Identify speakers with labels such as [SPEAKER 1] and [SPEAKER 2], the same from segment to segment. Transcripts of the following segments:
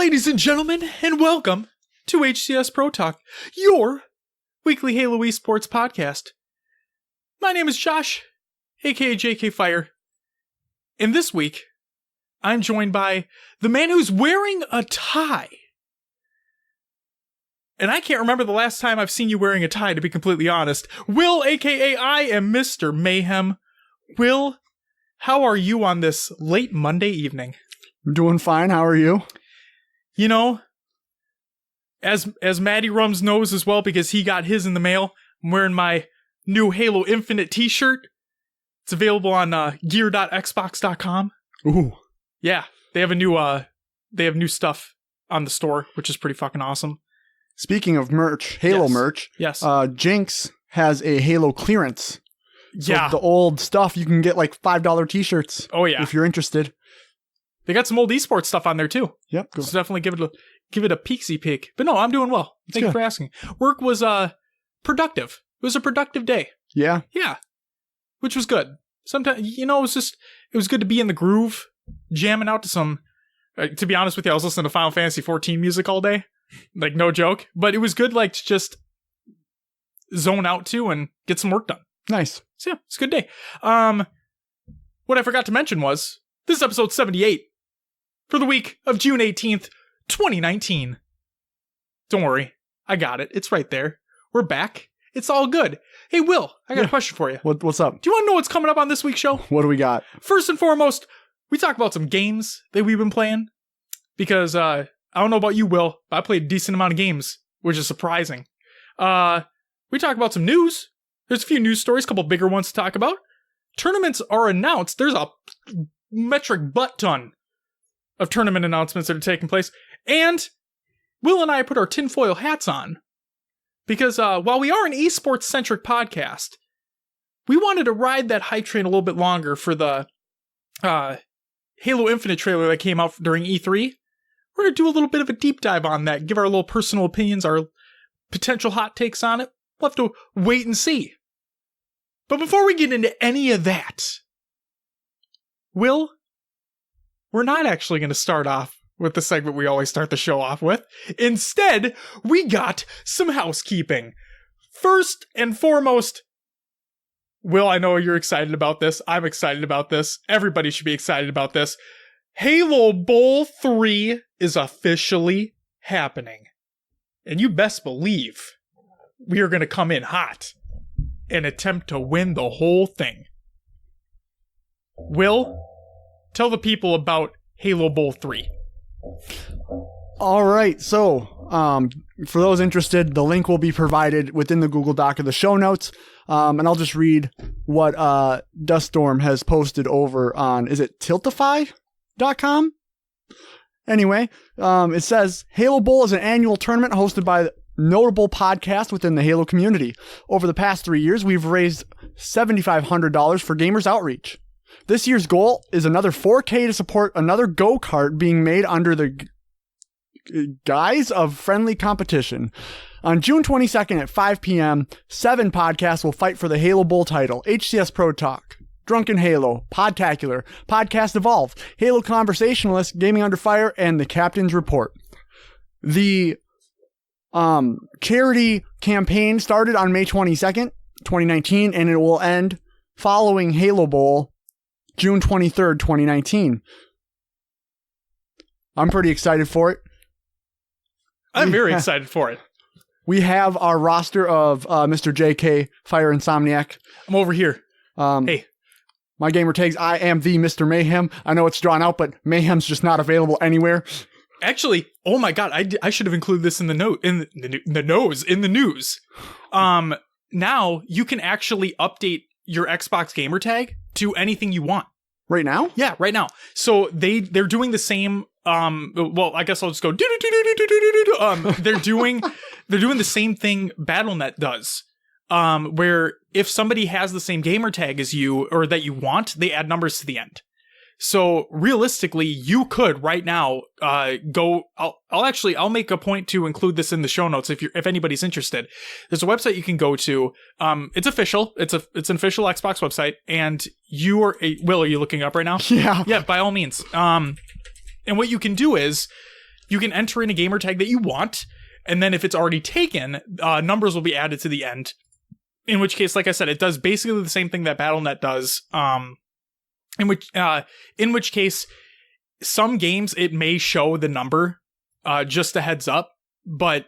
[SPEAKER 1] Ladies and gentlemen, and welcome to HCS Pro Talk, your weekly Halo esports podcast. My name is Josh, aka JK Fire, and this week, I'm joined by the man who's wearing a tie. And I can't remember the last time I've seen you wearing a tie, to be completely honest. Will, aka I am Mr. Mayhem. Will, how are you on this late Monday evening?
[SPEAKER 2] I'm doing fine. How are you?
[SPEAKER 1] You know, as Maddie Rums knows as well, because he got his in the mail, I'm wearing my new Halo Infinite t-shirt. It's available on gear.xbox.com.
[SPEAKER 2] Ooh.
[SPEAKER 1] Yeah, they have new stuff on the store, which is pretty fucking awesome.
[SPEAKER 2] Speaking of merch, Halo merch.
[SPEAKER 1] Yes.
[SPEAKER 2] Jinx has a Halo clearance. So
[SPEAKER 1] yeah.
[SPEAKER 2] The old stuff, you can get like $5 t-shirts.
[SPEAKER 1] Oh yeah.
[SPEAKER 2] If you're interested.
[SPEAKER 1] They got some old esports stuff on there too.
[SPEAKER 2] Yep.
[SPEAKER 1] So definitely give it a peeksy peek. But no, I'm doing well. Thank you for asking. Work was productive. It was a productive day.
[SPEAKER 2] Yeah.
[SPEAKER 1] Yeah. Which was good. Sometimes, you know, it was good to be in the groove, jamming out to some, to be honest with you, I was listening to Final Fantasy 14 music all day. Like, no joke. But it was good, like, to just zone out to and get some work done.
[SPEAKER 2] Nice.
[SPEAKER 1] So yeah, it's a good day. What I forgot to mention was, this is episode 78 for the week of June 18th, 2019. Don't worry. I got it. It's right there. We're back. It's all good. Hey, Will, I got a question for you.
[SPEAKER 2] What's up?
[SPEAKER 1] Do you want to know what's coming up on this week's show?
[SPEAKER 2] What do we got?
[SPEAKER 1] First and foremost, we talk about some games that we've been playing. Because, I don't know about you, Will, but I played a decent amount of games, which is surprising. We talk about some news. There's a few news stories, a couple bigger ones to talk about. Tournaments are announced. There's a metric butt ton of tournament announcements that are taking place. And Will and I put our tinfoil hats on. Because while we are an esports-centric podcast, we wanted to ride that hype train a little bit longer for the Halo Infinite trailer that came out during E3. We're going to do a little bit of a deep dive on that, give our little personal opinions, our potential hot takes on it. We'll have to wait and see. But before we get into any of that, Will, we're not actually going to start off with the segment we always start the show off with. Instead, we got some housekeeping. First and foremost, Will, I know you're excited about this. I'm excited about this. Everybody should be excited about this. Halo Bowl 3 is officially happening. And you best believe we are going to come in hot and attempt to win the whole thing. Will, tell the people about Halo Bowl 3.
[SPEAKER 2] All right. So, for those interested, the link will be provided within the Google Doc of the show notes. And I'll just read what Duststorm has posted over on, is it Tiltify.com? Anyway, it says, Halo Bowl is an annual tournament hosted by notable podcasts within the Halo community. Over the past 3 years, we've raised $7,500 for gamers outreach. This year's goal is another 4K to support another go-kart being made under the guise of friendly competition. On June 22nd at 5 p.m., 7 podcasts will fight for the Halo Bowl title. HCS Pro Talk, Drunken Halo, Podtacular, Podcast Evolve, Halo Conversationalist, Gaming Under Fire, and The Captain's Report. The charity campaign started on May 22nd, 2019, and it will end following Halo Bowl, June 23rd, 2019. I'm pretty excited for it.
[SPEAKER 1] I'm very excited for it.
[SPEAKER 2] We have our roster of Mr. JK, Fire Insomniac.
[SPEAKER 1] I'm over here.
[SPEAKER 2] Hey. My gamer tags, I am the Mr. Mayhem. I know it's drawn out, but Mayhem's just not available anywhere.
[SPEAKER 1] Actually, oh my god, I should have included this in the news. Now you can actually update your Xbox gamer tag to anything you want.
[SPEAKER 2] Right now?
[SPEAKER 1] Yeah, right now. So they're doing the same. Well, I guess I'll just go. They're doing the same thing BattleNet does. Where if somebody has the same gamer tag as you or that you want, they add numbers to the end. So realistically, you could right now go. I'll make a point to include this in the show notes if anybody's interested. There's a website you can go to. It's official. It's an official Xbox website, and Will, are you looking up right now?
[SPEAKER 2] Yeah.
[SPEAKER 1] Yeah, by all means. And what you can do is you can enter in a gamer tag that you want, and then if it's already taken, numbers will be added to the end. In which case, like I said, it does basically the same thing that Battle.net does. In which case, some games it may show the number, just a heads up. But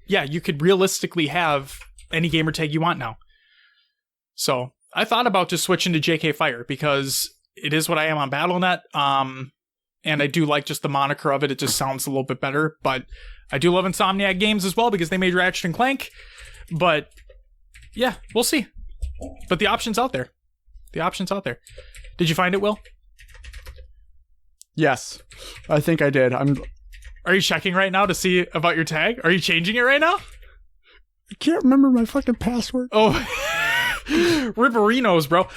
[SPEAKER 1] yeah, you could realistically have any gamer tag you want now. So I thought about just switching to JK Fire because it is what I am on Battle.net. And I do like just the moniker of it. It just sounds a little bit better. But I do love Insomniac Games as well because they made Ratchet and Clank. But yeah, we'll see. But the option's out there. Did you find it, Will?
[SPEAKER 2] Yes, I think I did.
[SPEAKER 1] Are you checking right now to see about your tag? Are you changing it right now?
[SPEAKER 2] I can't remember my fucking password.
[SPEAKER 1] Oh, Ripperinos, bro.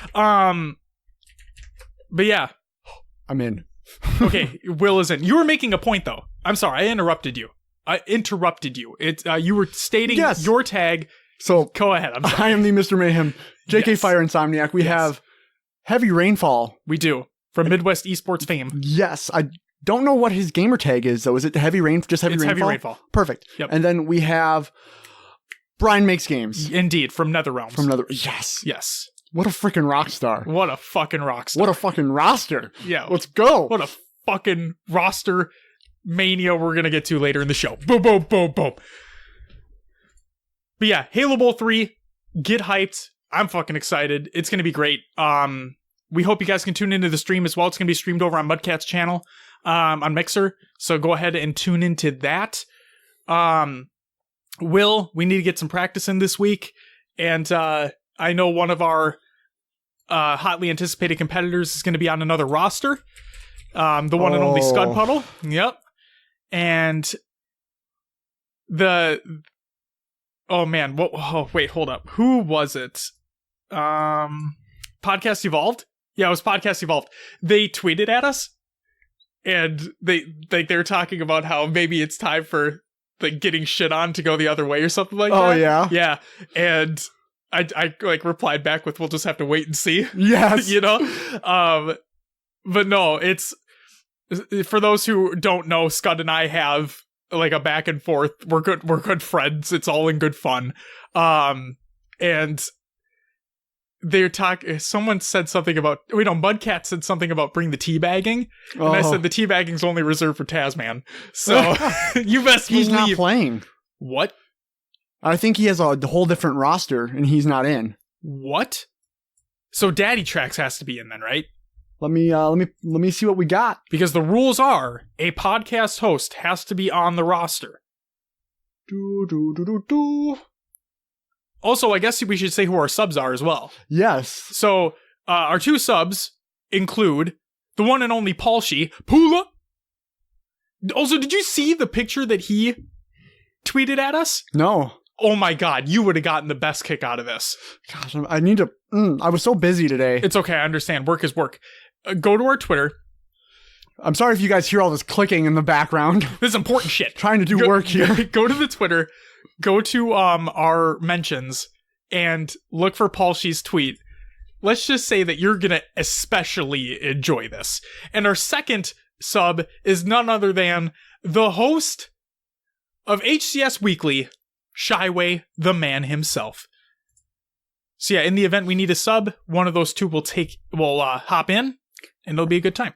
[SPEAKER 1] But yeah.
[SPEAKER 2] I'm in.
[SPEAKER 1] Okay, Will is in. You were making a point, though. I'm sorry, I interrupted you. You were stating your tag.
[SPEAKER 2] So
[SPEAKER 1] go ahead. I'm sorry.
[SPEAKER 2] I am the Mr. Mayhem, JK Fire Insomniac. We have Heavy Rainfall.
[SPEAKER 1] We do. From Midwest Esports fame.
[SPEAKER 2] Yes. I don't know what his gamer tag is, though. Is it Heavy Rain? Just Heavy Rainfall?
[SPEAKER 1] Heavy Rainfall.
[SPEAKER 2] Perfect.
[SPEAKER 1] Yep.
[SPEAKER 2] And then we have Brian Makes Games.
[SPEAKER 1] Indeed, from NetherRealms.
[SPEAKER 2] Yes. What a freaking rock star.
[SPEAKER 1] What a fucking rock star.
[SPEAKER 2] What a fucking roster.
[SPEAKER 1] Yeah.
[SPEAKER 2] Let's go.
[SPEAKER 1] What a fucking roster mania we're going to get to later in the show. Boom, boom, boom, boom. But yeah, Halo Bowl 3, get hyped. I'm fucking excited. It's going to be great. We hope you guys can tune into the stream as well. It's going to be streamed over on Mudcat's channel on Mixer. So go ahead and tune into that. Will, we need to get some practice in this week. And I know one of our hotly anticipated competitors is going to be on another roster. The one and only Scud Puddle. Yep. And oh man, wait, hold up. Who was it? Podcast Evolved? Yeah, it was Podcast Evolved. They tweeted at us and they're talking about how maybe it's time for like getting shit on to go the other way or something like that.
[SPEAKER 2] Oh yeah.
[SPEAKER 1] Yeah. And I like replied back with, we'll just have to wait and see.
[SPEAKER 2] Yes.
[SPEAKER 1] You know? But no, it's for those who don't know, Scud and I have like a back and forth. We're good friends. It's all in good fun. And someone said something about, Mudcat said something about bring the teabagging. And I said the teabagging's only reserved for Tasman. So you best believe.
[SPEAKER 2] He's not playing.
[SPEAKER 1] What?
[SPEAKER 2] I think he has a whole different roster and he's not in.
[SPEAKER 1] What? So Daddy Tracks has to be in then, right?
[SPEAKER 2] Let me see what we got.
[SPEAKER 1] Because the rules are a podcast host has to be on the roster. Also, I guess we should say who our subs are as well.
[SPEAKER 2] Yes.
[SPEAKER 1] So, our two subs include the one and only Palshi, Pula. Also, did you see the picture that he tweeted at us?
[SPEAKER 2] No.
[SPEAKER 1] Oh my god, you would have gotten the best kick out of this.
[SPEAKER 2] Gosh, I need to... I was so busy today.
[SPEAKER 1] It's okay, I understand. Work is work. Go to our Twitter.
[SPEAKER 2] I'm sorry if you guys hear all this clicking in the background.
[SPEAKER 1] This is important shit.
[SPEAKER 2] Trying to do work here.
[SPEAKER 1] Go to the Twitter. Go to our mentions and look for Palshi's tweet. Let's just say that you're going to especially enjoy this. And our second sub is none other than the host of HCS Weekly, Shyway, the man himself. So yeah, in the event we need a sub, one of those two will hop in, and it'll be a good time.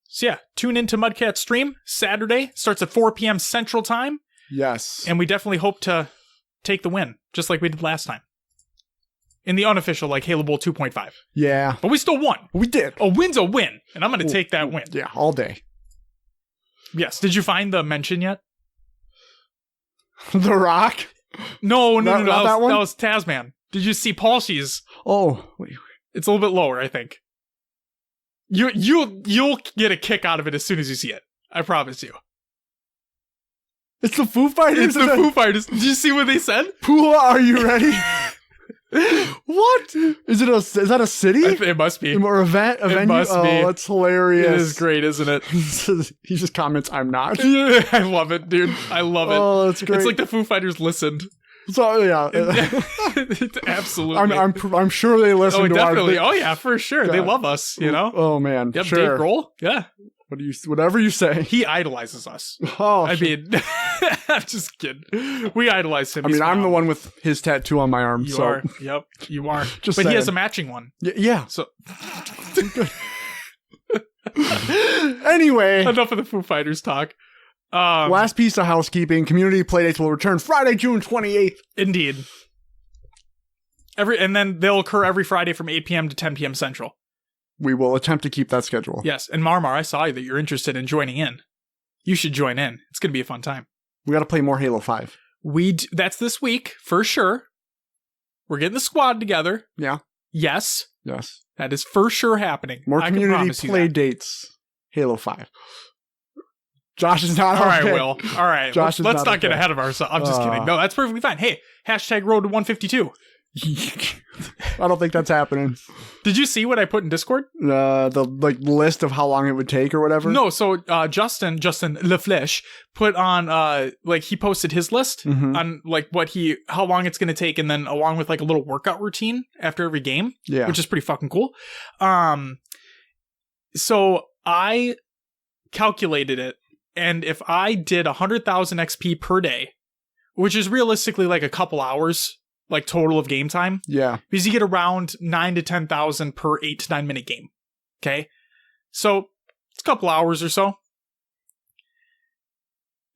[SPEAKER 1] So yeah, tune into Mudcat's stream Saturday. Starts at 4 p.m. Central Time.
[SPEAKER 2] Yes.
[SPEAKER 1] And we definitely hope to take the win, just like we did last time. In the unofficial, like, Halo Bowl 2.5.
[SPEAKER 2] Yeah.
[SPEAKER 1] But we still won.
[SPEAKER 2] We did.
[SPEAKER 1] A win's a win, and I'm going to take that win.
[SPEAKER 2] Yeah, all day.
[SPEAKER 1] Yes. Did you find the mention yet?
[SPEAKER 2] The Rock?
[SPEAKER 1] No.
[SPEAKER 2] That one?
[SPEAKER 1] That was Tasman. Did you see Palshi's?
[SPEAKER 2] Oh, wait.
[SPEAKER 1] It's a little bit lower, I think. You'll get a kick out of it as soon as you see it. I promise you.
[SPEAKER 2] It's the Foo Fighters?
[SPEAKER 1] It's the Foo Fighters. Did you see what they said?
[SPEAKER 2] Pula, are you ready? What? Is that a city?
[SPEAKER 1] It must be.
[SPEAKER 2] Or a venue?
[SPEAKER 1] It must be.
[SPEAKER 2] Oh, that's hilarious.
[SPEAKER 1] It is great, isn't it?
[SPEAKER 2] He just comments, I'm not.
[SPEAKER 1] I love it, dude. I love it.
[SPEAKER 2] Oh, that's great.
[SPEAKER 1] It's like the Foo Fighters listened.
[SPEAKER 2] So yeah,
[SPEAKER 1] Absolutely.
[SPEAKER 2] I'm sure they listen to
[SPEAKER 1] definitely.
[SPEAKER 2] our.
[SPEAKER 1] Oh yeah, for sure. They love us. You know.
[SPEAKER 2] Oh man.
[SPEAKER 1] Yep.
[SPEAKER 2] Sure.
[SPEAKER 1] Dave Grohl. Yeah.
[SPEAKER 2] Whatever you say.
[SPEAKER 1] He idolizes us.
[SPEAKER 2] Oh,
[SPEAKER 1] I mean, I'm just kidding. We idolize him.
[SPEAKER 2] I mean, I'm the one with his tattoo on my arm.
[SPEAKER 1] You
[SPEAKER 2] so.
[SPEAKER 1] are. Yep. You are.
[SPEAKER 2] Just
[SPEAKER 1] but
[SPEAKER 2] saying.
[SPEAKER 1] he has a matching one.
[SPEAKER 2] Yeah.
[SPEAKER 1] So.
[SPEAKER 2] Anyway,
[SPEAKER 1] Enough of the Foo Fighters talk.
[SPEAKER 2] Last piece of housekeeping. Community playdates will return Friday, June 28th.
[SPEAKER 1] Indeed. And then they'll occur every Friday from 8 p.m. to 10 p.m. Central.
[SPEAKER 2] We will attempt to keep that schedule.
[SPEAKER 1] Yes. And Marmar, I saw that you're interested in joining in. You should join in. It's going to be a fun time.
[SPEAKER 2] We got to play more Halo 5.
[SPEAKER 1] That's this week, for sure. We're getting the squad together.
[SPEAKER 2] Yeah.
[SPEAKER 1] Yes.
[SPEAKER 2] Yes.
[SPEAKER 1] That is for sure happening.
[SPEAKER 2] More community play dates. Halo 5. Josh is not
[SPEAKER 1] all
[SPEAKER 2] okay.
[SPEAKER 1] right, Will. All right.
[SPEAKER 2] Josh
[SPEAKER 1] let's not get ahead of ourselves. I'm just kidding. No, that's perfectly fine. Hey, hashtag road to 152.
[SPEAKER 2] I don't think that's happening.
[SPEAKER 1] Did you see what I put in Discord?
[SPEAKER 2] The list of how long it would take or whatever?
[SPEAKER 1] No, so Justin LaFleche put on he posted his list on how long it's gonna take, and then along with like a little workout routine after every game.
[SPEAKER 2] Yeah.
[SPEAKER 1] Which is pretty fucking cool. So I calculated it, and if I did 100,000 XP per day, which is realistically like a couple hours like total of game time.
[SPEAKER 2] Yeah.
[SPEAKER 1] Because you get around 9 to 10,000 per 8 to 9 minute game. Okay. So it's a couple hours or so.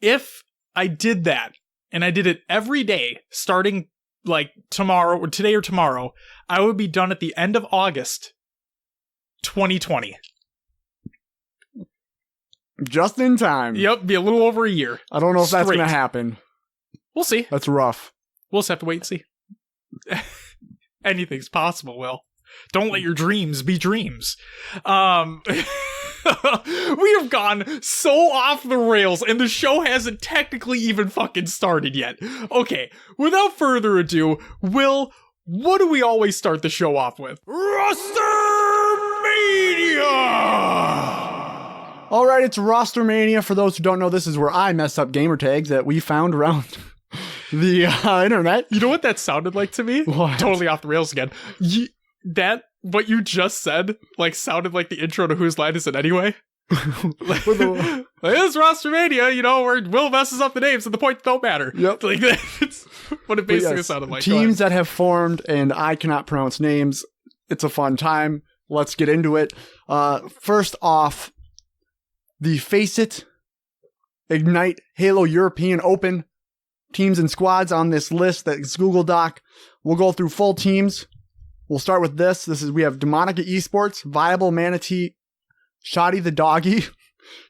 [SPEAKER 1] If I did that and I did it every day starting like tomorrow or today or tomorrow, I would be done at the end of August 2020.
[SPEAKER 2] Just in time.
[SPEAKER 1] Yep. Be a little over a year.
[SPEAKER 2] I don't know if that's going to happen.
[SPEAKER 1] We'll see.
[SPEAKER 2] That's rough.
[SPEAKER 1] We'll just have to wait and see. Anything's possible, Will. Don't let your dreams be dreams. We have gone so off the rails, and the show hasn't technically even fucking started yet. Okay, without further ado, Will, what do we always start the show off with? Roster Mania!
[SPEAKER 2] All right, it's Roster Mania. For those who don't know, this is where I mess up gamer tags that we found around the internet.
[SPEAKER 1] You know what that sounded like to me?
[SPEAKER 2] What?
[SPEAKER 1] Totally off the rails again. What you just said, sounded like the intro to Whose Line Is It Anyway? This Roster Mania, where Will messes up the names and the points don't matter.
[SPEAKER 2] Yep.
[SPEAKER 1] That's what it basically sounded like.
[SPEAKER 2] Teams that have formed and I cannot pronounce names. It's a fun time. Let's get into it. First off, the Faceit Ignite Halo European Open teams and squads on this list. That's Google Doc. We'll go through full teams. We'll start with this. We have Demonica Esports, Viable Manatee, Shoddy the Doggy,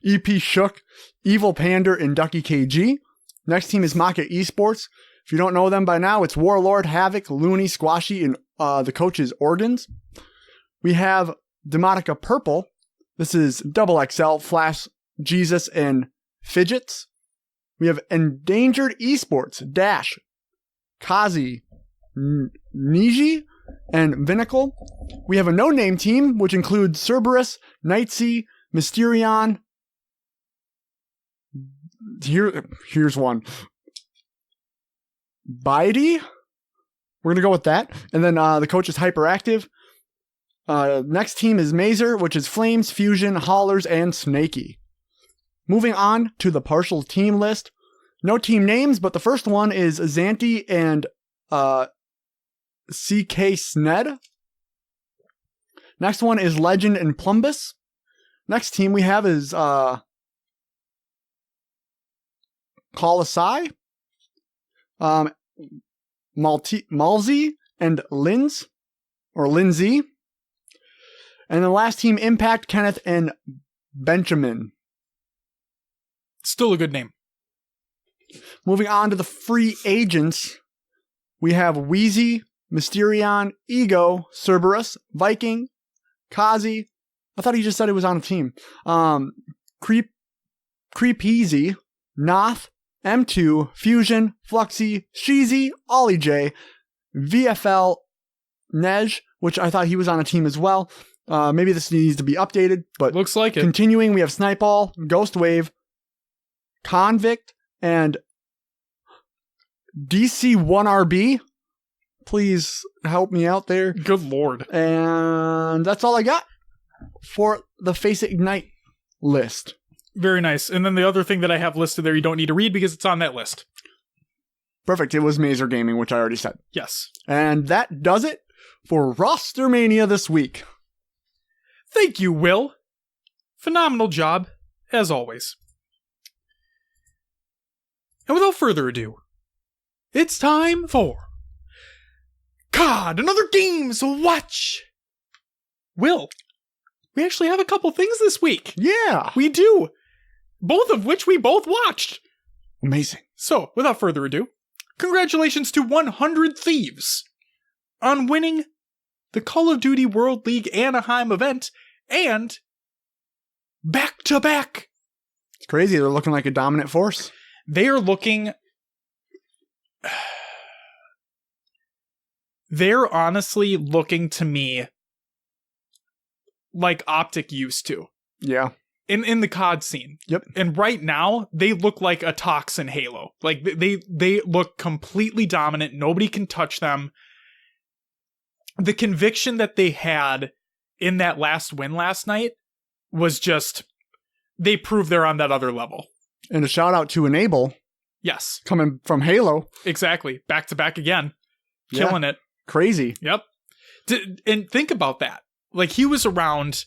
[SPEAKER 2] EP Shook, Evil Pander, and Ducky KG. Next team is Maka Esports. If you don't know them by now, it's Warlord, Havoc, Looney, Squashy, and the coach's Organs. We have Demonica Purple. This is Double XL, Flash, Jesus, and Fidgets. We have Endangered Esports, Dash, Kazi, Niji, and Vinicle. We have a no-name team, which includes Cerberus, Nightsea, Mysterion. Here's one. Bidey. We're going to go with that. And then the coach is Hyperactive. Next team is Mazer, which is Flames, Fusion, Haulers, and Snaky. Moving on to the partial team list. No team names, but the first one is Xanti and CK Sned. Next one is Legend and Plumbus. Next team we have is Colosai, Malzi and Linz, or Lindsay. And the last team, Impact, Kenneth, and Benjamin.
[SPEAKER 1] Still a good name.
[SPEAKER 2] Moving on to the free agents, we have Wheezy, Mysterion, Ego, Cerberus, Viking, Kazi. I thought he just said he was on a team. Creepeasy, Noth, M2, Fusion, Fluxy, Sheezy, Ollie J, VFL, Nej, which I thought he was on a team as well. Maybe this needs to be updated, but
[SPEAKER 1] looks like it.
[SPEAKER 2] Continuing, we have Snipeball, Ghost Wave, Convict, and DC1RB. Please help me out there.
[SPEAKER 1] Good Lord.
[SPEAKER 2] And that's all I got for the Face It Ignite list.
[SPEAKER 1] Very nice. And then the other thing that I have listed there you don't need to read because it's on that list.
[SPEAKER 2] Perfect. It was Mazer Gaming, which I already said.
[SPEAKER 1] Yes.
[SPEAKER 2] And that does it for Roster Mania this week.
[SPEAKER 1] Thank you, Will. Phenomenal job, as always. And without further ado, it's time for COD, another games to watch. Will, we actually have a couple things this week.
[SPEAKER 2] Yeah.
[SPEAKER 1] We do. Both of which we both watched.
[SPEAKER 2] Amazing.
[SPEAKER 1] So, without further ado, congratulations to 100 Thieves on winning the Call of Duty World League Anaheim event and back-to-back.
[SPEAKER 2] It's crazy. They're looking like a dominant force.
[SPEAKER 1] They are looking... They're honestly looking to me like Optic used to.
[SPEAKER 2] Yeah.
[SPEAKER 1] In the COD scene.
[SPEAKER 2] Yep.
[SPEAKER 1] And right now, they look like a Toxin Halo. Like, they look completely dominant. Nobody can touch them. The conviction that they had in that last win last night was just... They prove they're on that other level.
[SPEAKER 2] And a shout out to Enable.
[SPEAKER 1] Yes.
[SPEAKER 2] Coming from Halo.
[SPEAKER 1] Exactly. Back to back again. Killing it.
[SPEAKER 2] Crazy.
[SPEAKER 1] Yep. And think about that. Like, he was around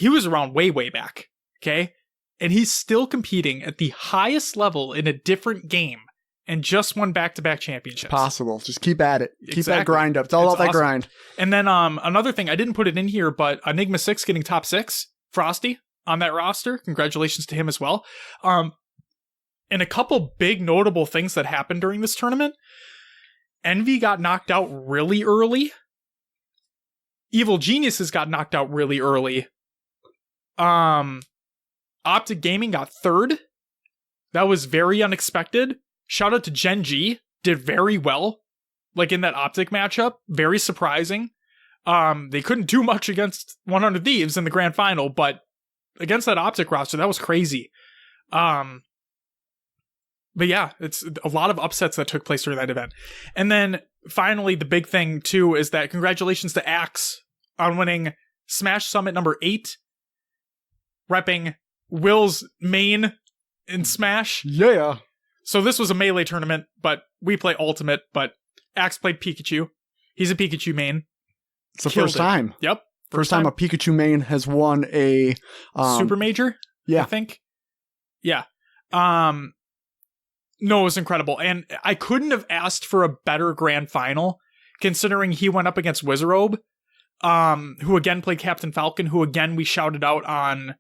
[SPEAKER 1] way, way back. Okay? And he's still competing at the highest level in a different game and just won back-to-back championships.
[SPEAKER 2] Possible. Just keep at it. Keep
[SPEAKER 1] Exactly.
[SPEAKER 2] that grind up. It's all about that
[SPEAKER 1] awesome.
[SPEAKER 2] grind.
[SPEAKER 1] And then another thing, I didn't put it in here, but Enigma 6 getting top 6. Frosty on that roster. Congratulations to him as well. And a couple big notable things that happened during this tournament. Envy got knocked out really early. Evil Geniuses got knocked out really early. Optic Gaming got third. That was very unexpected. Shout out to Gen G. Did very well. Like in that Optic matchup. Very surprising. They couldn't do much against 100 Thieves in the grand final, but against that Optic roster, that was crazy. But yeah, it's a lot of upsets that took place during that event. And then finally, the big thing too is that congratulations to Axe on winning Smash Summit number 8, repping Will's main in Smash.
[SPEAKER 2] Yeah.
[SPEAKER 1] So this was a melee tournament, but we play Ultimate, but Axe played Pikachu. He's a Pikachu main.
[SPEAKER 2] It's the
[SPEAKER 1] Killed
[SPEAKER 2] first
[SPEAKER 1] it.
[SPEAKER 2] time.
[SPEAKER 1] Yep.
[SPEAKER 2] First time a Pikachu main has won a...
[SPEAKER 1] Super Major?
[SPEAKER 2] Yeah.
[SPEAKER 1] I think. Yeah. No, it was incredible. And I couldn't have asked for a better grand final, considering he went up against Wizerobe, who again played Captain Falcon, who again we shouted out on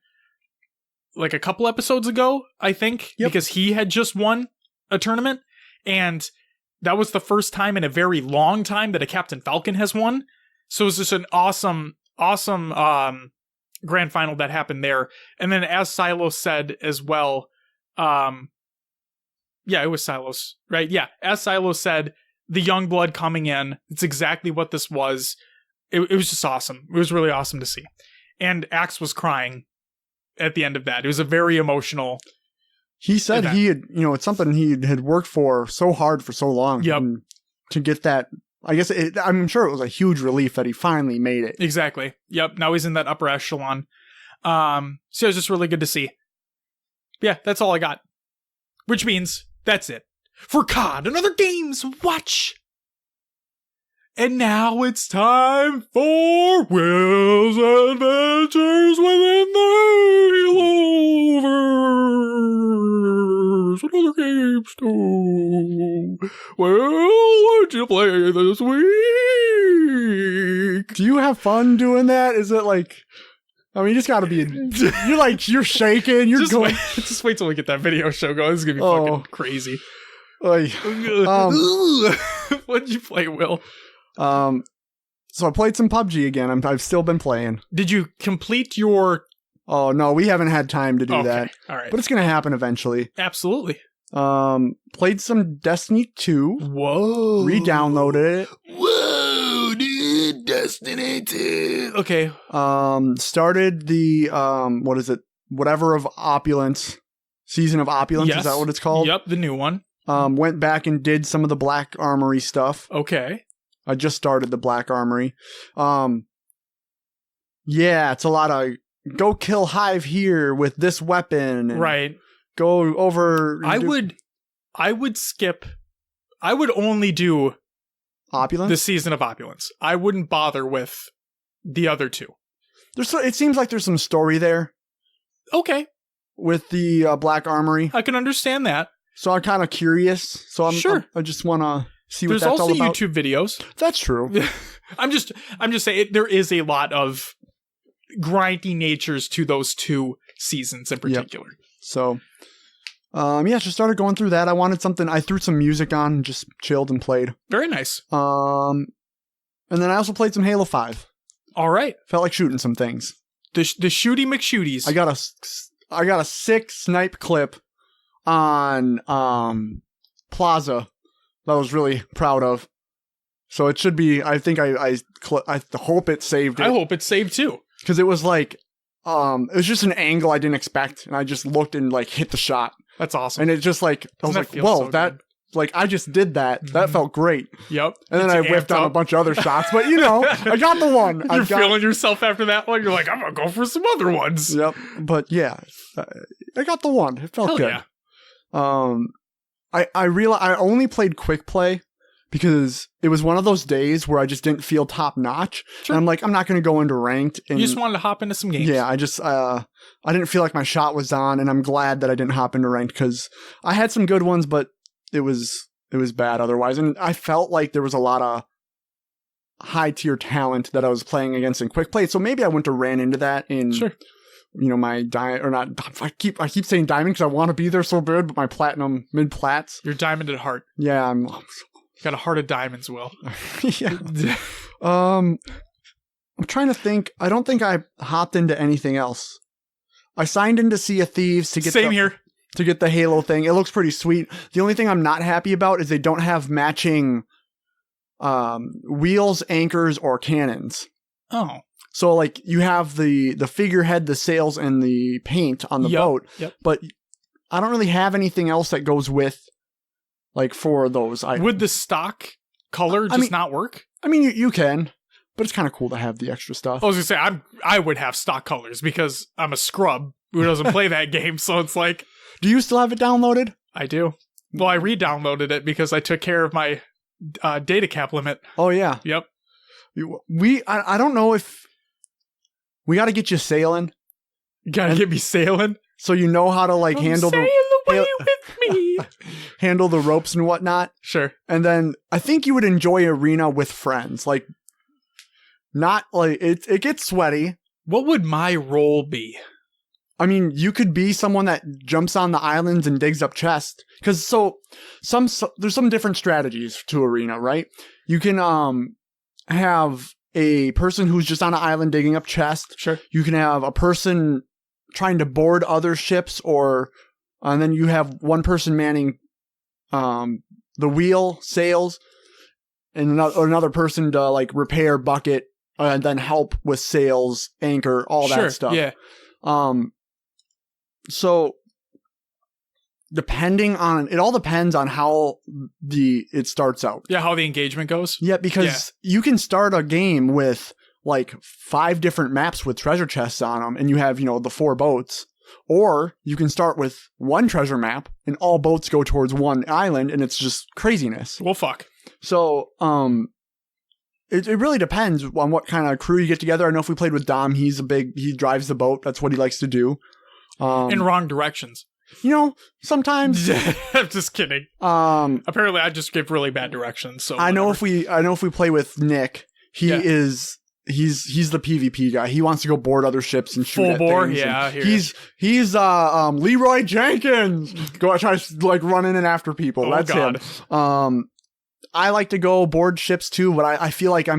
[SPEAKER 1] like a couple episodes ago, I think, because he had just won a tournament. And that was the first time in a very long time that a Captain Falcon has won. So it was just an awesome grand final that happened there. And then as Silo said as well, yeah, it was Silos, right? Yeah, as Silo said, the young blood coming in, it's exactly what this was. It was just awesome. It was really awesome to see. And Axe was crying at the end of that. It was a very emotional
[SPEAKER 2] He said
[SPEAKER 1] event.
[SPEAKER 2] he had, it's something he had worked for so hard for so long.
[SPEAKER 1] Yep.
[SPEAKER 2] And to get that, I guess, I'm sure it was a huge relief that he finally made it.
[SPEAKER 1] Exactly. Yep, now he's in that upper echelon. So it was just really good to see. Yeah, that's all I got. Which means that's it for COD, another games watch. And now it's time for Will's Adventures Within the Haloverse. Another games too. Well, what'd you play this week?
[SPEAKER 2] Do you have fun doing that? Is it like, you just gotta be, you're shaking, you're
[SPEAKER 1] Just
[SPEAKER 2] going.
[SPEAKER 1] just wait till we get that video show going. This is gonna be fucking crazy.
[SPEAKER 2] Like,
[SPEAKER 1] What'd you play, Will?
[SPEAKER 2] so I played some PUBG again. I've still been playing.
[SPEAKER 1] Did you complete your...
[SPEAKER 2] Oh, no, we haven't had time to do that.
[SPEAKER 1] All right.
[SPEAKER 2] But it's going to happen eventually.
[SPEAKER 1] Absolutely.
[SPEAKER 2] Played some Destiny 2.
[SPEAKER 1] Whoa.
[SPEAKER 2] Re-downloaded it.
[SPEAKER 1] Whoa, dude. Destiny 2. Okay.
[SPEAKER 2] Started the, whatever of Opulence. Season of Opulence,
[SPEAKER 1] Yes.
[SPEAKER 2] is that what it's called?
[SPEAKER 1] Yep, the new one.
[SPEAKER 2] Went back and did some of the Black Armory stuff.
[SPEAKER 1] Okay.
[SPEAKER 2] I just started the Black Armory. Yeah, it's a lot of go kill Hive here with this weapon. And
[SPEAKER 1] right.
[SPEAKER 2] Go over.
[SPEAKER 1] I would skip. I would only do
[SPEAKER 2] Opulence?
[SPEAKER 1] the Season of Opulence. I wouldn't bother with the other two.
[SPEAKER 2] It seems like there's some story there.
[SPEAKER 1] Okay.
[SPEAKER 2] With the Black Armory.
[SPEAKER 1] I can understand that.
[SPEAKER 2] So I'm kind of curious. So I just want to see what that's all about.
[SPEAKER 1] There's also YouTube videos.
[SPEAKER 2] That's true.
[SPEAKER 1] I'm just saying there is a lot of grindy natures to those two seasons in particular.
[SPEAKER 2] Yep. So, just started going through that. I wanted something. I threw some music on and just chilled and played.
[SPEAKER 1] Very nice.
[SPEAKER 2] And then I also played some Halo 5.
[SPEAKER 1] All right.
[SPEAKER 2] Felt like shooting some things.
[SPEAKER 1] The shooty McShooties.
[SPEAKER 2] I got a sick snipe clip on Plaza that I was really proud of. So it should be. I think I hope it saved it.
[SPEAKER 1] I hope it's saved too.
[SPEAKER 2] Because it was like, it was just an angle I didn't expect, and I just looked and like hit the shot.
[SPEAKER 1] That's awesome.
[SPEAKER 2] And it just like I was like, whoa, that like I just did that. Mm-hmm. That felt great.
[SPEAKER 1] Yep.
[SPEAKER 2] And then I whiffed on a bunch of other shots, but I got the one.
[SPEAKER 1] You're feeling yourself after that one. You're like, I'm gonna go for some other ones.
[SPEAKER 2] Yep. But yeah, I got the one. It felt good. Yeah. I realized I only played quick play because it was one of those days where I just didn't feel top notch. Sure. And I'm like, I'm not going to go into ranked. And
[SPEAKER 1] you just wanted to hop into some games.
[SPEAKER 2] Yeah, I didn't feel like my shot was on, and I'm glad that I didn't hop into ranked because I had some good ones, but it was bad otherwise. And I felt like there was a lot of high tier talent that I was playing against in quick play. So maybe I wouldn't have ran into that in, my diamond, or not. I keep saying diamond because I want to be there so bad, but my platinum mid plats.
[SPEAKER 1] You're diamond at heart.
[SPEAKER 2] Yeah, I'm
[SPEAKER 1] got a heart of diamonds, Will.
[SPEAKER 2] Yeah. I'm trying to think. I don't think I hopped into anything else. I signed into Sea of Thieves to get to get the Halo thing. It looks pretty sweet. The only thing I'm not happy about is they don't have matching wheels, anchors, or cannons.
[SPEAKER 1] Oh.
[SPEAKER 2] So like you have the figurehead, the sails, and the paint on the boat.
[SPEAKER 1] Yep.
[SPEAKER 2] But I don't really have anything else that goes with like for those items.
[SPEAKER 1] Would the stock color not work?
[SPEAKER 2] I mean, you can, but it's kind of cool to have the extra stuff.
[SPEAKER 1] I was gonna say I would have stock colors because I'm a scrub who doesn't play that game. So it's like,
[SPEAKER 2] do you still have it downloaded?
[SPEAKER 1] I do. Well, I re-downloaded it because I took care of my data cap limit.
[SPEAKER 2] Oh yeah.
[SPEAKER 1] Yep.
[SPEAKER 2] I don't know if we got to get you sailing.
[SPEAKER 1] You gotta get me sailing,
[SPEAKER 2] so you know how to like handle
[SPEAKER 1] sail away with me.
[SPEAKER 2] Handle the ropes and whatnot.
[SPEAKER 1] Sure.
[SPEAKER 2] And then I think you would enjoy arena with friends. Like, not like it gets sweaty.
[SPEAKER 1] What would my role be?
[SPEAKER 2] I mean, you could be someone that jumps on the islands and digs up chests. Because there's some different strategies to arena, right? You can have a person who's just on an island digging up chests.
[SPEAKER 1] Sure.
[SPEAKER 2] You can have a person trying to board other ships, and then you have one person manning the wheel, sails, and another person to like repair, bucket, and then help with sails, anchor, all that stuff.
[SPEAKER 1] Yeah.
[SPEAKER 2] So it all depends on how it starts out.
[SPEAKER 1] Yeah, how the engagement goes.
[SPEAKER 2] Yeah, because you can start a game with like 5 different maps with treasure chests on them, and you have, the 4 boats. Or you can start with one treasure map, and all boats go towards one island, and it's just craziness.
[SPEAKER 1] Well, fuck.
[SPEAKER 2] So, it really depends on what kind of crew you get together. I know if we played with Dom, he drives the boat. That's what he likes to do.
[SPEAKER 1] In wrong directions.
[SPEAKER 2] Sometimes.
[SPEAKER 1] I'm just kidding. Apparently, I just give really bad directions. So
[SPEAKER 2] I know if we play with Nick, he's the PvP guy. He wants to go board other ships and shoot
[SPEAKER 1] full
[SPEAKER 2] at
[SPEAKER 1] bore.
[SPEAKER 2] things.
[SPEAKER 1] Yeah,
[SPEAKER 2] he's Leroy Jenkins. Go try to like run in and after people. That's
[SPEAKER 1] God.
[SPEAKER 2] him. I like to go board ships too, but I feel like I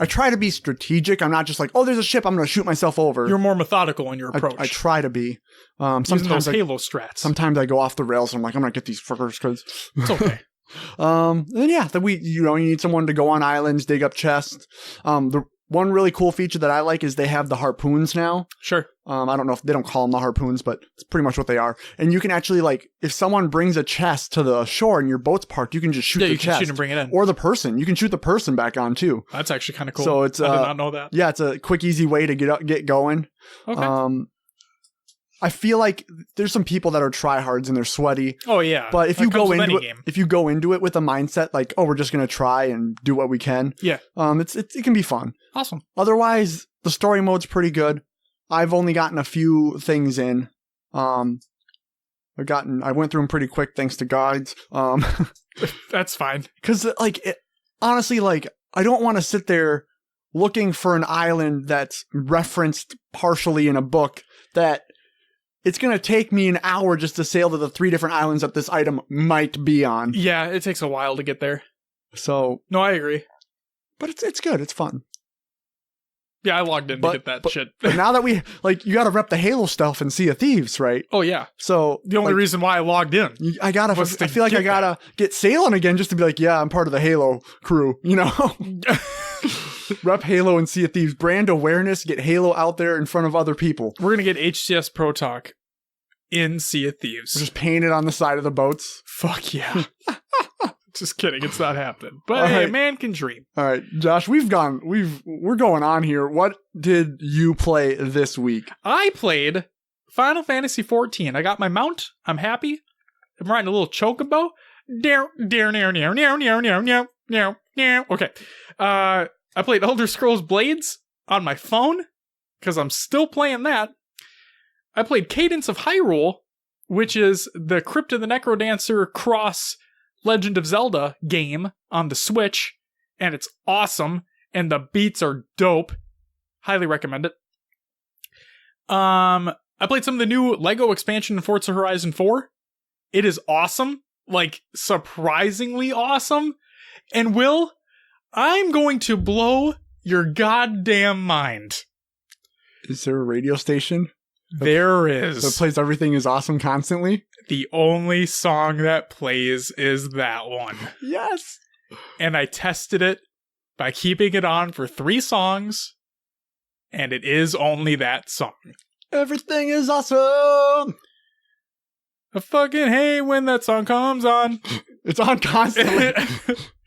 [SPEAKER 2] try to be strategic. I'm not just like, oh, there's a ship, I'm going to shoot myself over.
[SPEAKER 1] You're more methodical in your approach.
[SPEAKER 2] I try to be.
[SPEAKER 1] Sometimes those Halo strats.
[SPEAKER 2] Sometimes I go off the rails and I'm like, I'm going to get these fuckers because
[SPEAKER 1] it's okay.
[SPEAKER 2] Then you need someone to go on islands, dig up chests. one really cool feature that I like is they have the harpoons now.
[SPEAKER 1] Sure.
[SPEAKER 2] I don't know if they don't call them the harpoons, but it's pretty much what they are. And you can actually, like, if someone brings a chest to the shore and your boat's parked, you can just shoot the chest.
[SPEAKER 1] Yeah, you can shoot and bring it in.
[SPEAKER 2] Or the person. You can shoot the person back on, too.
[SPEAKER 1] That's actually kind of cool.
[SPEAKER 2] So it's,
[SPEAKER 1] I did not know that.
[SPEAKER 2] Yeah, it's a quick, easy way to get going.
[SPEAKER 1] Okay.
[SPEAKER 2] I feel like there's some people that are tryhards and they're sweaty.
[SPEAKER 1] Oh, yeah.
[SPEAKER 2] But if you go into it with a mindset like, oh, we're just going to try and do what we can.
[SPEAKER 1] Yeah.
[SPEAKER 2] It can be fun.
[SPEAKER 1] Awesome.
[SPEAKER 2] Otherwise, the story mode's pretty good. I've only gotten a few things in. I went through them pretty quick thanks to guides.
[SPEAKER 1] That's fine.
[SPEAKER 2] Because, honestly, I don't want to sit there looking for an island that's referenced partially in a book that it's going to take me an hour just to sail to the 3 different islands that this item might be on.
[SPEAKER 1] Yeah, it takes a while to get there.
[SPEAKER 2] So.
[SPEAKER 1] No, I agree.
[SPEAKER 2] But it's good. It's fun.
[SPEAKER 1] Yeah, I logged in to get that shit.
[SPEAKER 2] But now that you got to rep the Halo stuff and Sea of Thieves, right?
[SPEAKER 1] Oh, yeah.
[SPEAKER 2] So.
[SPEAKER 1] The only reason why I logged in.
[SPEAKER 2] I feel like I got to get sailing again just to be like, yeah, I'm part of the Halo crew, you know? Rep Halo and Sea of Thieves. Brand awareness. Get Halo out there in front of other people.
[SPEAKER 1] We're going to get HCS Pro Talk in Sea of Thieves.
[SPEAKER 2] Just paint it on the side of the boats.
[SPEAKER 1] Fuck yeah. Just kidding. It's not happening. But hey, man can dream.
[SPEAKER 2] All right, Josh, we're going on here. What did you play this week?
[SPEAKER 1] I played Final Fantasy XIV. I got my mount. I'm happy. I'm riding a little chocobo. Okay. I played Elder Scrolls Blades on my phone because I'm still playing that. I played Cadence of Hyrule, which is the Crypt of the Necrodancer cross Legend of Zelda game on the Switch, and it's awesome, and the beats are dope. Highly recommend it. I played some of the new LEGO expansion in Forza Horizon 4. It is awesome, like surprisingly awesome. And Will, I'm going to blow your goddamn mind.
[SPEAKER 2] Is there a radio station?
[SPEAKER 1] There is.
[SPEAKER 2] That plays Everything is Awesome constantly?
[SPEAKER 1] The only song that plays is that one.
[SPEAKER 2] Yes.
[SPEAKER 1] And I tested it by keeping it on for 3 songs, and it is only that song.
[SPEAKER 2] Everything is awesome.
[SPEAKER 1] I fucking hate when that song comes on.
[SPEAKER 2] It's on constantly.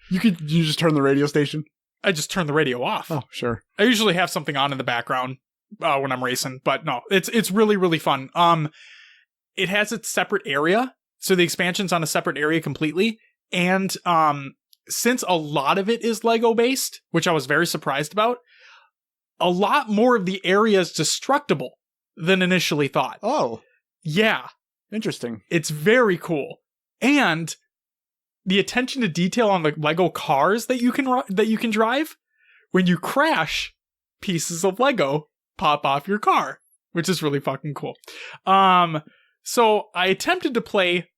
[SPEAKER 2] You just turn the radio station?
[SPEAKER 1] I just turn the radio off.
[SPEAKER 2] Oh, sure.
[SPEAKER 1] I usually have something on in the background when I'm racing, but no, it's really, really fun. It has its separate area, so the expansion's on a separate area completely, and since a lot of it is Lego based, which I was very surprised about, a lot more of the area is destructible than initially thought.
[SPEAKER 2] Oh.
[SPEAKER 1] Yeah.
[SPEAKER 2] Interesting.
[SPEAKER 1] It's very cool. And the attention to detail on the Lego cars that you can drive, when you crash, pieces of Lego pop off your car, which is really fucking cool. So I attempted to play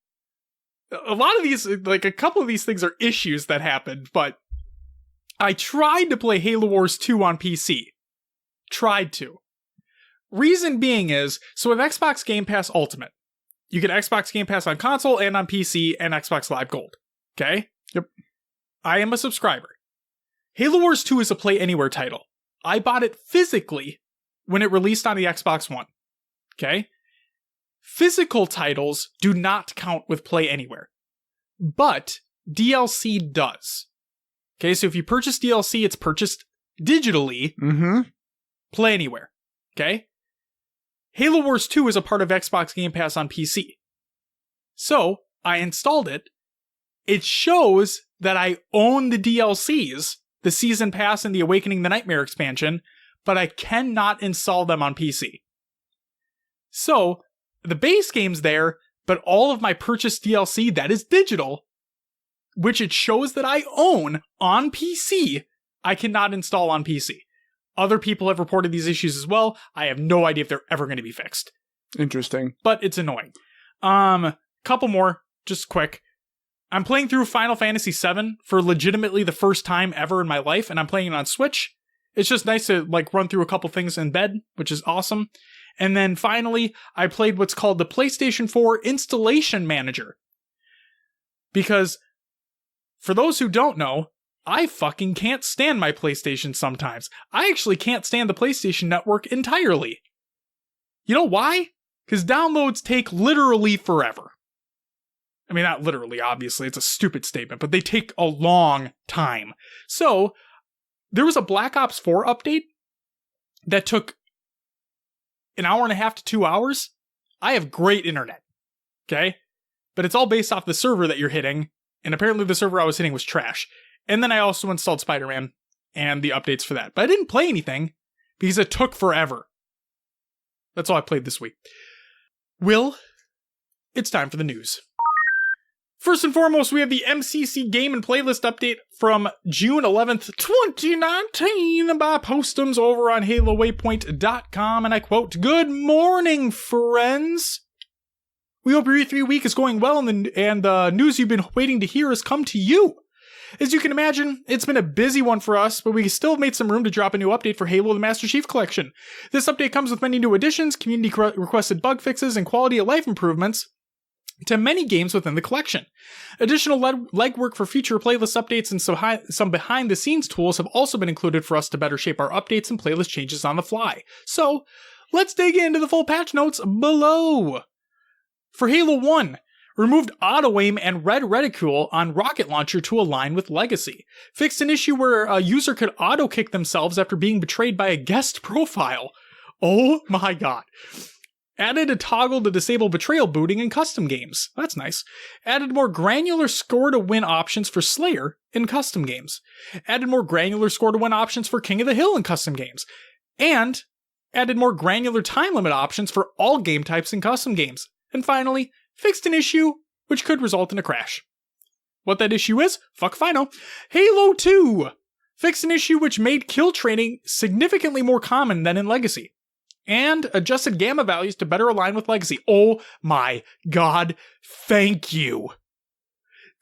[SPEAKER 1] a lot of these, like a couple of these things are issues that happened, but I tried to play Halo Wars 2 on PC. Tried to. Reason being is, so with Xbox Game Pass Ultimate, you get Xbox Game Pass on console and on PC and Xbox Live Gold. Okay?
[SPEAKER 2] Yep.
[SPEAKER 1] I am a subscriber. Halo Wars 2 is a Play Anywhere title. I bought it physically when it released on the Xbox One. Okay? Physical titles do not count with Play Anywhere. But DLC does. Okay, so if you purchase DLC, it's purchased digitally.
[SPEAKER 2] Mm-hmm.
[SPEAKER 1] Play Anywhere. Okay? Halo Wars 2 is a part of Xbox Game Pass on PC. So, I installed it. It shows that I own the DLCs, the Season Pass and the Awakening the Nightmare expansion, but I cannot install them on PC. So, the base game's there, but all of my purchased DLC that is digital, which it shows that I own on PC, I cannot install on PC. Other people have reported these issues as well. I have no idea if they're ever going to be fixed.
[SPEAKER 2] Interesting.
[SPEAKER 1] But it's annoying. Couple more, just quick. I'm playing through Final Fantasy VII for legitimately the first time ever in my life, and I'm playing it on Switch. It's just nice to run through a couple things in bed, which is awesome. And then finally, I played what's called the PlayStation 4 Installation Manager. Because, for those who don't know, I fucking can't stand my PlayStation sometimes. I actually can't stand the PlayStation Network entirely. You know why? Because downloads take literally forever. I mean, not literally, obviously, it's a stupid statement, but they take a long time. So, there was a Black Ops 4 update that took an hour and a half to 2 hours. I have great internet, okay? But it's all based off the server that you're hitting, and apparently the server I was hitting was trash. And then I also installed Spider-Man and the updates for that. But I didn't play anything because it took forever. That's all I played this week. Will, it's time for the news. First and foremost, we have the MCC Game and Playlist update from June 11th, 2019 by Postums over on HaloWaypoint.com, and I quote, "Good morning, friends. We hope your E3 week is going well and the news you've been waiting to hear has come to you. As you can imagine, it's been a busy one for us, but we still made some room to drop a new update for Halo the Master Chief Collection. This update comes with many new additions, community-requested bug fixes, and quality of life improvements to many games within the collection. Additional legwork for future playlist updates and some behind-the-scenes tools have also been included for us to better shape our updates and playlist changes on the fly. So, let's dig into the full patch notes below. For Halo 1, removed auto-aim and red reticule on rocket launcher to align with Legacy. Fixed an issue where a user could auto-kick themselves after being betrayed by a guest profile. Oh my god. Added a toggle to disable betrayal booting in custom games. That's nice. Added more granular score to win options for Slayer in custom games. Added more granular score to win options for King of the Hill in custom games. And added more granular time limit options for all game types in custom games. And finally, fixed an issue which could result in a crash. What that issue is? Fuck if I know. Halo 2! Fixed an issue which made kill training significantly more common than in Legacy. And adjusted gamma values to better align with Legacy. Oh my god, thank you.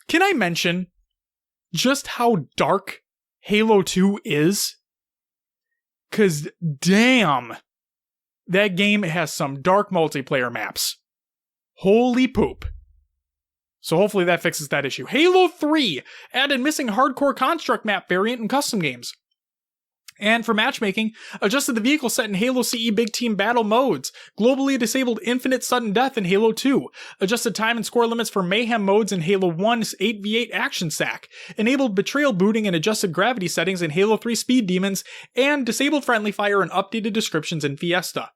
[SPEAKER 1] Can I mention just how dark Halo 2 is? 'Cause damn, that game has some dark multiplayer maps. Holy poop. So hopefully that fixes that issue. Halo 3 added missing hardcore construct map variant in custom games. And for matchmaking, adjusted the vehicle set in Halo CE Big Team Battle modes, globally disabled infinite sudden death in Halo 2, adjusted time and score limits for mayhem modes in Halo 1's 8v8 action sack, enabled betrayal booting and adjusted gravity settings in Halo 3 Speed Demons, and disabled friendly fire and updated descriptions in Fiesta.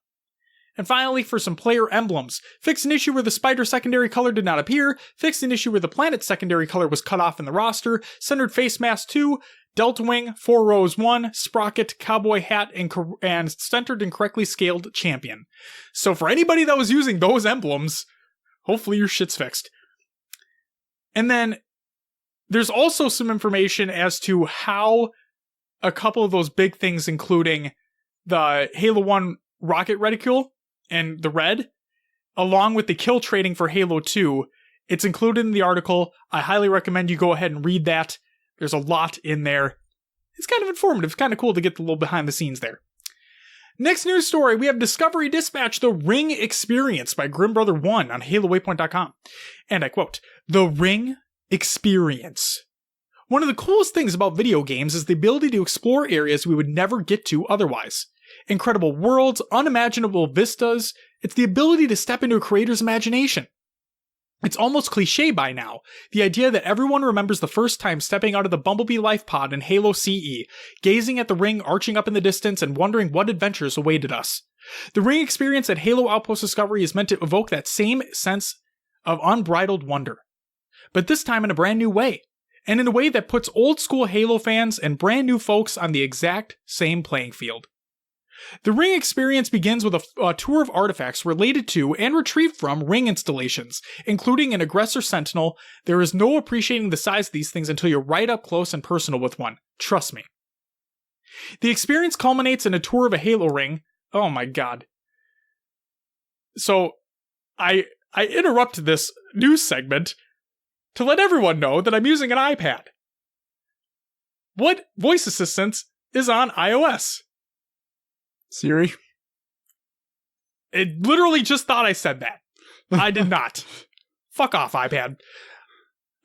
[SPEAKER 1] And finally, for some player emblems, fixed an issue where the spider secondary color did not appear, fixed an issue where the planet secondary color was cut off in the roster, centered face mask 2, Delta Wing, 4 rows 1, sprocket, cowboy hat, and centered and correctly scaled champion. So for anybody that was using those emblems, hopefully your shit's fixed. And then there's also some information as to how a couple of those big things, including the Halo 1 rocket reticule and the red, along with the kill trading for Halo 2, it's included in the article. I highly recommend you go ahead and read that. There's a lot in there. It's kind of informative. It's kind of cool to get the little behind the scenes there. Next news story, we have Discovery Dispatch, The Ring Experience by Grim Brother 1 on HaloWaypoint.com. And I quote, "The Ring Experience. One of the coolest things about video games is the ability to explore areas we would never get to otherwise. Incredible worlds, unimaginable vistas. It's the ability to step into a creator's imagination. It's almost cliche by now, the idea that everyone remembers the first time stepping out of the Bumblebee life pod in Halo CE, gazing at the ring arching up in the distance and wondering what adventures awaited us. The Ring Experience at Halo Outpost Discovery is meant to evoke that same sense of unbridled wonder, but this time in a brand new way, and in a way that puts old school Halo fans and brand new folks on the exact same playing field. The Ring Experience begins with a tour of artifacts related to and retrieved from Ring installations, including an Aggressor Sentinel. There is no appreciating the size of these things until you're right up close and personal with one. Trust me. The experience culminates in a tour of a Halo ring. Oh my god. So, I interrupt this news segment to let everyone know that I'm using an iPad. What voice assistance is on iOS?
[SPEAKER 2] Siri?
[SPEAKER 1] It literally just thought I said that. I did not. Fuck off, iPad.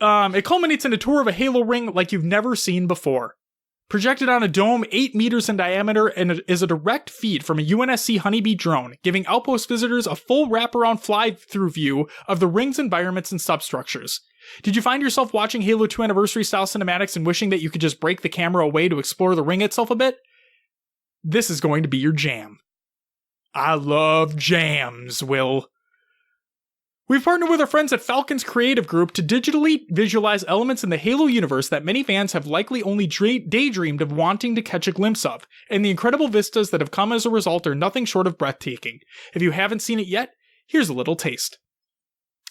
[SPEAKER 1] It culminates in a tour of a Halo ring like you've never seen before. Projected on a dome 8 meters in diameter and it is a direct feed from a UNSC Honeybee drone, giving Outpost visitors a full wraparound fly-through view of the ring's environments and substructures. Did you find yourself watching Halo 2 Anniversary style cinematics and wishing that you could just break the camera away to explore the ring itself a bit? This is going to be your jam. I love jams, Will. We've partnered with our friends at Falcon's Creative Group to digitally visualize elements in the Halo universe that many fans have likely only daydreamed of wanting to catch a glimpse of, and the incredible vistas that have come as a result are nothing short of breathtaking. If you haven't seen it yet, here's a little taste.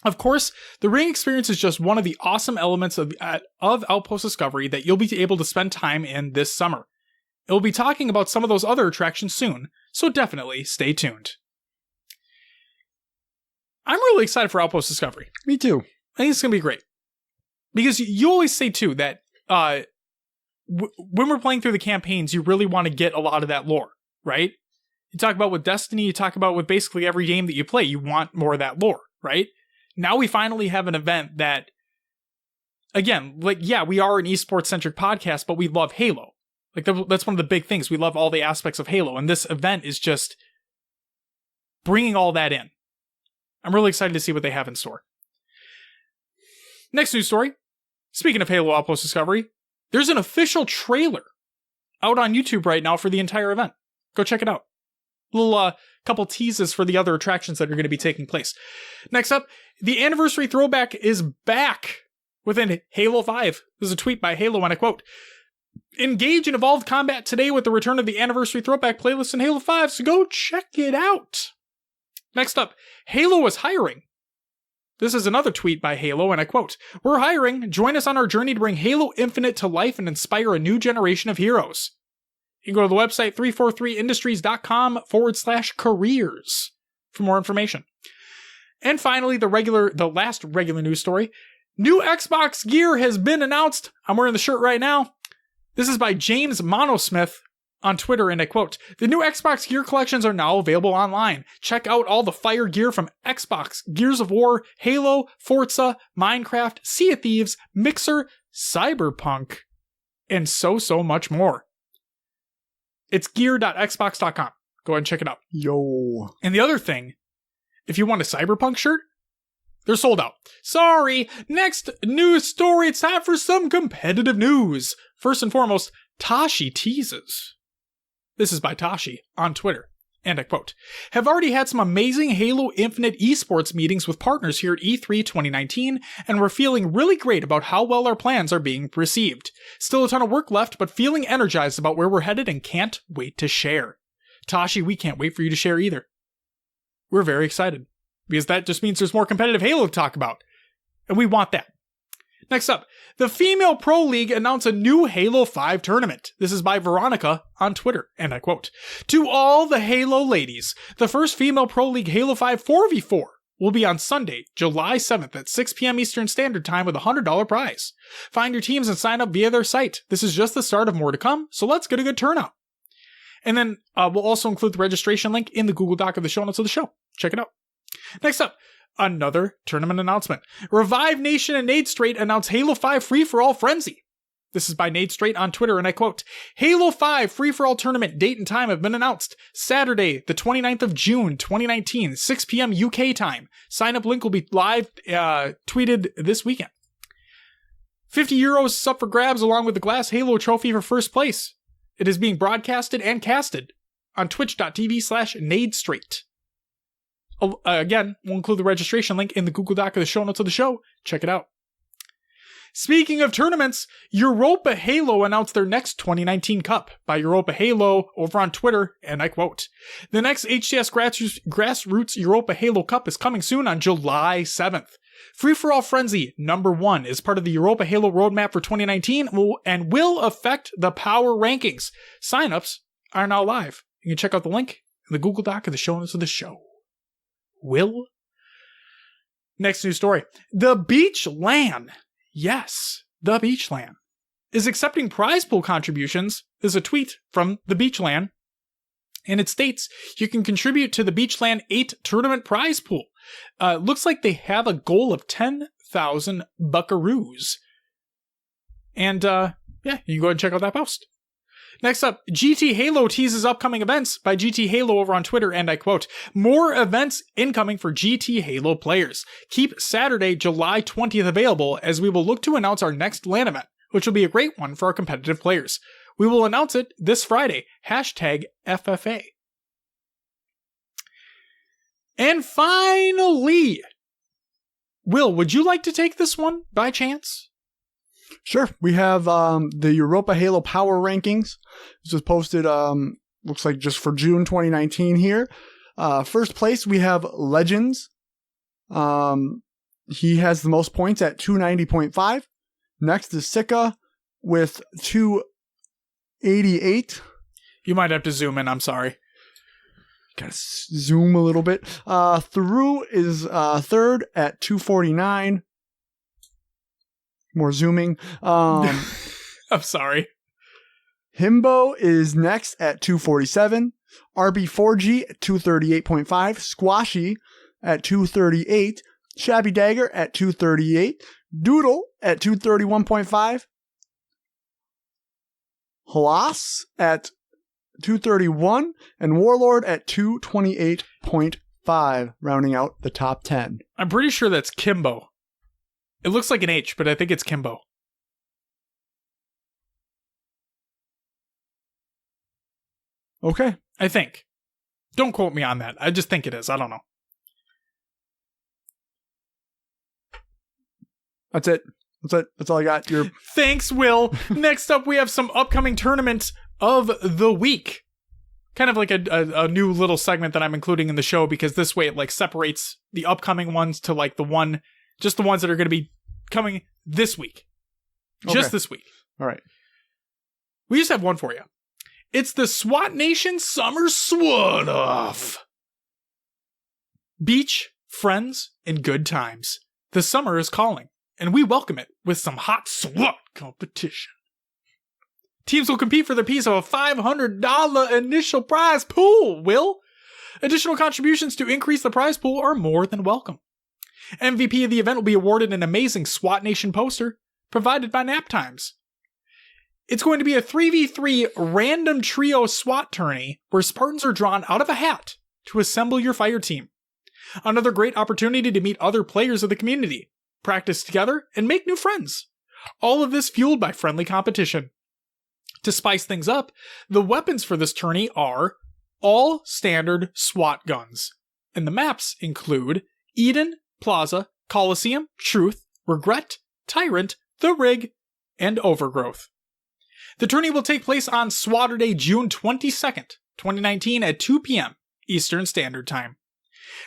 [SPEAKER 1] Of course, the ring experience is just one of the awesome elements of Outpost Discovery that you'll be able to spend time in this summer. We'll be talking about some of those other attractions soon, so definitely stay tuned. I'm really excited for Outpost Discovery.
[SPEAKER 2] Me too.
[SPEAKER 1] I think it's going to be great. Because you always say, too, that when we're playing through the campaigns, you really want to get a lot of that lore, right? You talk about with Destiny, you talk about with basically every game that you play, you want more of that lore, right? Now we finally have an event that, again, like, yeah, we are an esports-centric podcast, but we love Halo. Like, that's one of the big things. We love all the aspects of Halo, and this event is just bringing all that in. I'm really excited to see what they have in store. Next news story. Speaking of Halo Outpost Discovery, there's an official trailer out on YouTube right now for the entire event. Go check it out. Little couple teases for the other attractions that are going to be taking place. Next up, the anniversary throwback is back within Halo 5. This is a tweet by Halo, and I quote, "Engage in evolved combat today with the return of the anniversary throwback playlist in Halo 5, so go check it out." Next up, Halo is hiring. This is another tweet by Halo, and I quote, "We're hiring. Join us on our journey to bring Halo Infinite to life and inspire a new generation of heroes." You can go to the website 343industries.com/careers for more information. And finally, the last regular news story. New Xbox gear has been announced. I'm wearing the shirt right now. This is by James Monosmith on Twitter, and I quote, "The new Xbox gear collections are now available online. Check out all the fire gear from Xbox, Gears of War, Halo, Forza, Minecraft, Sea of Thieves, Mixer, Cyberpunk, and so much more." It's gear.xbox.com. Go ahead and check it out.
[SPEAKER 2] Yo.
[SPEAKER 1] And the other thing, if you want a Cyberpunk shirt, they're sold out. Sorry. Next news story. It's time for some competitive news. First and foremost, Tashi teases. This is by Tashi on Twitter, and I quote, "Have already had some amazing Halo Infinite esports meetings with partners here at E3 2019, and we're feeling really great about how well our plans are being received. Still a ton of work left, but feeling energized about where we're headed and can't wait to share." Tashi, we can't wait for you to share either. We're very excited, because that just means there's more competitive Halo to talk about, and we want that. Next up, the Female Pro League announced a new Halo 5 tournament. This is by Veronica on Twitter, and I quote, "To all the Halo ladies, the first Female Pro League Halo 5 4v4 will be on Sunday, July 7th at 6 p.m. Eastern Standard Time with a $100 prize. Find your teams and sign up via their site. This is just the start of more to come, so let's get a good turnout." And then we'll also include the registration link in the Google Doc of the show notes of the show. Check it out. Next up, another tournament announcement. Revive Nation and Nade Straight announce Halo 5 Free-for-All Frenzy. This is by Nade Straight on Twitter, and I quote, "Halo 5 Free-for-All Tournament date and time have been announced. Saturday, the 29th of June, 2019, 6 p.m. UK time. Sign-up link will be live tweeted this weekend. €50 is up for grabs along with the Glass Halo trophy for first place. It is being broadcasted and casted on twitch.tv/NadeStraight. Again, we'll include the registration link in the Google Doc of the show notes of the show. Check it out. Speaking of tournaments, Europa Halo announced their next 2019 Cup by Europa Halo over on Twitter, and I quote, "The next HCS Grassroots Europa Halo Cup is coming soon on July 7th. Free-for-All Frenzy #1 is part of the Europa Halo roadmap for 2019 and will affect the power rankings. Signups are now live. You can check out the link in the Google Doc of the show notes of the show." Will? Next news story. The Beach LAN. Yes, the Beach LAN is accepting prize pool contributions. There's a tweet from the Beach LAN, and it states you can contribute to the Beach LAN 8 tournament prize pool. Looks like they have a goal of 1,000 buckaroos. And yeah, you can go ahead and check out that post. Next up, GT Halo teases upcoming events by GT Halo over on Twitter, and I quote, "More events incoming for GT Halo players. Keep Saturday, July 20th available as we will look to announce our next LAN event, which will be a great one for our competitive players. We will announce it this Friday, #FFA. And finally, Will, would you like to take this one by chance?
[SPEAKER 2] Sure. We have the Europa Halo Power Rankings. This was posted, looks like just for June 2019 here. First place, we have Legends. He has the most points at 290.5. Next is Sika with 288.
[SPEAKER 1] You might have to zoom in, I'm sorry.
[SPEAKER 2] Gotta zoom a little bit. Through is third at 249. More zooming.
[SPEAKER 1] I'm sorry.
[SPEAKER 2] Himbo is next at 247. RB4G at 238.5. Squashy at 238. Shabby Dagger at 238. Doodle at 231.5. Halas at 231. And Warlord at 228.5, rounding out the top 10.
[SPEAKER 1] I'm pretty sure that's Kimbo. It looks like an H, but I think it's Kimbo.
[SPEAKER 2] Okay.
[SPEAKER 1] I think. Don't quote me on that. I just think it is. I don't know.
[SPEAKER 2] That's it. That's all I got.
[SPEAKER 1] Thanks, Will. Next up, we have some upcoming tournaments of the week. Kind of like a new little segment that I'm including in the show, because this way it like separates the upcoming ones to like the ones that are going to be coming this week. Just this week.
[SPEAKER 2] All right.
[SPEAKER 1] We just have one for you. It's the SWAT Nation Summer SWAT Off. Beach, friends, and good times. The summer is calling, and we welcome it with some hot SWAT competition. Teams will compete for their piece of a $500 initial prize pool, Will. Additional contributions to increase the prize pool are more than welcome. MVP of the event will be awarded an amazing SWAT Nation poster provided by Naptimes. It's going to be a 3v3 random trio SWAT tourney where Spartans are drawn out of a hat to assemble your fire team. Another great opportunity to meet other players of the community, practice together, and make new friends. All of this fueled by friendly competition. To spice things up, the weapons for this tourney are all standard SWAT guns, and the maps include Eden, Plaza, Coliseum, Truth, Regret, Tyrant, The Rig, and Overgrowth. The tourney will take place on Swatterday, June 22nd, 2019 at 2 p.m. Eastern Standard Time.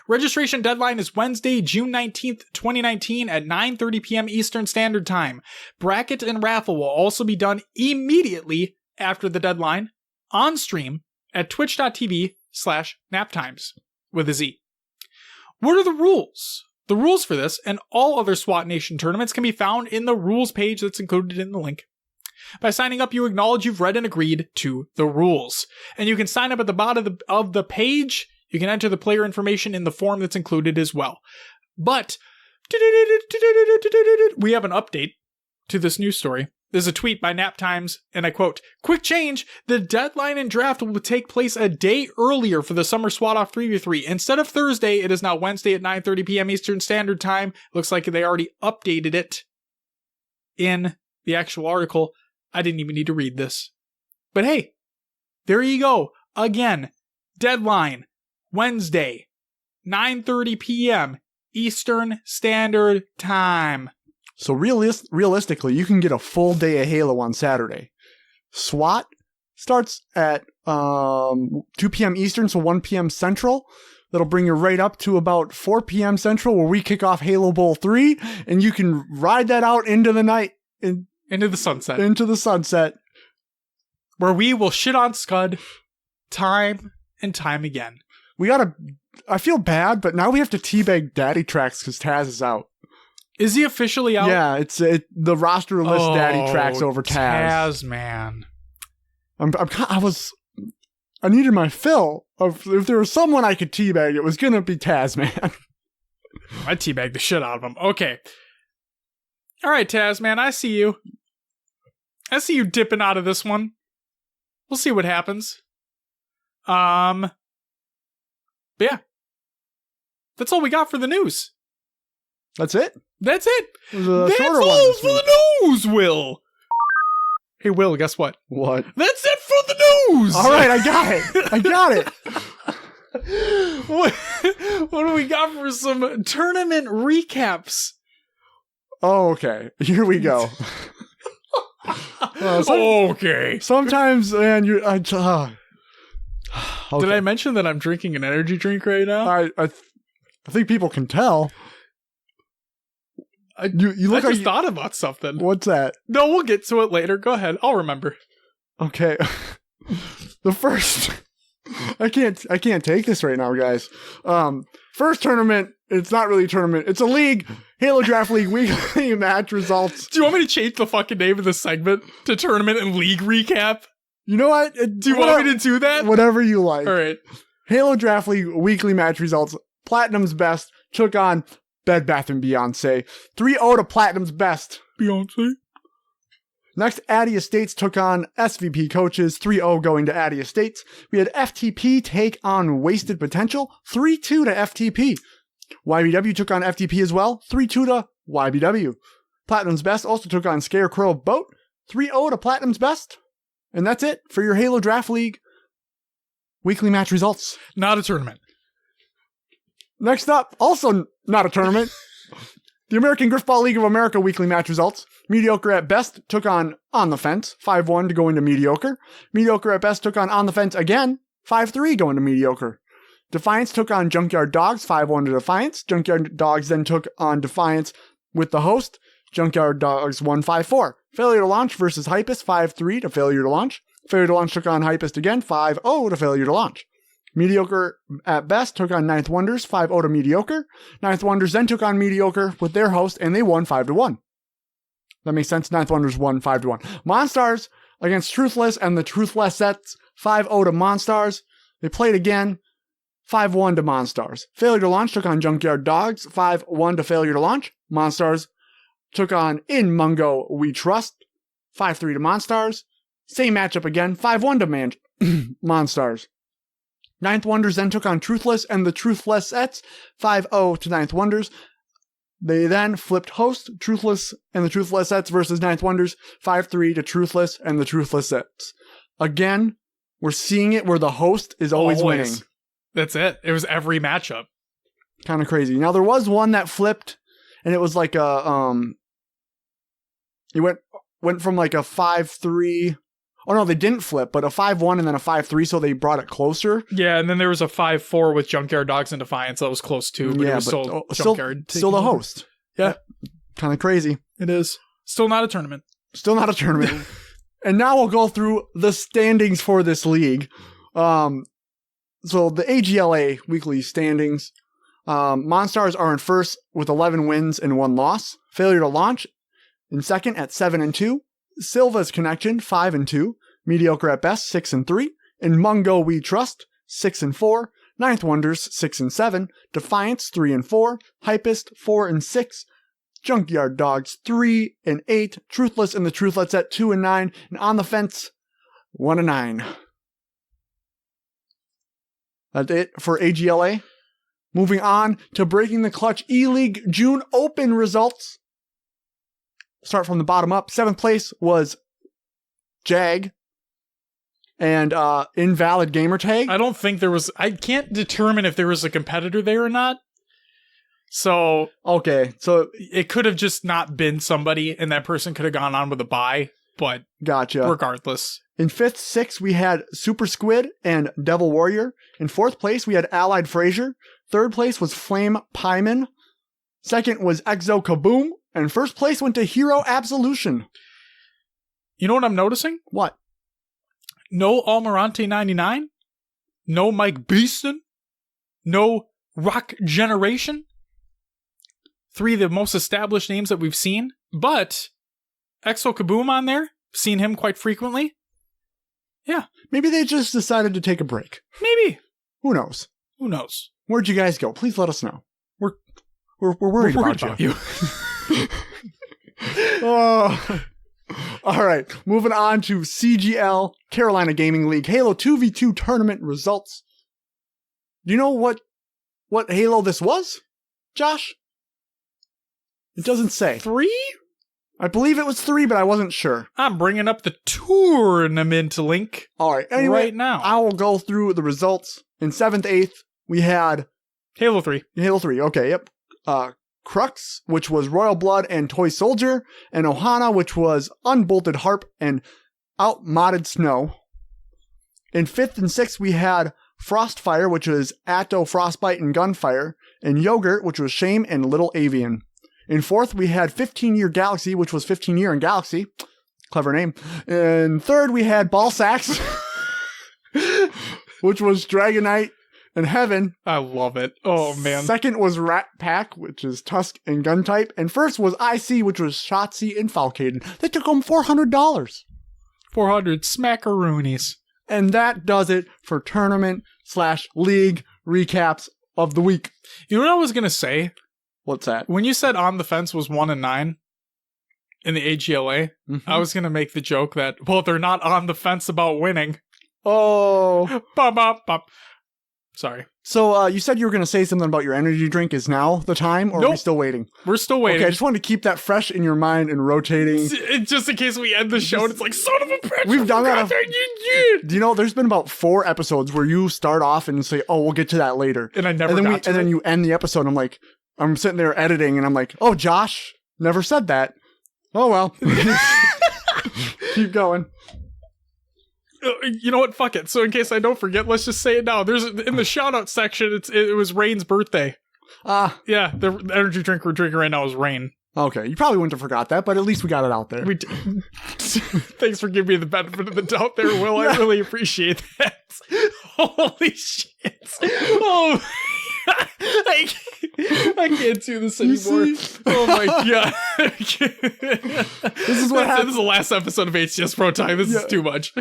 [SPEAKER 1] Registration deadline is Wednesday, June 19th, 2019 at 9:30 p.m. Eastern Standard Time. Bracket and raffle will also be done immediately after the deadline on stream at twitch.tv/naptimes with a Z. What are the rules? The rules for this and all other SWAT Nation tournaments can be found in the rules page that's included in the link. By signing up, you acknowledge you've read and agreed to the rules. And you can sign up at the bottom of the page. You can enter the player information in the form that's included as well. But we have an update to this news story. There's a tweet by Naptimes, and I quote, "Quick change, the deadline and draft will take place a day earlier for the Summer SWAT Off 3v3. Instead of Thursday, it is now Wednesday at 9:30 p.m. Eastern Standard Time. Looks like they already updated it in the actual article. I didn't even need to read this. But hey, there you go. Again, deadline, Wednesday, 9:30 p.m. Eastern Standard Time.
[SPEAKER 2] So realistically, you can get a full day of Halo on Saturday. SWAT starts at 2 p.m. Eastern, so 1 p.m. Central. That'll bring you right up to about 4 p.m. Central, where we kick off Halo Bowl 3, and you can ride that out into the night.
[SPEAKER 1] Into the sunset.
[SPEAKER 2] Into the sunset.
[SPEAKER 1] Where we will shit on Scud time and time again.
[SPEAKER 2] I feel bad, but now we have to teabag Daddy Tracks because Taz is out.
[SPEAKER 1] Is he officially out?
[SPEAKER 2] Yeah, the roster lists Daddy Tracks over Taz.
[SPEAKER 1] Taz, man.
[SPEAKER 2] I needed my fill of, if there was someone I could teabag, it was gonna be Taz, man.
[SPEAKER 1] I teabagged the shit out of him. Okay. All right, Taz, man, I see you. I see you dipping out of this one. We'll see what happens. But yeah. That's all we got for the news.
[SPEAKER 2] That's it?
[SPEAKER 1] That's it.
[SPEAKER 2] It was a
[SPEAKER 1] That's
[SPEAKER 2] shorter
[SPEAKER 1] all
[SPEAKER 2] one this
[SPEAKER 1] for
[SPEAKER 2] week.
[SPEAKER 1] the news, Will. Hey, Will, guess what?
[SPEAKER 2] What?
[SPEAKER 1] That's it for the news.
[SPEAKER 2] All right, I got it. I got it.
[SPEAKER 1] What do we got for some tournament recaps?
[SPEAKER 2] Oh, okay. Here we go.
[SPEAKER 1] Okay.
[SPEAKER 2] Sometimes, man, okay.
[SPEAKER 1] Did I mention that I'm drinking an energy drink right now?
[SPEAKER 2] I think people can tell. You look
[SPEAKER 1] I
[SPEAKER 2] like
[SPEAKER 1] just thought about something.
[SPEAKER 2] What's that?
[SPEAKER 1] No, we'll get to it later. Go ahead. I'll remember.
[SPEAKER 2] Okay. The first I can't take this right now, guys. First tournament, it's not really a tournament. It's a league. Halo Draft League weekly match results.
[SPEAKER 1] Do you want me to change the fucking name of the segment to Tournament and League Recap?
[SPEAKER 2] You know what?
[SPEAKER 1] Do you want me to do that?
[SPEAKER 2] Whatever you like.
[SPEAKER 1] All right.
[SPEAKER 2] Halo Draft League weekly match results. Platinum's Best took on Bed Bath & Beyonce. 3-0 to Platinum's Best.
[SPEAKER 1] Beyonce.
[SPEAKER 2] Next, Addy Estates took on SVP Coaches. 3-0 going to Addy Estates. We had FTP take on Wasted Potential. 3-2 to FTP. YBW took on FTP as well. 3-2 to YBW. Platinum's Best also took on Scarecrow Boat. 3-0 to Platinum's Best. And that's it for your Halo Draft League weekly match results.
[SPEAKER 1] Not a tournament.
[SPEAKER 2] Next up, also not a tournament. The American Griffball League of America weekly match results. Mediocre at Best took on the Fence. 5-1 to go into Mediocre. Mediocre at Best took on the Fence again. 5-3 going to Mediocre. Defiance took on Junkyard Dogs. 5-1 to Defiance. Junkyard Dogs then took on Defiance with the host. Junkyard Dogs won 5-4. Failure to Launch versus Hypest. 5-3 to Failure to Launch. Failure to Launch took on Hypest again. 5-0 to Failure to Launch. Mediocre at Best took on Ninth Wonders, 5-0 to Mediocre. Ninth Wonders then took on Mediocre with their host, and they won 5-1. That makes sense. Ninth Wonders won 5-1. Monstars against Truthless and the Truthless sets, 5-0 to Monstars. They played again, 5-1 to Monstars. Failure to Launch took on Junkyard Dogs, 5-1 to Failure to Launch. Monstars took on In Mungo We Trust, 5-3 to Monstars. Same matchup again, 5-1 to Monstars. Ninth Wonders then took on Truthless and the Truthlessettes, 5-0 to Ninth Wonders. They then flipped host, Truthless and the Truthlessettes versus Ninth Wonders, 5-3 to Truthless and the Truthlessettes. Again, we're seeing it where the host is always winning.
[SPEAKER 1] That's it. It was every matchup.
[SPEAKER 2] Kind of crazy. Now, there was one that flipped, and it was like a, it went from like a 5-3... Oh, no, they didn't flip, but a 5-1 and then a 5-3, so they brought it closer.
[SPEAKER 1] Yeah, and then there was a 5-4 with Junkyard Dogs and Defiance. That was close too, but it was still Junkyard.
[SPEAKER 2] Still the host.
[SPEAKER 1] Yeah.
[SPEAKER 2] Kind of crazy.
[SPEAKER 1] It is. Still not a tournament.
[SPEAKER 2] Still not a tournament. And now we'll go through the standings for this league. So the AGLA weekly standings. Monstars are in first with 11 wins and 1 loss. Failure to Launch in second at 7-2. Silva's Connection, 5-2. Mediocre at Best, 6-3. In Mungo We Trust, 6-4. Ninth Wonders, 6-7. Defiance, 3-4. Hypest, 4-6. Junkyard Dogs, 3-8. Truthless and the Truthlets at 2-9. And On the Fence, 1-9. That's it for AGLA. Moving on to Breaking the Clutch E-League June Open results. Start from the bottom up. 7th place was Jag and Invalid Gamertag.
[SPEAKER 1] I don't think there was... I can't determine if there was a competitor there or not. So...
[SPEAKER 2] Okay, so...
[SPEAKER 1] It could have just not been somebody, and that person could have gone on with a bye, but...
[SPEAKER 2] Gotcha.
[SPEAKER 1] Regardless.
[SPEAKER 2] In 5th, 6th, we had Super Squid and Devil Warrior. In 4th place, we had Allied Frazier. 3rd place was Flame Pyman. 2nd was Exo Kaboom. And 1st place went to Hero Absolution.
[SPEAKER 1] You know what I'm noticing?
[SPEAKER 2] What?
[SPEAKER 1] No Almirante 99. No Mike Beeston. No Rock Generation. 3 of the most established names that we've seen. But Exo Kaboom on there. Seen him quite frequently. Yeah.
[SPEAKER 2] Maybe they just decided to take a break.
[SPEAKER 1] Maybe.
[SPEAKER 2] Who knows?
[SPEAKER 1] Who knows?
[SPEAKER 2] Where'd you guys go? Please let us know. We're worried about you. Oh. All right, moving on to CGL, Carolina Gaming League, Halo 2v2 tournament results. Do you know what Halo this was, Josh? It doesn't say.
[SPEAKER 1] 3?
[SPEAKER 2] I believe it was 3, but I wasn't sure.
[SPEAKER 1] I'm bringing up the tournament link.
[SPEAKER 2] All right, anyway,
[SPEAKER 1] right now.
[SPEAKER 2] I will go through the results. In 7th, 8th, we had
[SPEAKER 1] Halo 3.
[SPEAKER 2] Halo 3, okay, yep. Crux, which was Royal Blood and Toy Soldier, and Ohana, which was Unbolted Harp and Outmodded Snow. In 5th and 6th, we had Frostfire, which was Atto, Frostbite, and Gunfire, and Yogurt, which was Shame and Little Avian. In 4th, we had 15-Year Galaxy, which was 15-Year in Galaxy. Clever name. In 3rd, we had Ball Sacks, which was Dragonite and Heaven.
[SPEAKER 1] I love it. Oh, man.
[SPEAKER 2] 2nd was Rat Pack, which is Tusk and Gun type. And 1st was IC, which was Shotzi and Falcaden. They took home $400.
[SPEAKER 1] 400 smackaroonies.
[SPEAKER 2] And that does it for tournament/league recaps of the week.
[SPEAKER 1] You know what I was going to say?
[SPEAKER 2] What's that?
[SPEAKER 1] When you said On the Fence was 1-9 in the AGLA, I was going to make the joke that, well, they're not on the fence about winning.
[SPEAKER 2] Oh.
[SPEAKER 1] Bop, bop, bop. Sorry.
[SPEAKER 2] So you said you were going to say something about your energy drink. Is now the time, or are we still waiting?
[SPEAKER 1] We're still waiting.
[SPEAKER 2] Okay, I just wanted to keep that fresh in your mind and rotating.
[SPEAKER 1] Just in case we end the show and it's like, son of a bitch.
[SPEAKER 2] We've done that. Do you know, there's been about 4 episodes where you start off and say, oh, we'll get to that later.
[SPEAKER 1] And I never got to it.
[SPEAKER 2] And then you end the episode and I'm like, I'm sitting there editing and I'm like, oh, Josh never said that. Oh, well. Keep going.
[SPEAKER 1] You know what? Fuck it. So in case I don't forget, let's just say it now. There's in the Shoutouts section, it was Rain's birthday. Yeah, the energy drink we're drinking right now is Rain.
[SPEAKER 2] Okay, you probably wouldn't have forgot that, but at least we got it out there.
[SPEAKER 1] We Thanks for giving me the benefit of the doubt there, Will. I really appreciate that. Holy shit. Oh, I can't do this anymore. Oh my god.
[SPEAKER 2] This is what happened.
[SPEAKER 1] This is the last episode of HCS Pro Talk. This is too much.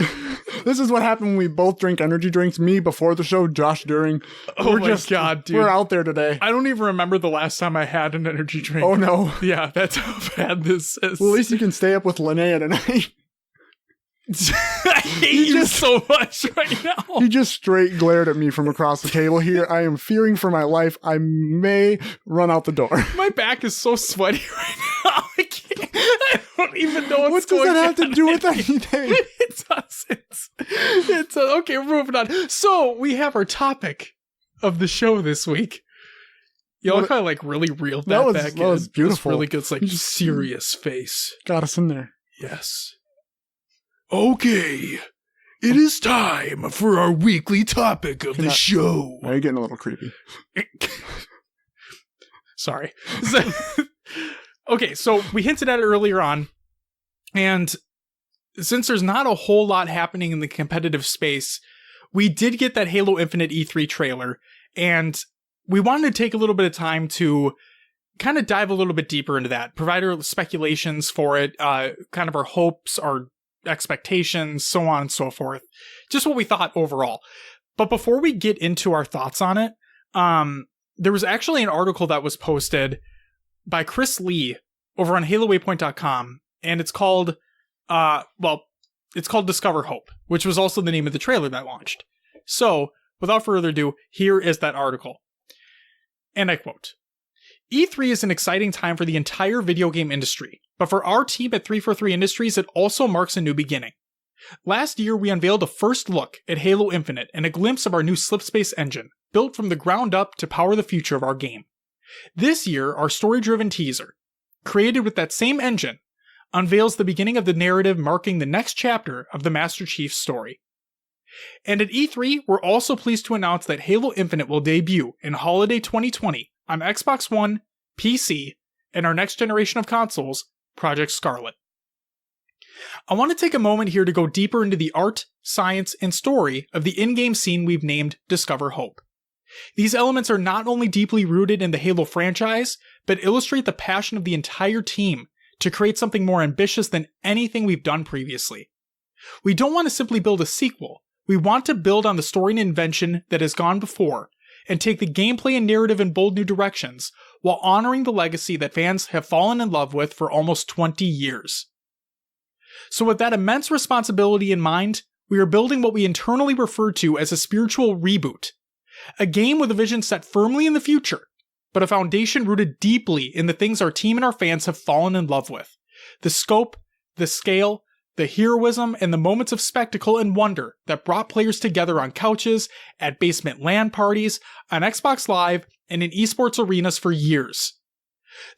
[SPEAKER 2] This is what happened when we both drink energy drinks. Me before the show, Josh during.
[SPEAKER 1] Oh my god, dude.
[SPEAKER 2] We're out there today.
[SPEAKER 1] I don't even remember the last time I had an energy drink.
[SPEAKER 2] Oh no.
[SPEAKER 1] Yeah, that's how bad this is.
[SPEAKER 2] Well, at least you can stay up with Linnea tonight.
[SPEAKER 1] I hate you so much right now.
[SPEAKER 2] He just straight glared at me from across the table here. I am fearing for my life. I may run out the door.
[SPEAKER 1] My back is so sweaty right now. I don't even know what's going on.
[SPEAKER 2] What does that have to do with anything?
[SPEAKER 1] It's okay, we're moving on. So we have our topic of the show this week. You look how I like really reeled that back in.
[SPEAKER 2] That was beautiful.
[SPEAKER 1] It was really good. It's like serious face.
[SPEAKER 2] Got us in there.
[SPEAKER 1] Yes. Okay, it is time for our weekly topic of the show.
[SPEAKER 2] Now you're getting a little creepy.
[SPEAKER 1] Sorry. Okay, so we hinted at it earlier on, and since there's not a whole lot happening in the competitive space, we did get that Halo Infinite E3 trailer, and we wanted to take a little bit of time to kind of dive a little bit deeper into that, provide our speculations for it, kind of our hopes, our expectations, so on and so forth. Just what we thought overall. But before we get into our thoughts on it, there was actually an article that was posted by Chris Lee over on HaloWaypoint.com, and it's called, it's called Discover Hope, which was also the name of the trailer that launched. So, without further ado, here is that article. And I quote, E3 is an exciting time for the entire video game industry, but for our team at 343 Industries, it also marks a new beginning. Last year, we unveiled a first look at Halo Infinite and a glimpse of our new Slipspace engine, built from the ground up to power the future of our game. This year, our story-driven teaser, created with that same engine, unveils the beginning of the narrative marking the next chapter of the Master Chief's story. And at E3, we're also pleased to announce that Halo Infinite will debut in holiday 2020 on Xbox One, PC, and our next generation of consoles, Project Scarlet. I want to take a moment here to go deeper into the art, science, and story of the in-game scene we've named Discover Hope. These elements are not only deeply rooted in the Halo franchise, but illustrate the passion of the entire team to create something more ambitious than anything we've done previously. We don't want to simply build a sequel. We want to build on the story and invention that has gone before, and take the gameplay and narrative in bold new directions, while honoring the legacy that fans have fallen in love with for almost 20 years. So with that immense responsibility in mind, we are building what we internally refer to as a spiritual reboot. A game with a vision set firmly in the future, but a foundation rooted deeply in the things our team and our fans have fallen in love with. The scope, the scale, the heroism, and the moments of spectacle and wonder that brought players together on couches, at basement LAN parties, on Xbox Live, and in esports arenas for years.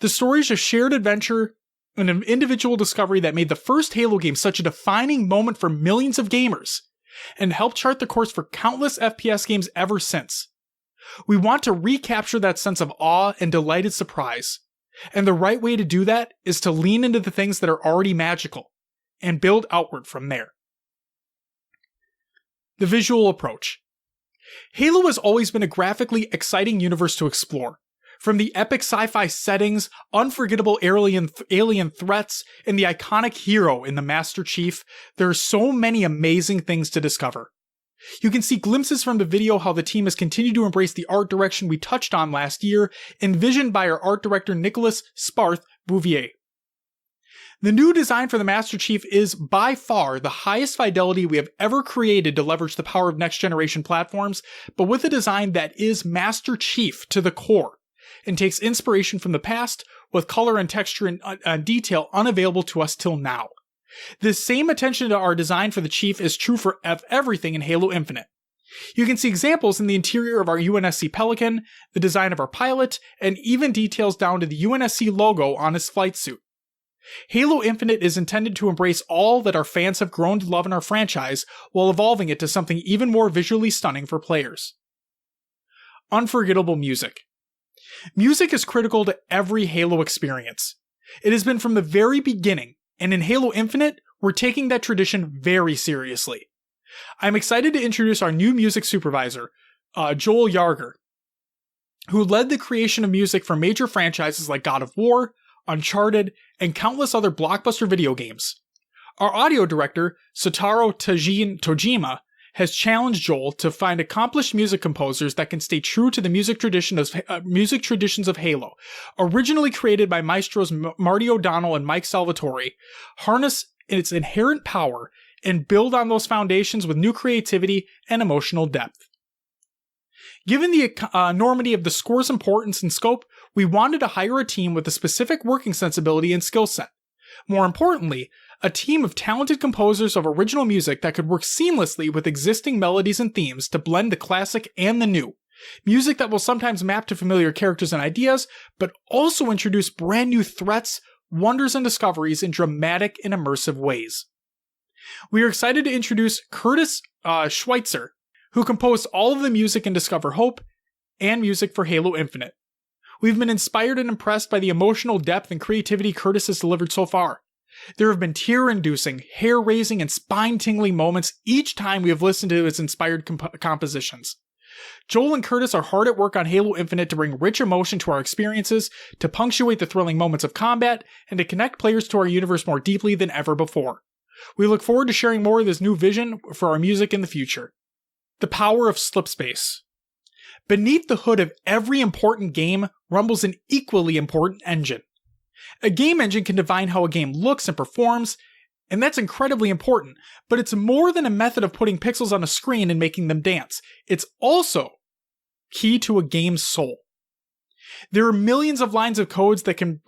[SPEAKER 1] The stories of shared adventure and an individual discovery that made the first Halo game such a defining moment for millions of gamers, and helped chart the course for countless FPS games ever since. We want to recapture that sense of awe and delighted surprise, and the right way to do that is to lean into the things that are already magical, and build outward from there. The visual approach. Halo has always been a graphically exciting universe to explore. From the epic sci-fi settings, unforgettable alien threats, and the iconic hero in the Master Chief, there are so many amazing things to discover. You can see glimpses from the video how the team has continued to embrace the art direction we touched on last year, envisioned by our art director Nicholas Sparth Bouvier. The new design for the Master Chief is by far the highest fidelity we have ever created to leverage the power of next-generation platforms, but with a design that is Master Chief to the core, and takes inspiration from the past with color and texture and detail unavailable to us till now. This same attention to our design for the Chief is true for everything in Halo Infinite. You can see examples in the interior of our UNSC Pelican, the design of our pilot, and even details down to the UNSC logo on his flight suit. Halo Infinite is intended to embrace all that our fans have grown to love in our franchise, while evolving it to something even more visually stunning for players. Unforgettable music. Music is critical to every Halo experience. It has been from the very beginning, and in Halo Infinite, we're taking that tradition very seriously. I'm excited to introduce our new music supervisor, Joel Yarger, who led the creation of music for major franchises like God of War, Uncharted, and countless other blockbuster video games. Our audio director, Sotaro Tojima, has challenged Joel to find accomplished music composers that can stay true to the music traditions of Halo, originally created by maestros Marty O'Donnell and Mike Salvatore, harness its inherent power, and build on those foundations with new creativity and emotional depth. Given the enormity of the score's importance and scope, we wanted to hire a team with a specific working sensibility and skill set. More importantly, a team of talented composers of original music that could work seamlessly with existing melodies and themes to blend the classic and the new. Music that will sometimes map to familiar characters and ideas, but also introduce brand new threats, wonders, and discoveries in dramatic and immersive ways. We are excited to introduce Curtis Schweitzer, who composed all of the music in Discover Hope and music for Halo Infinite. We've been inspired and impressed by the emotional depth and creativity Curtis has delivered so far. There have been tear-inducing, hair-raising, and spine-tingling moments each time we have listened to his inspired compositions. Joel and Curtis are hard at work on Halo Infinite to bring rich emotion to our experiences, to punctuate the thrilling moments of combat, and to connect players to our universe more deeply than ever before. We look forward to sharing more of this new vision for our music in the future. The power of slipspace. Beneath the hood of every important game rumbles an equally important engine. A game engine can define how a game looks and performs, and that's incredibly important, but it's more than a method of putting pixels on a screen and making them dance. It's also key to a game's soul. There are millions of lines of code that can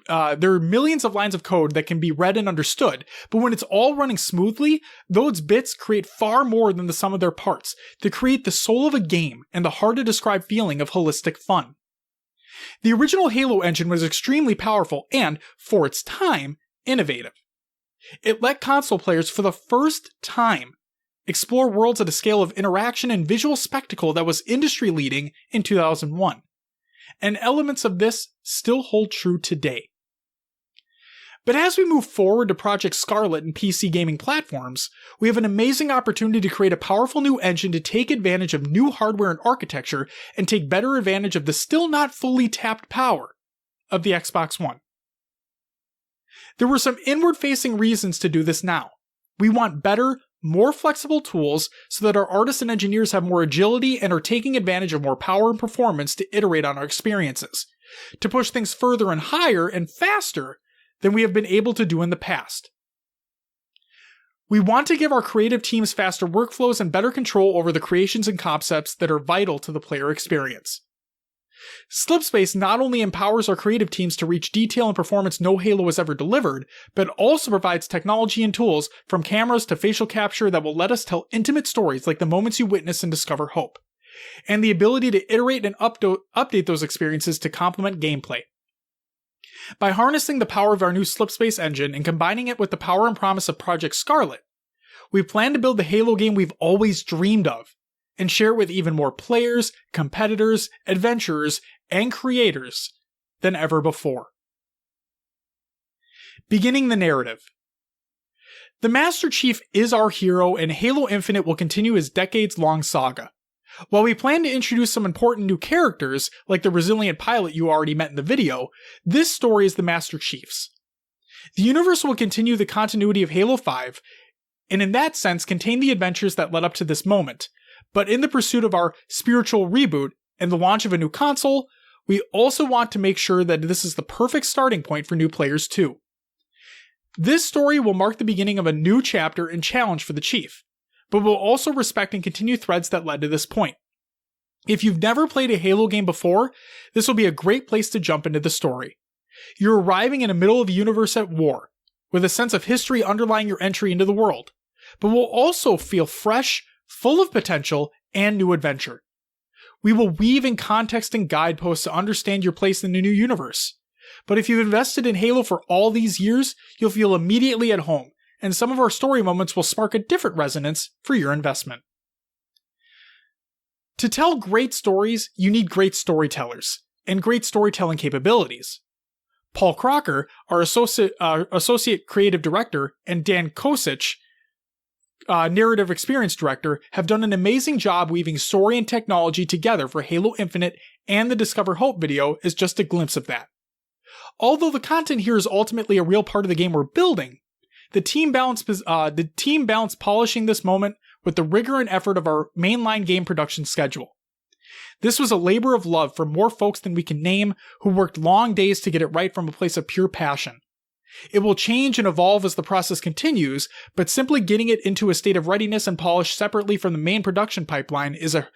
[SPEAKER 1] be read and understood, but when it's all running smoothly, those bits create far more than the sum of their parts to create the soul of a game and the hard-to-describe feeling of holistic fun. The original Halo engine was extremely powerful and, for its time, innovative. It let console players for the first time explore worlds at a scale of interaction and visual spectacle that was industry-leading in 2001. And elements of this still hold true today. But as we move forward to Project Scarlet and PC gaming platforms, we have an amazing opportunity to create a powerful new engine to take advantage of new hardware and architecture and take better advantage of the still not fully tapped power of the Xbox One. There were some inward-facing reasons to do this now. We want better, more flexible tools so that our artists and engineers have more agility and are taking advantage of more power and performance to iterate on our experiences, to push things further and higher and faster than we have been able to do in the past. We want to give our creative teams faster workflows and better control over the creations and concepts that are vital to the player experience. Slipspace not only empowers our creative teams to reach detail and performance no Halo has ever delivered, but also provides technology and tools from cameras to facial capture that will let us tell intimate stories like the moments you witness and discover hope, and the ability to iterate and update those experiences to complement gameplay. By harnessing the power of our new Slipspace engine and combining it with the power and promise of Project Scarlet, we plan to build the Halo game we've always dreamed of, and share it with even more players, competitors, adventurers, and creators than ever before. Beginning the narrative. The Master Chief is our hero, and Halo Infinite will continue his decades-long saga. While we plan to introduce some important new characters, like the resilient pilot you already met in the video, this story is the Master Chief's. The universe will continue the continuity of Halo 5, and in that sense contain the adventures that led up to this moment. But in the pursuit of our spiritual reboot and the launch of a new console, we also want to make sure that this is the perfect starting point for new players too. This story will mark the beginning of a new chapter and challenge for the Chief, but will also respect and continue threads that led to this point. If you've never played a Halo game before, this will be a great place to jump into the story. You're arriving in the middle of a universe at war, with a sense of history underlying your entry into the world, but will also feel fresh, full of potential, and new adventure. We will weave in context and guideposts to understand your place in the new universe. But if you've invested in Halo for all these years, you'll feel immediately at home, and some of our story moments will spark a different resonance for your investment. To tell great stories, you need great storytellers, and great storytelling capabilities. Paul Crocker, our associate creative director, and Dan Kosic, narrative experience director, have done an amazing job weaving story and technology together for Halo Infinite, and the Discover Hope video is just a glimpse of that. Although the content here is ultimately a real part of the game we're building, the team balanced polishing this moment with the rigor and effort of our mainline game production schedule. This was a labor of love for more folks than we can name, who worked long days to get it right from a place of pure passion. It will change and evolve as the process continues, but simply getting it into a state of readiness and polish separately from the main production pipeline is a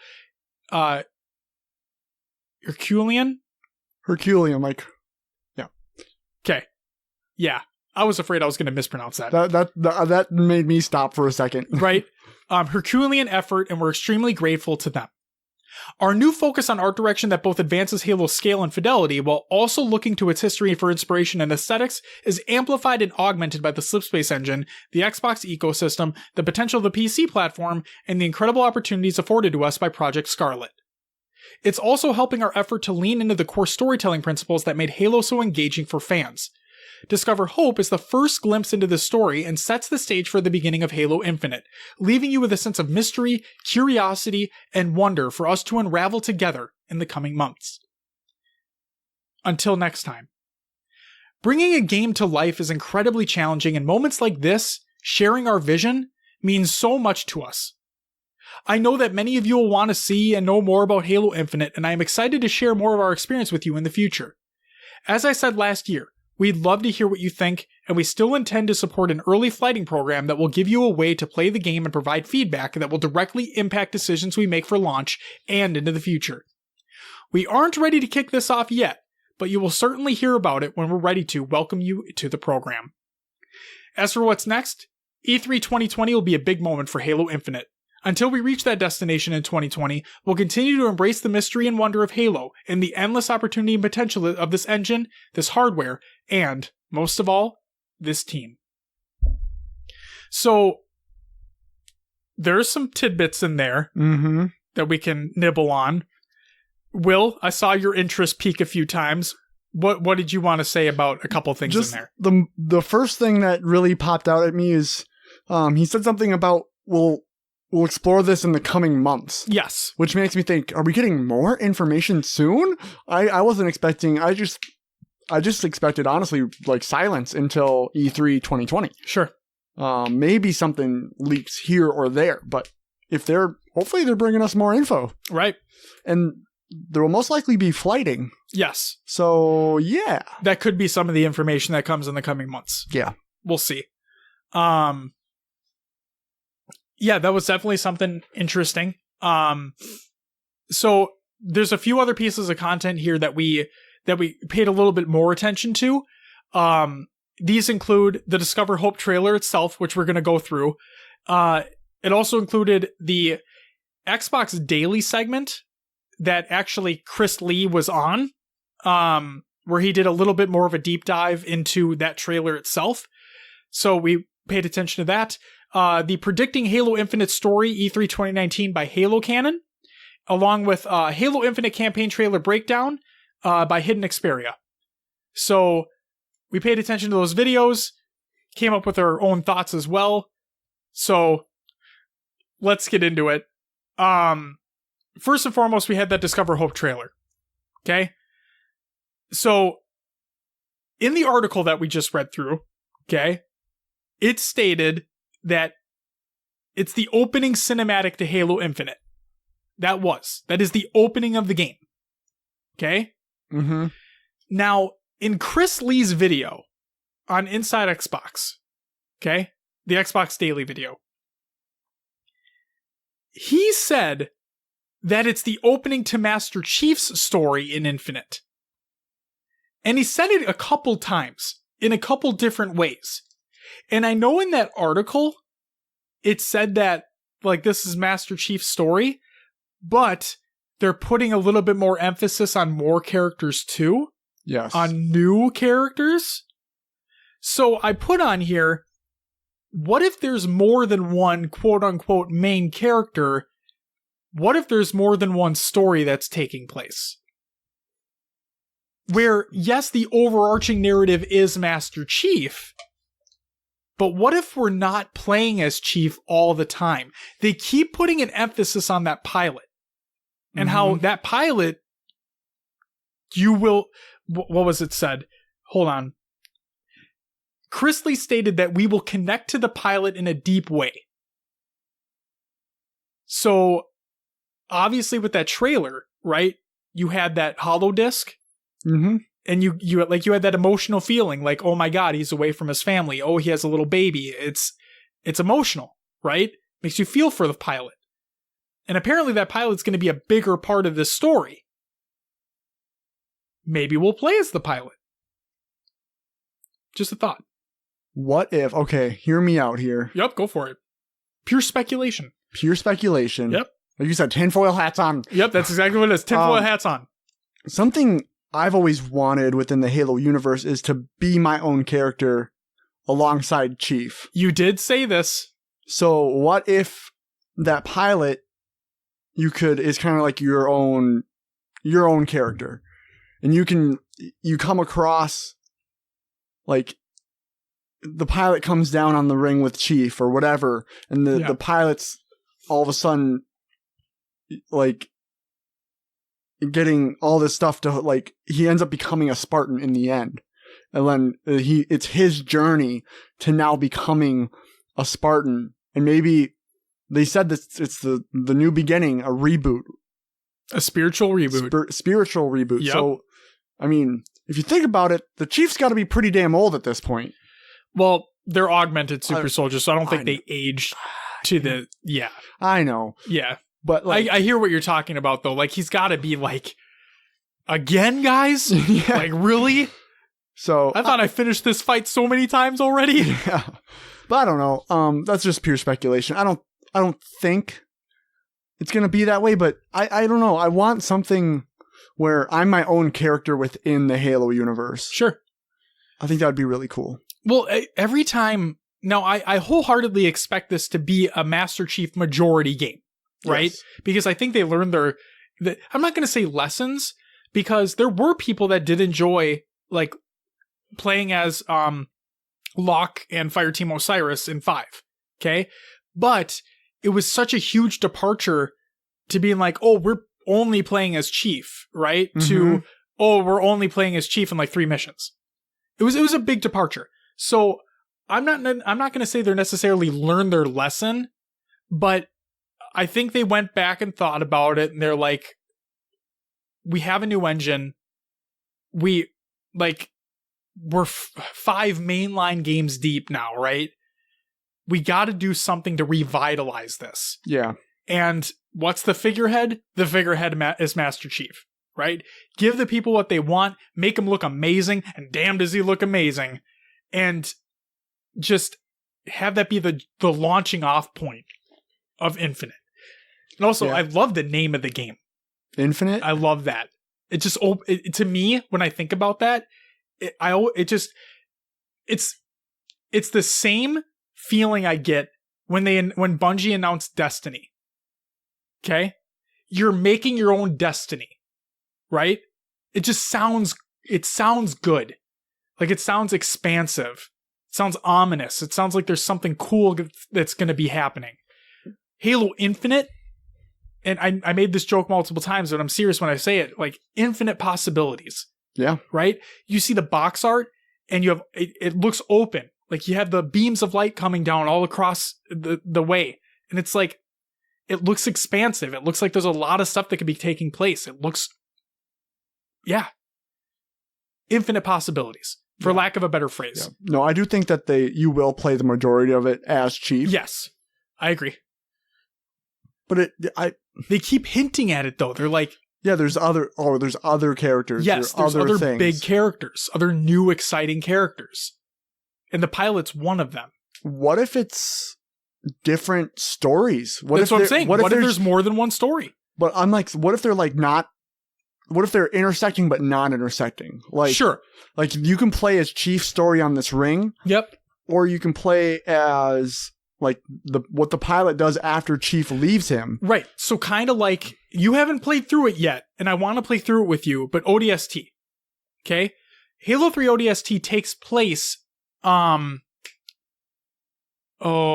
[SPEAKER 1] Herculean, Mike. Yeah. Okay. Yeah. I was afraid I was going to mispronounce that. That
[SPEAKER 2] made me stop for a second.
[SPEAKER 1] Right? Herculean effort, and we're extremely grateful to them. Our new focus on art direction that both advances Halo's scale and fidelity while also looking to its history for inspiration and aesthetics is amplified and augmented by the Slipspace engine, the Xbox ecosystem, the potential of the PC platform, and the incredible opportunities afforded to us by Project Scarlet. It's also helping our effort to lean into the core storytelling principles that made Halo so engaging for fans. Discover Hope is the first glimpse into this story and sets the stage for the beginning of Halo Infinite, leaving you with a sense of mystery, curiosity, and wonder for us to unravel together in the coming months. Until next time. Bringing a game to life is incredibly challenging, and moments like this, sharing our vision, means so much to us. I know that many of you will want to see and know more about Halo Infinite, and I am excited to share more of our experience with you in the future. As I said last year, we'd love to hear what you think, and we still intend to support an early flighting program that will give you a way to play the game and provide feedback that will directly impact decisions we make for launch and into the future. We aren't ready to kick this off yet, but you will certainly hear about it when we're ready to welcome you to the program. As for what's next, E3 2020 will be a big moment for Halo Infinite. Until we reach that destination in 2020, we'll continue to embrace the mystery and wonder of Halo and the endless opportunity and potential of this engine, this hardware, and, most of all, this team. So, there's some tidbits in there that we can nibble on. Will, I saw your interest peak a few times. What did you want to say about a couple things in there?
[SPEAKER 2] The first thing that really popped out at me is he said something about we'll explore this in the coming months.
[SPEAKER 1] Yes.
[SPEAKER 2] Which makes me think, are we getting more information soon? I wasn't expecting, I just expected, honestly, like silence until E3 2020.
[SPEAKER 1] Sure.
[SPEAKER 2] Maybe something leaks here or there, but hopefully they're bringing us more info.
[SPEAKER 1] Right.
[SPEAKER 2] And there will most likely be flighting.
[SPEAKER 1] Yes.
[SPEAKER 2] So, yeah.
[SPEAKER 1] That could be some of the information that comes in the coming months.
[SPEAKER 2] Yeah.
[SPEAKER 1] We'll see. Yeah, that was definitely something interesting. So there's a few other pieces of content here that we paid a little bit more attention to. These include the Discover Hope trailer itself, which we're going to go through. It also included the Xbox Daily segment that actually Chris Lee was on, where he did a little bit more of a deep dive into that trailer itself. So we paid attention to that. The Predicting Halo Infinite Story E3 2019 by Halo Canon, along with Halo Infinite Campaign Trailer Breakdown by Hidden Xperia. So we paid attention to those videos, came up with our own thoughts as well. So let's get into it. First and foremost, we had that Discover Hope trailer. Okay? So in the article that we just read through, okay, it stated that it's the opening cinematic to Halo Infinite. That is the opening of the game. Okay?
[SPEAKER 2] Mm-hmm.
[SPEAKER 1] Now, in Chris Lee's video on Inside Xbox, okay, the Xbox Daily video, he said that it's the opening to Master Chief's story in Infinite. And he said it a couple times, in a couple different ways. And I know in that article, it said that, like, this is Master Chief's story, but they're putting a little bit more emphasis on more characters too.
[SPEAKER 2] Yes.
[SPEAKER 1] On new characters. So I put on here, what if there's more than one quote-unquote main character? What if there's more than one story that's taking place? Where, yes, the overarching narrative is Master Chief, but what if we're not playing as Chief all the time? They keep putting an emphasis on that pilot. And how that pilot, you will... What was it said? Hold on. Chris Lee stated that we will connect to the pilot in a deep way. So, obviously with that trailer, right? You had that hollow disc.
[SPEAKER 2] Mm-hmm.
[SPEAKER 1] And you had that emotional feeling, like, oh my god, he's away from his family. Oh, he has a little baby. It's emotional, right? Makes you feel for the pilot. And apparently that pilot's going to be a bigger part of this story. Maybe we'll play as the pilot. Just a thought.
[SPEAKER 2] What if... Okay, hear me out here.
[SPEAKER 1] Yep, go for it. Pure speculation.
[SPEAKER 2] Pure speculation.
[SPEAKER 1] Yep.
[SPEAKER 2] Like you said, tinfoil hats on.
[SPEAKER 1] Yep, that's exactly what it is. Tinfoil hats on.
[SPEAKER 2] Something I've always wanted within the Halo universe is to be my own character alongside Chief.
[SPEAKER 1] You did say this.
[SPEAKER 2] So what if that pilot is kind of like your own character, and you come across, like, the pilot comes down on the ring with Chief or whatever, and the pilot's all of a sudden, like, getting all this stuff to, like, he ends up becoming a Spartan in the end. And then it's his journey to now becoming a Spartan. And maybe they said that it's the new beginning, a reboot.
[SPEAKER 1] A spiritual reboot.
[SPEAKER 2] Spiritual reboot.
[SPEAKER 1] Yep.
[SPEAKER 2] So, I mean, if you think about it, the Chief's got to be pretty damn old at this point.
[SPEAKER 1] Well, they're augmented super soldiers, so I don't think they aged to the... Yeah.
[SPEAKER 2] I know.
[SPEAKER 1] Yeah.
[SPEAKER 2] But, like...
[SPEAKER 1] I hear what you're talking about, though. Like, he's got to be, like... Again, guys?
[SPEAKER 2] Yeah.
[SPEAKER 1] Like, really?
[SPEAKER 2] So...
[SPEAKER 1] I thought I finished this fight so many times already.
[SPEAKER 2] Yeah. But I don't know. That's just pure speculation. I don't think it's going to be that way, but I don't know. I want something where I'm my own character within the Halo universe.
[SPEAKER 1] Sure.
[SPEAKER 2] I think that would be really cool. Well,
[SPEAKER 1] every time... Now, I wholeheartedly expect this to be a Master Chief majority game, right?
[SPEAKER 2] Yes.
[SPEAKER 1] Because I think they learned I'm not going to say lessons, because there were people that did enjoy, like, playing as Locke and Fireteam Osiris in 5, okay? But it was such a huge departure to being like, oh, we're only playing as Chief, right?
[SPEAKER 2] Mm-hmm.
[SPEAKER 1] To, oh, we're only playing as Chief in, like, 3 missions. It was a big departure. So I'm not going to say they're necessarily learned their lesson, but I think they went back and thought about it, and they're like, we have a new engine. We're 5 mainline games deep now, right? We got to do something to revitalize this.
[SPEAKER 2] Yeah.
[SPEAKER 1] And what's the figurehead? The figurehead is Master Chief, right? Give the people what they want, make him look amazing, and damn does he look amazing. And just have that be the launching off point of Infinite. And also, I love the name of the game.
[SPEAKER 2] Infinite?
[SPEAKER 1] I love that. It just, to me, when I think about that, it's the same feeling I get when Bungie announced Destiny. Okay? You're making your own Destiny, right? It sounds good. Like, it sounds expansive. It sounds ominous. It sounds like there's something cool that's going to be happening. Halo Infinite, and I made this joke multiple times, but I'm serious when I say it, like, infinite possibilities.
[SPEAKER 2] Yeah.
[SPEAKER 1] Right? You see the box art, and you have it looks open. Like, you have the beams of light coming down all across the way. And it's like, it looks expansive. It looks like there's a lot of stuff that could be taking place. It looks, infinite possibilities, for lack of a better phrase.
[SPEAKER 2] Yeah. No, I do think that you will play the majority of it as Chief.
[SPEAKER 1] Yes, I agree.
[SPEAKER 2] But
[SPEAKER 1] they keep hinting at it, though. They're like,
[SPEAKER 2] yeah, there's other characters.
[SPEAKER 1] Yes, there's other things. Big characters, other new exciting characters. And the pilot's one of them.
[SPEAKER 2] What if it's different stories?
[SPEAKER 1] That's what I'm saying. What if there's more than one story?
[SPEAKER 2] But I'm like, what if they're like not? What if they're intersecting but not intersecting? Like,
[SPEAKER 1] sure.
[SPEAKER 2] Like, you can play as Chief's story on this ring.
[SPEAKER 1] Yep.
[SPEAKER 2] Or you can play as like what the pilot does after Chief leaves him.
[SPEAKER 1] Right. So kind of like, you haven't played through it yet, and I want to play through it with you, but ODST. Okay? Halo 3 ODST takes place, oh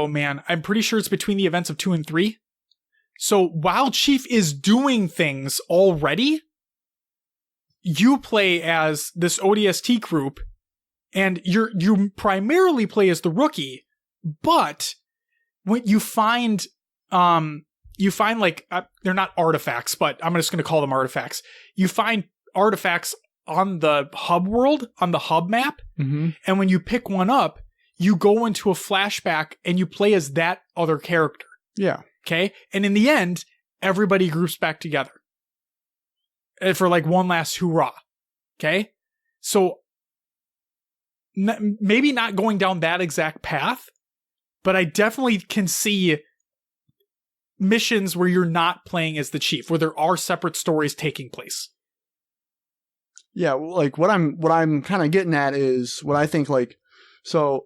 [SPEAKER 1] man, I'm pretty sure it's between the events of 2 and 3. So while Chief is doing things already, you play as this ODST group, and you primarily play as the rookie, but when you find like, they're not artifacts, but I'm just going to call them artifacts. You find artifacts on the hub world, on the hub map,
[SPEAKER 2] mm-hmm.
[SPEAKER 1] and when you pick one up, you go into a flashback and you play as that other character.
[SPEAKER 2] Yeah.
[SPEAKER 1] Okay? And in the end, everybody groups back together for like one last hoorah. Okay? So maybe not going down that exact path, but I definitely can see missions where you're not playing as the Chief, where there are separate stories taking place.
[SPEAKER 2] Yeah, like what I'm kind of getting at is what I think, like, so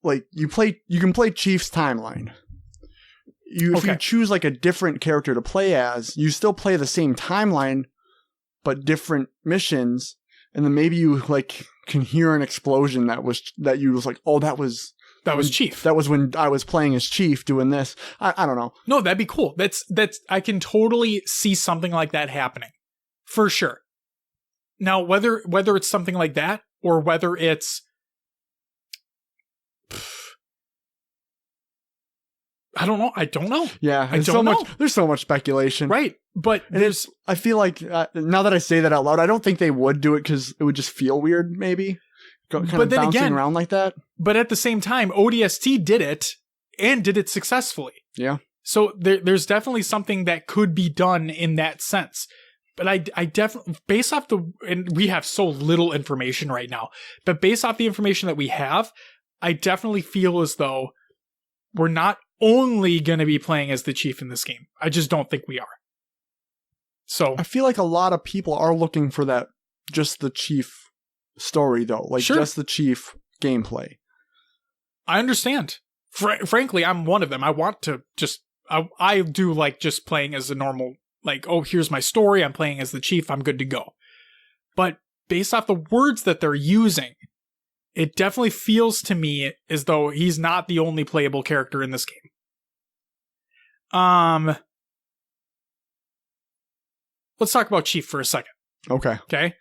[SPEAKER 2] like you can play Chief's timeline. If you choose like a different character to play as, you still play the same timeline, but different missions, and then maybe you like can hear an explosion that you was like, oh, that was
[SPEAKER 1] Chief.
[SPEAKER 2] That was when I was playing as Chief doing this. I don't know.
[SPEAKER 1] No, that'd be cool. That's I can totally see something like that happening. For sure. Now, whether it's something like that or whether it's I don't know.
[SPEAKER 2] Yeah, there's so much speculation.
[SPEAKER 1] Right. But
[SPEAKER 2] I feel like now that I say that out loud, I don't think they would do it because it would just feel weird, maybe. Kind of bouncing around like that. But
[SPEAKER 1] at the same time, ODST did it and did it successfully.
[SPEAKER 2] Yeah.
[SPEAKER 1] So there's definitely something that could be done in that sense. But I definitely, based off and we have so little information right now, but based off the information that we have, I definitely feel as though we're not only going to be playing as the Chief in this game. I just don't think we are. So
[SPEAKER 2] I feel like a lot of people are looking for that, just the Chief story though, like just the Chief gameplay.
[SPEAKER 1] I understand. Frankly, I'm one of them. I want to I do like just playing as a normal, like, oh, here's my story, I'm playing as the Chief, I'm good to go. But based off the words that they're using, it definitely feels to me as though he's not the only playable character in this game. Let's talk about Chief for a second.
[SPEAKER 2] Okay.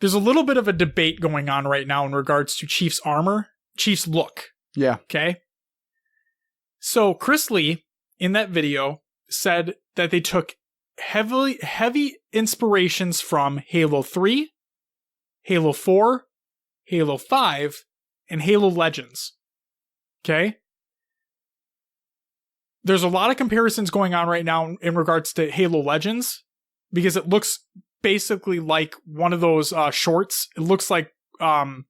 [SPEAKER 1] there's a little bit of a debate going on right now in regards to Chief's armor, Chief's look.
[SPEAKER 2] Yeah.
[SPEAKER 1] Okay. So Chris Lee in that video said that they took heavy inspirations from Halo 3, Halo 4, Halo 5, and Halo Legends. Okay? There's a lot of comparisons going on right now in regards to Halo Legends because it looks basically like one of those shorts. It looks like so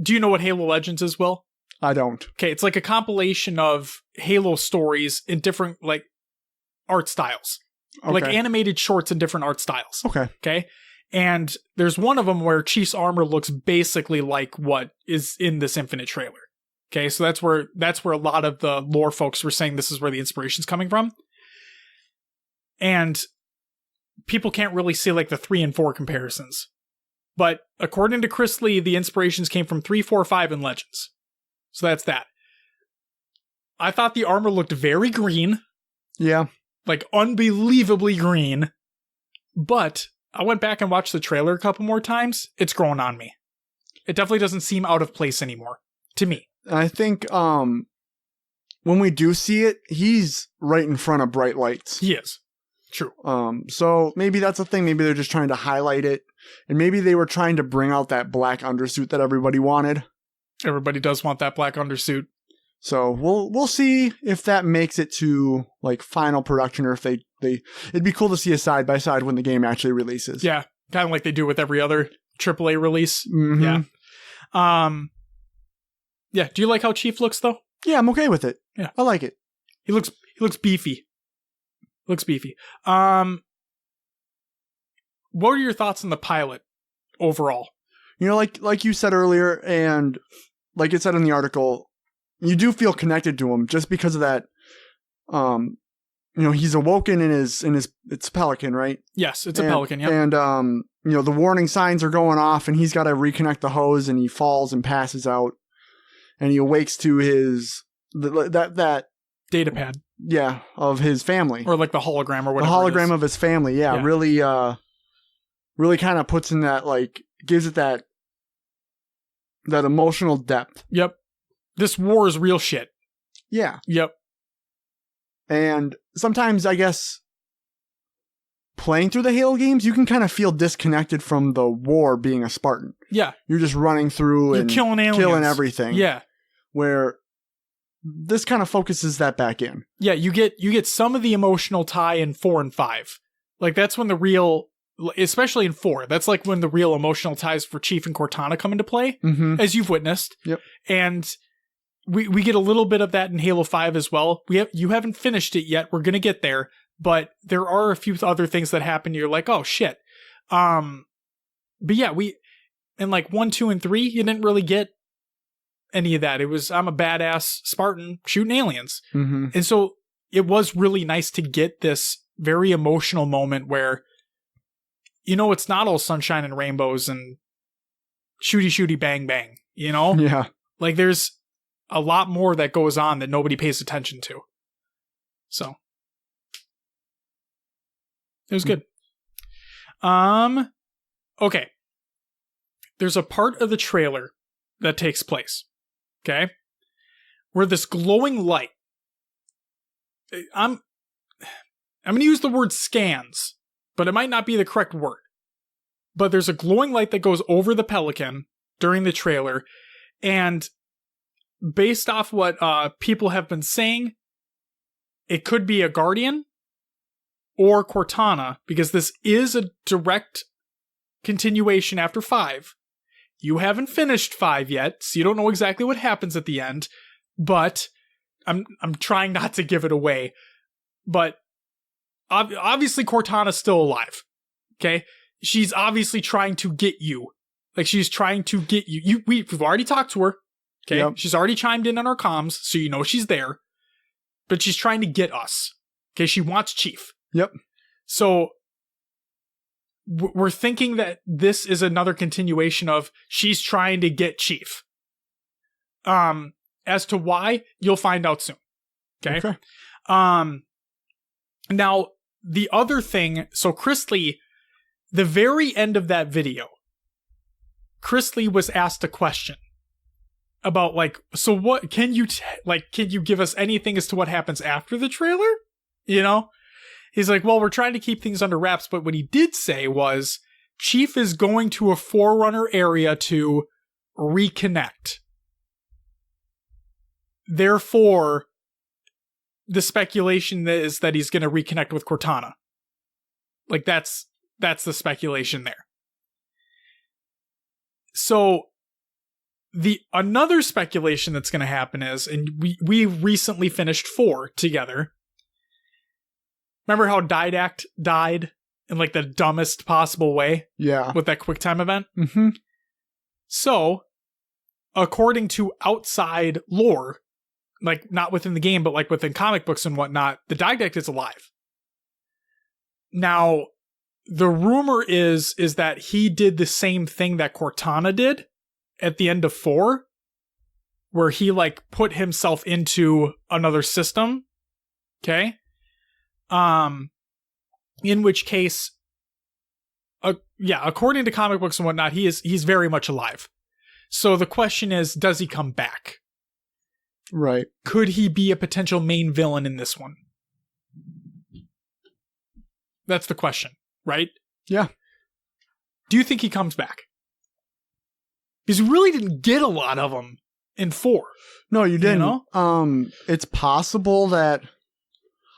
[SPEAKER 1] do you know what Halo Legends is, Will?
[SPEAKER 2] I don't.
[SPEAKER 1] Okay, it's like a compilation of Halo stories in different like art styles.
[SPEAKER 2] Okay.
[SPEAKER 1] Like animated shorts in different art styles.
[SPEAKER 2] Okay.
[SPEAKER 1] Okay? And there's one of them where Chief's armor looks basically like what is in this Infinite trailer. Okay, so that's where a lot of the lore folks were saying this is where the inspiration's coming from. And people can't really see like the 3 and 4 comparisons. But according to Chris Lee, the inspirations came from 3, 4, 5, and Legends. So that's that. I thought the armor looked very green.
[SPEAKER 2] Yeah.
[SPEAKER 1] Like unbelievably green. But I went back and watched the trailer a couple more times. It's growing on me. It definitely doesn't seem out of place anymore. To me.
[SPEAKER 2] I think when we do see it, he's right in front of bright lights.
[SPEAKER 1] He is. True.
[SPEAKER 2] So maybe that's a thing. Maybe they're just trying to highlight it. And maybe they were trying to bring out that black undersuit that everybody wanted.
[SPEAKER 1] Everybody does want that black undersuit.
[SPEAKER 2] So we'll see if that makes it to like final production or if they it'd be cool to see a side by side when the game actually releases.
[SPEAKER 1] Yeah. Kind of like they do with every other AAA release.
[SPEAKER 2] Mm-hmm.
[SPEAKER 1] Yeah. Yeah. Do you like how Chief looks though?
[SPEAKER 2] Yeah, I'm okay with it.
[SPEAKER 1] Yeah.
[SPEAKER 2] I like it.
[SPEAKER 1] He looks beefy. Looks beefy. What are your thoughts on the pilot overall?
[SPEAKER 2] You know, like you said earlier, and like it said in the article, you do feel connected to him just because of that. You know, he's awoken in his it's Pelican, right?
[SPEAKER 1] Yes, it's a Pelican. Yeah.
[SPEAKER 2] And you know, the warning signs are going off, and he's got to reconnect the hose, and he falls and passes out, and he awakes to his that
[SPEAKER 1] data pad.
[SPEAKER 2] Yeah, of his family,
[SPEAKER 1] or like the hologram or whatever.
[SPEAKER 2] The hologram of his family. Yeah. Really kind of puts in that, like, gives it that emotional depth.
[SPEAKER 1] Yep. This war is real shit.
[SPEAKER 2] Yeah.
[SPEAKER 1] Yep.
[SPEAKER 2] And sometimes, I guess, playing through the Halo games, you can kind of feel disconnected from the war being a Spartan.
[SPEAKER 1] Yeah.
[SPEAKER 2] You're just running through and
[SPEAKER 1] killing aliens.
[SPEAKER 2] Killing everything.
[SPEAKER 1] Yeah.
[SPEAKER 2] Where this kind of focuses that back in.
[SPEAKER 1] Yeah, you get some of the emotional tie in 4 and 5. Like, that's when the real, especially in 4, that's like when the real emotional ties for Chief and Cortana come into play, as you've witnessed.
[SPEAKER 2] Yep.
[SPEAKER 1] And we get a little bit of that in Halo 5 as well. You haven't finished it yet. We're going to get there. But there are a few other things that happen. You're like, oh, shit. But yeah, in like 1, 2, and 3, you didn't really get any of that. It was, I'm a badass Spartan shooting aliens.
[SPEAKER 2] Mm-hmm.
[SPEAKER 1] And so it was really nice to get this very emotional moment where, you know, it's not all sunshine and rainbows and shooty bang bang, you know?
[SPEAKER 2] Yeah.
[SPEAKER 1] Like, there's a lot more that goes on that nobody pays attention to. So it was good. Okay. There's a part of the trailer that takes place. Okay? Where this glowing light, I'm going to use the word scans, but it might not be the correct word. But there's a glowing light that goes over the Pelican during the trailer, and based off what people have been saying, it could be a Guardian or Cortana, because this is a direct continuation after 5. You haven't finished 5 yet, so you don't know exactly what happens at the end, but I'm trying not to give it away. But obviously Cortana's still alive, okay? She's obviously trying to get you. Like, she's trying to get you. We've already talked to her, okay? Yep. She's already chimed in on our comms, so you know she's there. But she's trying to get us, okay? She wants Chief.
[SPEAKER 2] Yep.
[SPEAKER 1] So we're thinking that this is another continuation of she's trying to get Chief. As to why, you'll find out soon. Okay. Now, the other thing, so Chris Lee The very end of that video, Chris Lee was asked a question about like, so what can you can you give us anything as to what happens after the trailer? You know, he's like, well, we're trying to keep things under wraps, but what he did say was Chief is going to a Forerunner area to reconnect. Therefore, the speculation is that he's going to reconnect with Cortana. Like that's the speculation there. So another speculation that's going to happen is, and we recently finished 4 together. Remember how Didact died in like the dumbest possible way?
[SPEAKER 2] Yeah.
[SPEAKER 1] With that QuickTime event?
[SPEAKER 2] Mm-hmm.
[SPEAKER 1] So, according to outside lore, like not within the game, but like within comic books and whatnot, the Didact is alive. Now, the rumor is that he did the same thing that Cortana did at the end of 4, where he like put himself into another system. Okay. In which case, according to comic books and whatnot, he's very much alive. So the question is, does he come back?
[SPEAKER 2] Right.
[SPEAKER 1] Could he be a potential main villain in this one? That's the question, right?
[SPEAKER 2] Yeah.
[SPEAKER 1] Do you think he comes back? Because we really didn't get a lot of them in 4.
[SPEAKER 2] No, you didn't.
[SPEAKER 1] You know?
[SPEAKER 2] It's possible that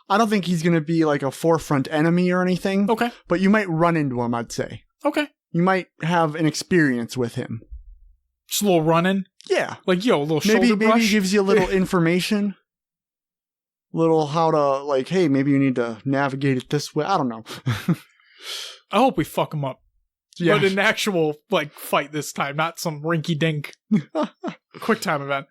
[SPEAKER 2] I don't think he's going to be like a forefront enemy or anything.
[SPEAKER 1] Okay.
[SPEAKER 2] But you might run into him, I'd say.
[SPEAKER 1] Okay.
[SPEAKER 2] You might have an experience with him.
[SPEAKER 1] Just a little running?
[SPEAKER 2] Yeah.
[SPEAKER 1] Like, a little shoulder brush?
[SPEAKER 2] Maybe he gives you a little information. Little how to, like, hey, maybe you need to navigate it this way. I don't know.
[SPEAKER 1] I hope we fuck him up.
[SPEAKER 2] Yeah.
[SPEAKER 1] But an actual, like, fight this time, not some rinky-dink QuickTime event.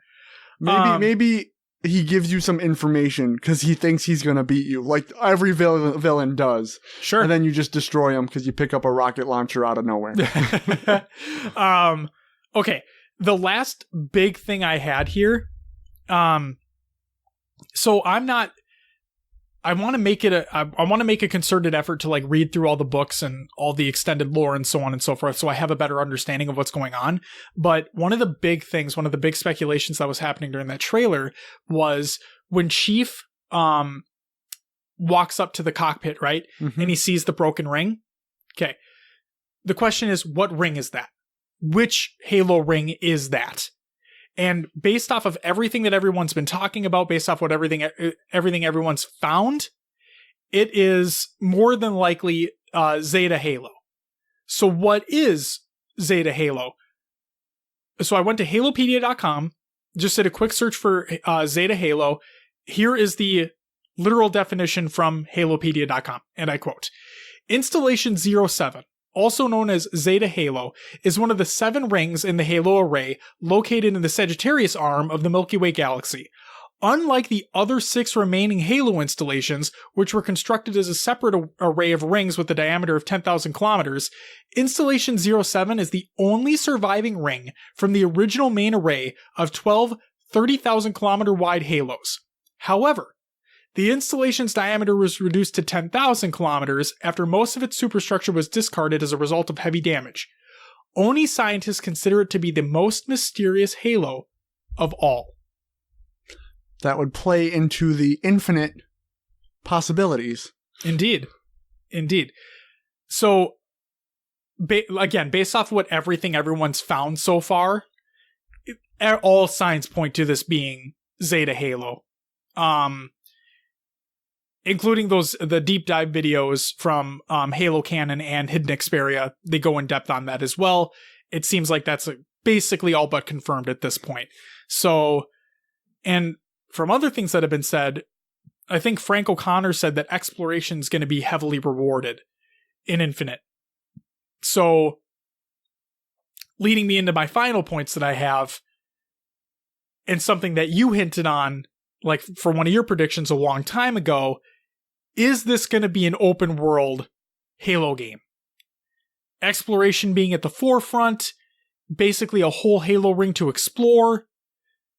[SPEAKER 2] Maybe he gives you some information because he thinks he's going to beat you, like every villain does.
[SPEAKER 1] Sure.
[SPEAKER 2] And then you just destroy him because you pick up a rocket launcher out of nowhere.
[SPEAKER 1] Okay. The last big thing I had here, so I want to make it I want to make a concerted effort to like read through all the books and all the extended lore and so on and so forth, so I have a better understanding of what's going on. But one of the big speculations that was happening during that trailer was when Chief walks up to the cockpit, right? Mm-hmm. And he sees the broken ring. Okay. The question is, what ring is that? Which Halo ring is that? And based off of everything that everyone's been talking about, based off what everything everyone's found, it is more than likely Zeta Halo. So what is Zeta Halo? So I went to halopedia.com, just did a quick search for Zeta Halo. Here is the literal definition from halopedia.com, and I quote, Installation 07, also known as Zeta Halo, is one of the 7 rings in the Halo array located in the Sagittarius arm of the Milky Way galaxy. Unlike the other 6 remaining Halo installations, which were constructed as a separate array of rings with a diameter of 10,000 kilometers, Installation 07 is the only surviving ring from the original main array of 12 30,000 kilometer wide Halos. However, the installation's diameter was reduced to 10,000 kilometers after most of its superstructure was discarded as a result of heavy damage. Oni scientists consider it to be the most mysterious Halo of all.
[SPEAKER 2] That would play into the infinite possibilities.
[SPEAKER 1] Indeed. So, again, based off what everyone's found so far, all signs point to this being Zeta Halo. Including the deep dive videos from Halo Canon and Hidden Xperia. They go in depth on that as well. It seems like that's basically all but confirmed at this point. So, and from other things that have been said, I think Frank O'Connor said that exploration is going to be heavily rewarded in Infinite. So, leading me into my final points that I have, and something that you hinted on, like for one of your predictions a long time ago, is this going to be an open world Halo game? Exploration being at the forefront, basically a whole Halo ring to explore.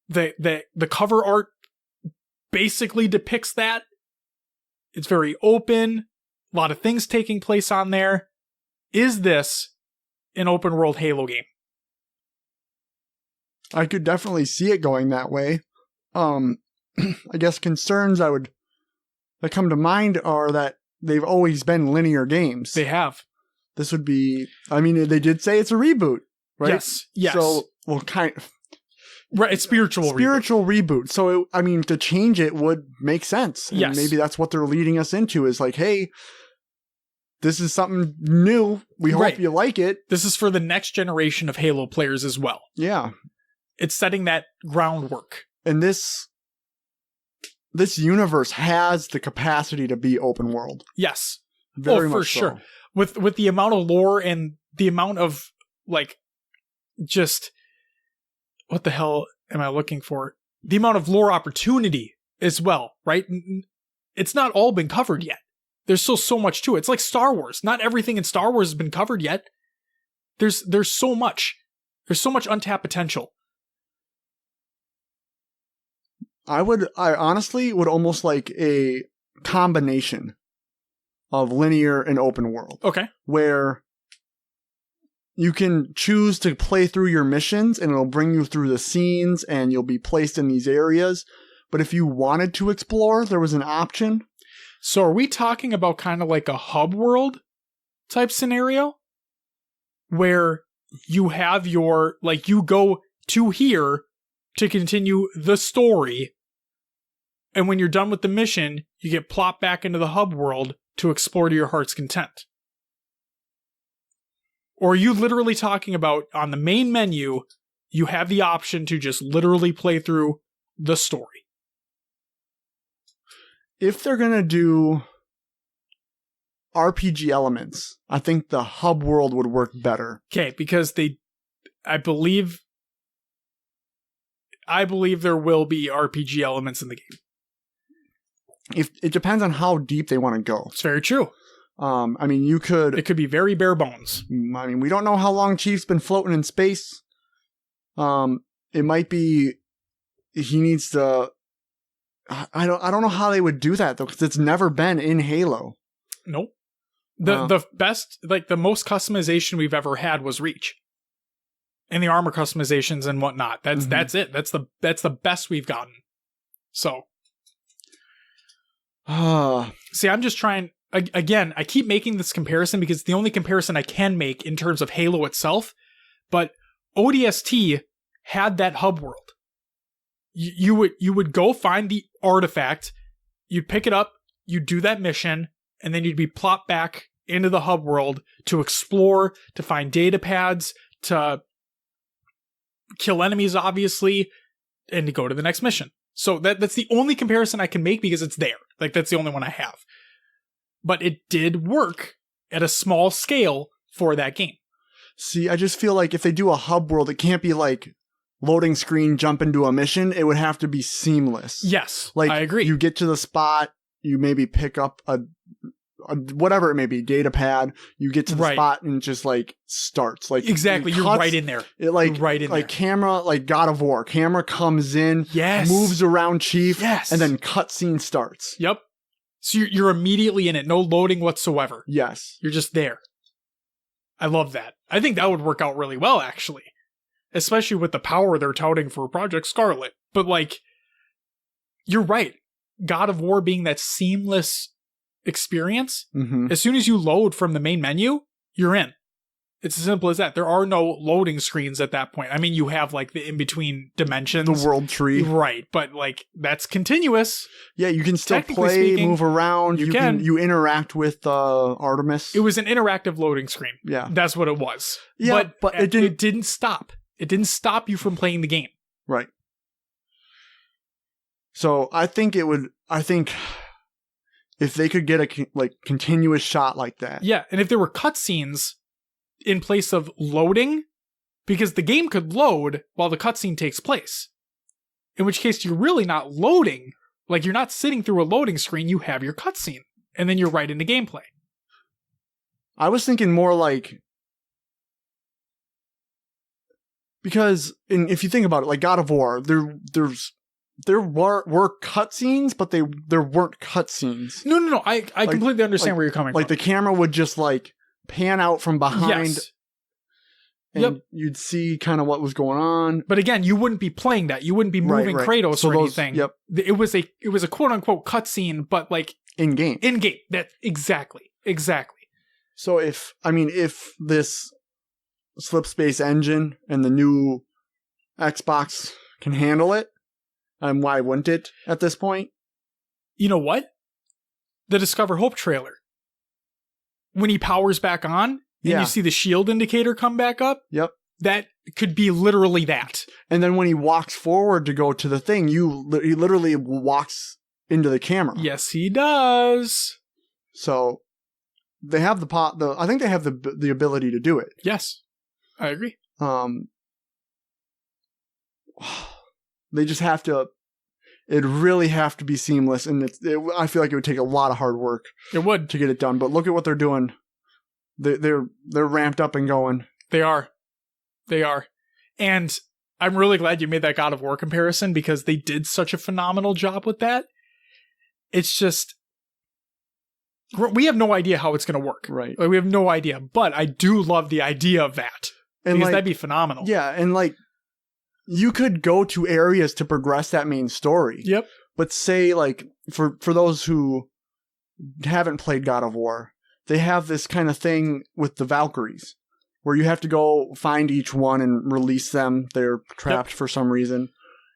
[SPEAKER 1] The cover art basically depicts that. It's very open, a lot of things taking place on there. is this an open world Halo game?
[SPEAKER 2] I could definitely see it going that way. I guess concerns that come to mind are that they've always been linear games.
[SPEAKER 1] They have.
[SPEAKER 2] This would be, I mean, they did say it's a reboot, right?
[SPEAKER 1] Yes.
[SPEAKER 2] So, well, kind of.
[SPEAKER 1] Right, it's spiritual
[SPEAKER 2] reboot. So, I mean, to change it would make sense. And
[SPEAKER 1] yes.
[SPEAKER 2] Maybe that's what they're leading us into is like, hey, this is something new. We hope you like it.
[SPEAKER 1] This is for the next generation of Halo players as well.
[SPEAKER 2] Yeah.
[SPEAKER 1] It's setting that groundwork.
[SPEAKER 2] And this universe has the capacity to be open world.
[SPEAKER 1] Yes.
[SPEAKER 2] Very much
[SPEAKER 1] for
[SPEAKER 2] so.
[SPEAKER 1] sure. With the amount of lore and the amount of, like, just, what the hell am I looking for? The amount of lore opportunity as well, right? It's not all been covered yet. There's still so much to it. It's like Star Wars. Not everything in Star Wars has been covered yet. There's so much. There's so much untapped potential.
[SPEAKER 2] I honestly would almost like a combination of linear and open world.
[SPEAKER 1] Okay.
[SPEAKER 2] Where you can choose to play through your missions and it'll bring you through the scenes and you'll be placed in these areas. But if you wanted to explore, there was an option.
[SPEAKER 1] So are we talking about kind of like a hub world type scenario? Where you have your, like, you go to here to continue the story. And when you're done with the mission, you get plopped back into the hub world to explore to your heart's content. Or are you literally talking about on the main menu, you have the option to just literally play through the story?
[SPEAKER 2] If they're going to do RPG elements, I think the hub world would work better.
[SPEAKER 1] Okay, because I believe there will be RPG elements in the game.
[SPEAKER 2] If it depends on how deep they want to go.
[SPEAKER 1] It's very true.
[SPEAKER 2] I mean, you could...
[SPEAKER 1] It could be very bare bones.
[SPEAKER 2] I mean, we don't know how long Chief's been floating in space. It might be... He needs to... I don't know how they would do that, though, because it's never been in Halo.
[SPEAKER 1] Nope. The best, like, the most customization we've ever had was Reach. And the armor customizations and whatnot. That's it. That's the best we've gotten. So... See, I'm just trying... Again, I keep making this comparison because it's the only comparison I can make in terms of Halo itself. But ODST had that hub world. You would go find the artifact, you'd pick it up, you'd do that mission, and then you'd be plopped back into the hub world to explore, to find data pads, to kill enemies, obviously, and to go to the next mission. So that's the only comparison I can make because it's there. Like, that's the only one I have. But it did work at a small scale for that game.
[SPEAKER 2] See, I just feel like if they do a hub world, it can't be like loading screen, jump into a mission. It would have to be seamless.
[SPEAKER 1] Yes,
[SPEAKER 2] like,
[SPEAKER 1] I agree.
[SPEAKER 2] You get to the spot, you maybe pick up a whatever it may be, data pad. You get to the spot and just like starts. Like
[SPEAKER 1] exactly, you're right in there.
[SPEAKER 2] It like
[SPEAKER 1] you're right in
[SPEAKER 2] like
[SPEAKER 1] there.
[SPEAKER 2] Camera, like God of War. Camera comes in, moves around Chief, and then cutscene starts.
[SPEAKER 1] Yep. So you're immediately in it, no loading whatsoever.
[SPEAKER 2] Yes,
[SPEAKER 1] you're just there. I love that. I think that would work out really well, actually, especially with the power they're touting for Project Scarlet. But like, you're right. God of War being that seamless experience, as soon as you load from the main menu, you're in. It's as simple as that. There are no loading screens at that point. I mean, you have like the in-between dimensions.
[SPEAKER 2] The world tree.
[SPEAKER 1] Right, but like that's continuous.
[SPEAKER 2] Yeah, you can still play, move around. You interact with Artemis.
[SPEAKER 1] It was an interactive loading screen.
[SPEAKER 2] Yeah.
[SPEAKER 1] That's what it was.
[SPEAKER 2] Yeah, but it
[SPEAKER 1] didn't stop. It didn't stop you from playing the game.
[SPEAKER 2] Right. So I think if they could get a continuous shot like that.
[SPEAKER 1] Yeah, and if there were cutscenes in place of loading, because the game could load while the cutscene takes place. In which case you're really not loading. Like, you're not sitting through a loading screen, you have your cutscene. And then you're right into gameplay.
[SPEAKER 2] I was thinking more like... Because if you think about it, like God of War, there were cutscenes, but there weren't cutscenes.
[SPEAKER 1] No. I completely understand where you're coming from.
[SPEAKER 2] Like the camera would just like pan out from behind.
[SPEAKER 1] Yes.
[SPEAKER 2] And you'd see kind of what was going on.
[SPEAKER 1] But again, you wouldn't be playing that. You wouldn't be moving Kratos
[SPEAKER 2] so
[SPEAKER 1] or
[SPEAKER 2] those,
[SPEAKER 1] anything.
[SPEAKER 2] Yep.
[SPEAKER 1] It was a quote unquote cutscene, but like
[SPEAKER 2] in game.
[SPEAKER 1] That exactly.
[SPEAKER 2] So if this Slipspace engine and the new Xbox can handle it, why wouldn't it at this point?
[SPEAKER 1] You know what? The Discover Hope trailer. When he powers back on, and you see the shield indicator come back up.
[SPEAKER 2] Yep.
[SPEAKER 1] That could be literally that.
[SPEAKER 2] And then when he walks forward to go to the thing, he literally walks into the camera.
[SPEAKER 1] Yes, he does.
[SPEAKER 2] So they have I think they have the ability to do it.
[SPEAKER 1] Yes, I agree.
[SPEAKER 2] They just have to. It'd really have to be seamless, and I feel like it would take a lot of hard work.
[SPEAKER 1] It would
[SPEAKER 2] to get it done. But look at what they're doing. They're ramped up and going.
[SPEAKER 1] They are. And I'm really glad you made that God of War comparison because they did such a phenomenal job with that. It's just, we have no idea how it's going to work.
[SPEAKER 2] Right.
[SPEAKER 1] Like, we have no idea. But I do love the idea of that.
[SPEAKER 2] And
[SPEAKER 1] because that'd be phenomenal.
[SPEAKER 2] Yeah, and like, you could go to areas to progress that main story.
[SPEAKER 1] Yep.
[SPEAKER 2] But say, like, for those who haven't played God of War, they have this kind of thing with the Valkyries, where you have to go find each one and release them. They're trapped for some reason.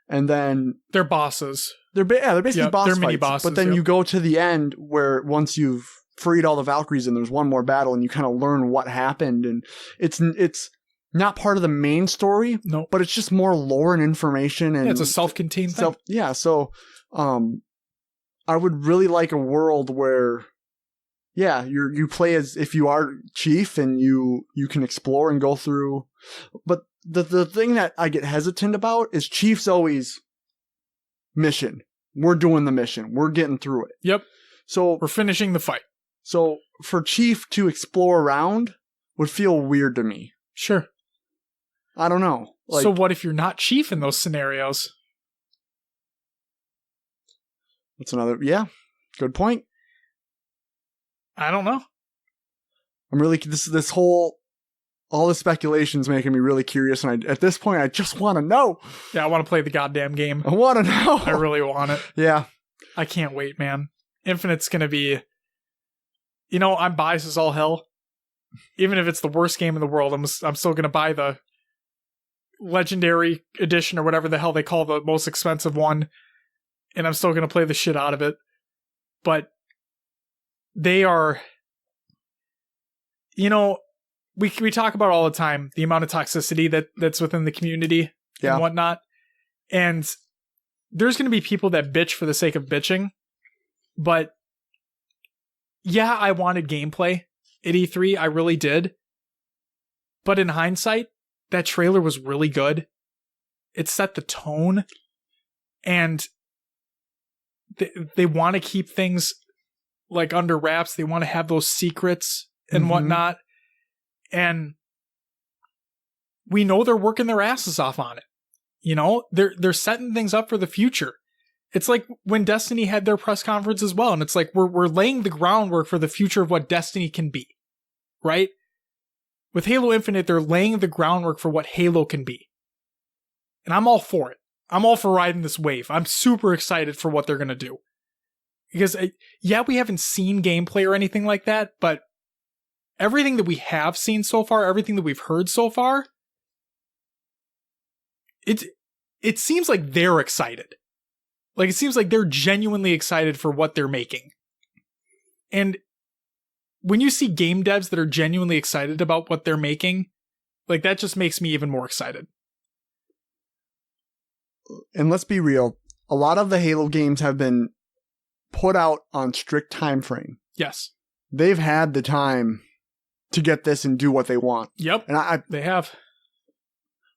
[SPEAKER 2] And then...
[SPEAKER 1] They're bosses.
[SPEAKER 2] They're basically boss
[SPEAKER 1] they're
[SPEAKER 2] fights.
[SPEAKER 1] mini bosses.
[SPEAKER 2] But then you go to the end where once you've freed all the Valkyries and there's one more battle and you kind of learn what happened. And it's not part of the main story, but it's just more lore and information. And
[SPEAKER 1] it's a self-contained thing.
[SPEAKER 2] Yeah, so I would really like a world where... Yeah, you play as if you are Chief and you can explore and go through. But the thing that I get hesitant about is Chief's always mission. We're doing the mission. We're getting through it.
[SPEAKER 1] Yep.
[SPEAKER 2] So
[SPEAKER 1] we're finishing the fight.
[SPEAKER 2] So for Chief to explore around would feel weird to me.
[SPEAKER 1] Sure.
[SPEAKER 2] I don't know.
[SPEAKER 1] So what if you're not Chief in those scenarios?
[SPEAKER 2] That's another, good point.
[SPEAKER 1] I don't know.
[SPEAKER 2] I'm really, all this speculation is making me really curious, and at this point, I just want to know.
[SPEAKER 1] Yeah, I want to play the goddamn game.
[SPEAKER 2] I want to know.
[SPEAKER 1] I really want it.
[SPEAKER 2] Yeah.
[SPEAKER 1] I can't wait, man. Infinite's going to be... I'm biased as all hell. Even if it's the worst game in the world, I'm still going to buy the Legendary Edition or whatever the hell they call the most expensive one, and I'm still going to play the shit out of it. But they are... We talk about all the time the amount of toxicity that's within the community and whatnot. And there's going to be people that bitch for the sake of bitching. But yeah, I wanted gameplay at E3. I really did. But in hindsight, that trailer was really good. It set the tone. And they want to keep things like under wraps. They want to have those secrets and whatnot. And we know they're working their asses off on it. They're setting things up for the future. It's like when Destiny had their press conference as well. And it's like, we're laying the groundwork for the future of what Destiny can be, right? With Halo Infinite, they're laying the groundwork for what Halo can be. And I'm all for it. I'm all for riding this wave. I'm super excited for what they're going to do. Because, we haven't seen gameplay or anything like that, but everything that we have seen so far, everything that we've heard so far, it seems like they're excited. Like, it seems like they're genuinely excited for what they're making. And when you see game devs that are genuinely excited about what they're making, like, that just makes me even more excited.
[SPEAKER 2] And let's be real, a lot of the Halo games have been put out on strict time frame.
[SPEAKER 1] Yes.
[SPEAKER 2] They've had the time to get this and do what they want.
[SPEAKER 1] Yep.
[SPEAKER 2] And
[SPEAKER 1] they have.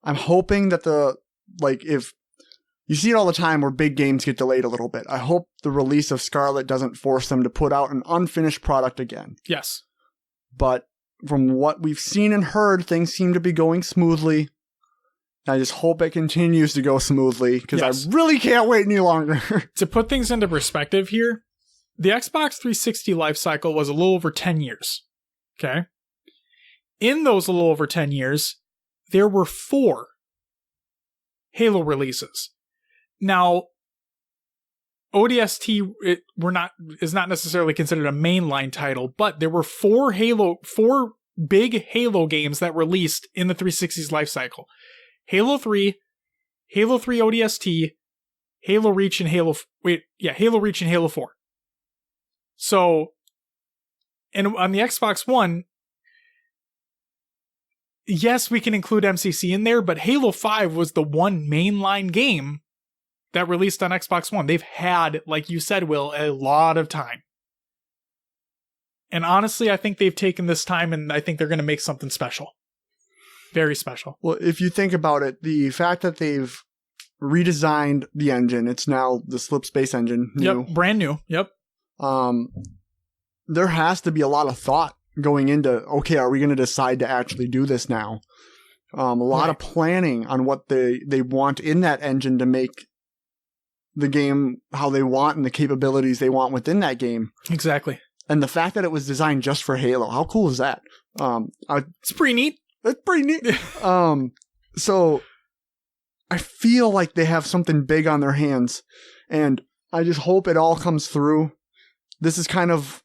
[SPEAKER 2] I'm hoping that if you see it all the time where big games get delayed a little bit, I hope the release of Scarlet doesn't force them to put out an unfinished product again.
[SPEAKER 1] Yes.
[SPEAKER 2] But from what we've seen and heard, things seem to be going smoothly. I just hope it continues to go smoothly because I really can't wait any longer.
[SPEAKER 1] To put things into perspective here, the Xbox 360 life cycle was a little over 10 years. Okay? in those a little over 10 years, there were 4 Halo releases. Now, ODST is not necessarily considered a mainline title, but there were 4 big Halo games that released in the 360's life cycle. Halo 3, Halo 3 ODST, Halo Reach and Halo 4. So, and on the Xbox One, yes, we can include MCC in there, but Halo 5 was the one mainline game that released on Xbox One. They've had, like you said, Will, a lot of time. And honestly, I think they've taken this time and I think they're going to make something special. Very special.
[SPEAKER 2] Well, if you think about it, the fact that they've redesigned the engine, it's now the Slip Space engine. New.
[SPEAKER 1] Yep, brand new. Yep.
[SPEAKER 2] There has to be a lot of thought going into, okay, are we going to decide to actually do this now? A lot of planning on what they want in that engine to make the game how they want and the capabilities they want within that game.
[SPEAKER 1] Exactly.
[SPEAKER 2] And the fact that it was designed just for Halo, how cool is that?
[SPEAKER 1] It's pretty neat.
[SPEAKER 2] It's pretty neat. So I feel like they have something big on their hands, and I just hope it all comes through. This is kind of,